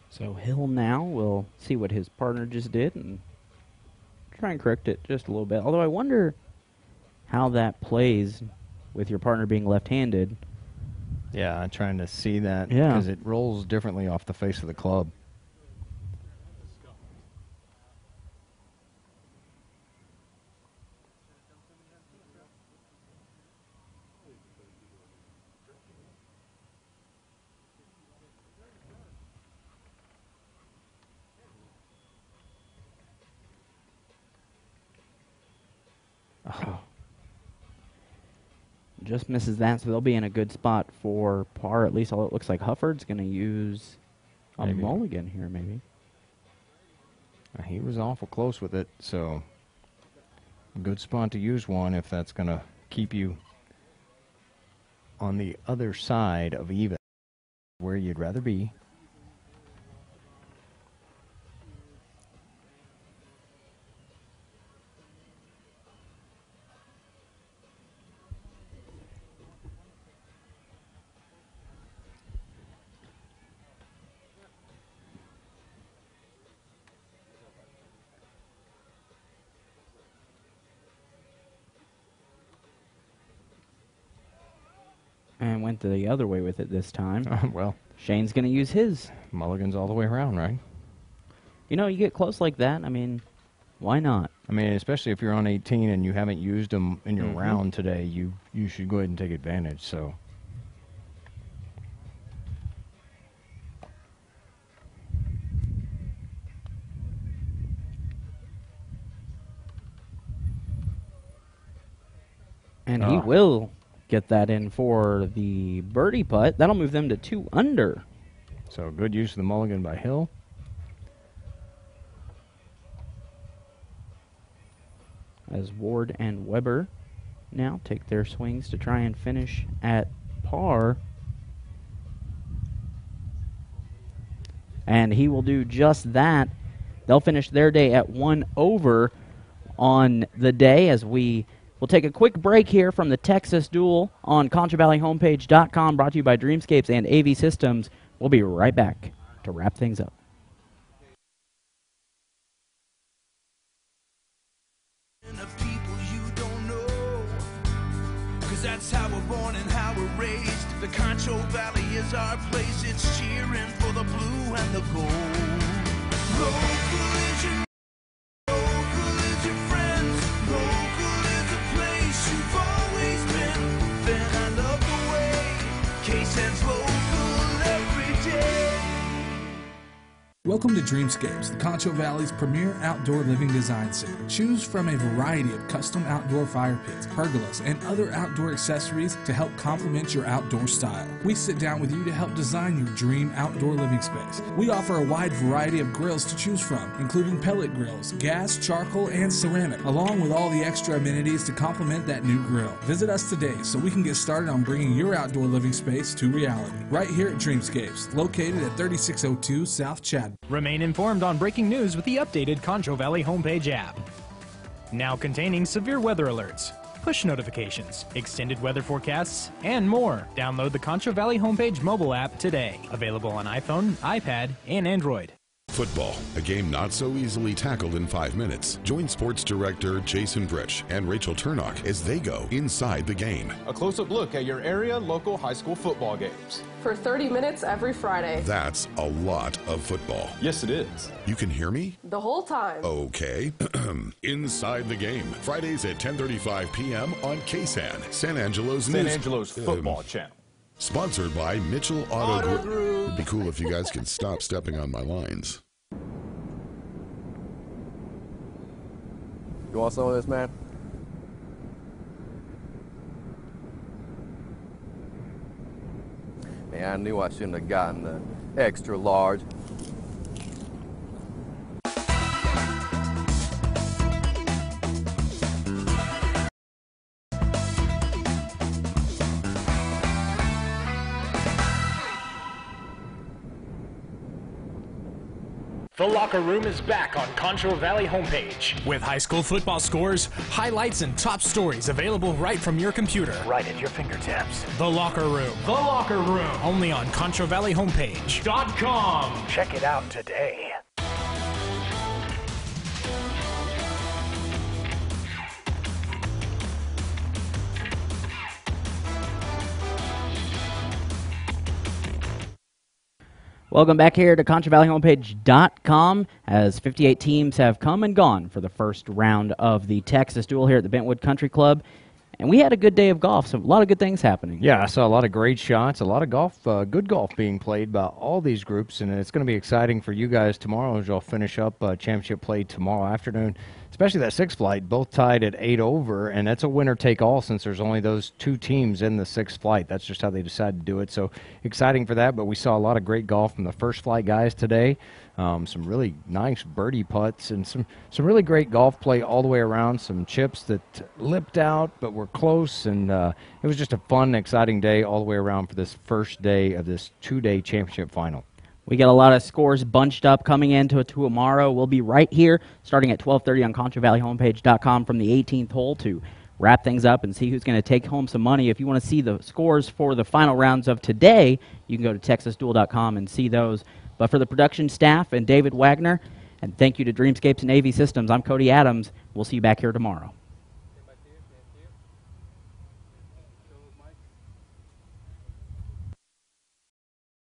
[SPEAKER 1] so Hill now will see what his partner just did and try and correct it just a little bit. Although I wonder how that plays with your partner being left-handed.
[SPEAKER 2] Yeah, I'm trying to see that
[SPEAKER 1] Yeah.
[SPEAKER 2] because it rolls differently off the face of the club.
[SPEAKER 1] Oh. Just misses that, so they'll be in a good spot for par. At least all it looks like Hufford's going to use a
[SPEAKER 2] Maybe.
[SPEAKER 1] mulligan here, maybe.
[SPEAKER 2] He was awful close with it, so good spot to use one if that's going to keep you on the other side of even, where you'd rather be.
[SPEAKER 1] And went the other way with it this time.
[SPEAKER 2] Well,
[SPEAKER 1] Shane's going to use his.
[SPEAKER 2] mulligans all the way around, right?
[SPEAKER 1] You know, you get close like that, I mean, why not?
[SPEAKER 2] I mean, especially if you're on 18 and you haven't used them in your
[SPEAKER 1] Mhm.
[SPEAKER 2] round today, you should go ahead and take advantage. So,
[SPEAKER 1] And he will get that in for the birdie putt. That'll move them to 2 under.
[SPEAKER 2] so good use of the mulligan by Hill.
[SPEAKER 1] As Ward and Weber now take their swings to try and finish at par. And he will do just that. They'll finish their day at 1 over on the day, as we will take a quick break here from the Texas Duel on ConchoValleyHomepage.com, brought to you by Dreamscapes and AV Systems. We'll be right back to wrap things up.
[SPEAKER 4] That's how we're born and how we're raised. The Concho Valley is our place. It's cheering for the blue and the gold. Local is your, local is your friends. Local is a place you've always been. Then I love the way KSAN's local every day.
[SPEAKER 5] Welcome to Dreamscapes, the Concho Valley's premier outdoor living design center. Choose from a variety of custom outdoor fire pits, pergolas, and other outdoor accessories to help complement your outdoor style. We sit down with you to help design your dream outdoor living space. We offer a wide variety of grills to choose from, including pellet grills, gas, charcoal, and ceramic, along with all the extra amenities to complement that new grill. Visit us today so we can get started on bringing your outdoor living space to reality. Right here at Dreamscapes, located at 3602 South Chad.
[SPEAKER 6] Remain informed on breaking news with the updated Concho Valley homepage app. Now containing severe weather alerts, push notifications, extended weather forecasts, and more. Download the Concho Valley homepage mobile app today. Available on iPhone, iPad, and Android.
[SPEAKER 7] Football, a game not so easily tackled in 5 minutes. Join sports director Jason Brich and Rachel Turnock as they go inside the game.
[SPEAKER 8] A close-up look at your area local high school football games.
[SPEAKER 9] For 30 minutes every Friday.
[SPEAKER 7] That's a lot of football.
[SPEAKER 8] Yes, it is.
[SPEAKER 7] You can hear me?
[SPEAKER 9] The whole time.
[SPEAKER 7] Okay. Inside the game. Fridays at 10:35 p.m. on KSAN, San Angelo's
[SPEAKER 8] football channel.
[SPEAKER 7] Sponsored by Mitchell Auto Group. It'd be cool if you guys could stop stepping on my lines.
[SPEAKER 10] You want some of this, man? Man, I knew I shouldn't have gotten the extra large.
[SPEAKER 6] The Locker Room is back on Concho Valley homepage. With high school football scores, highlights, and top stories available right from your computer. Right at your fingertips. The Locker Room. The Locker Room. Only on ConchoValleyHomepage.com. Check it out today.
[SPEAKER 1] Welcome back here to ConchoValleyHomepage.com as 58 teams have come and gone for the first round of the Texas Duel here at the Bentwood Country Club. And we had a good day of golf, so a lot of good things happening.
[SPEAKER 2] Yeah, I saw a lot of great shots, a lot of golf, good golf being played by all these groups, and it's going to be exciting for you guys tomorrow as y'all finish up championship play tomorrow afternoon, especially that sixth flight, both tied at 8 over, and that's a winner-take-all since there's only those 2 teams in the sixth flight. That's just how they decided to do it, so exciting for that, but we saw a lot of great golf from the first flight guys today. Some really nice birdie putts and some really great golf play all the way around, some chips that lipped out but were close, and it was just a fun, exciting day all the way around for this first day of this 2-day championship final.
[SPEAKER 1] We got a lot of scores bunched up coming into tomorrow. We'll be right here starting at 12:30 on ConchoValleyHomepage.com from the 18th hole to wrap things up and see who's going to take home some money. If you want to see the scores for the final rounds of today, you can go to TexasDuel.com and see those. But for the production staff and David Wagner, and thank you to Dreamscapes and AV Systems, I'm Cody Adams. We'll see you back here tomorrow.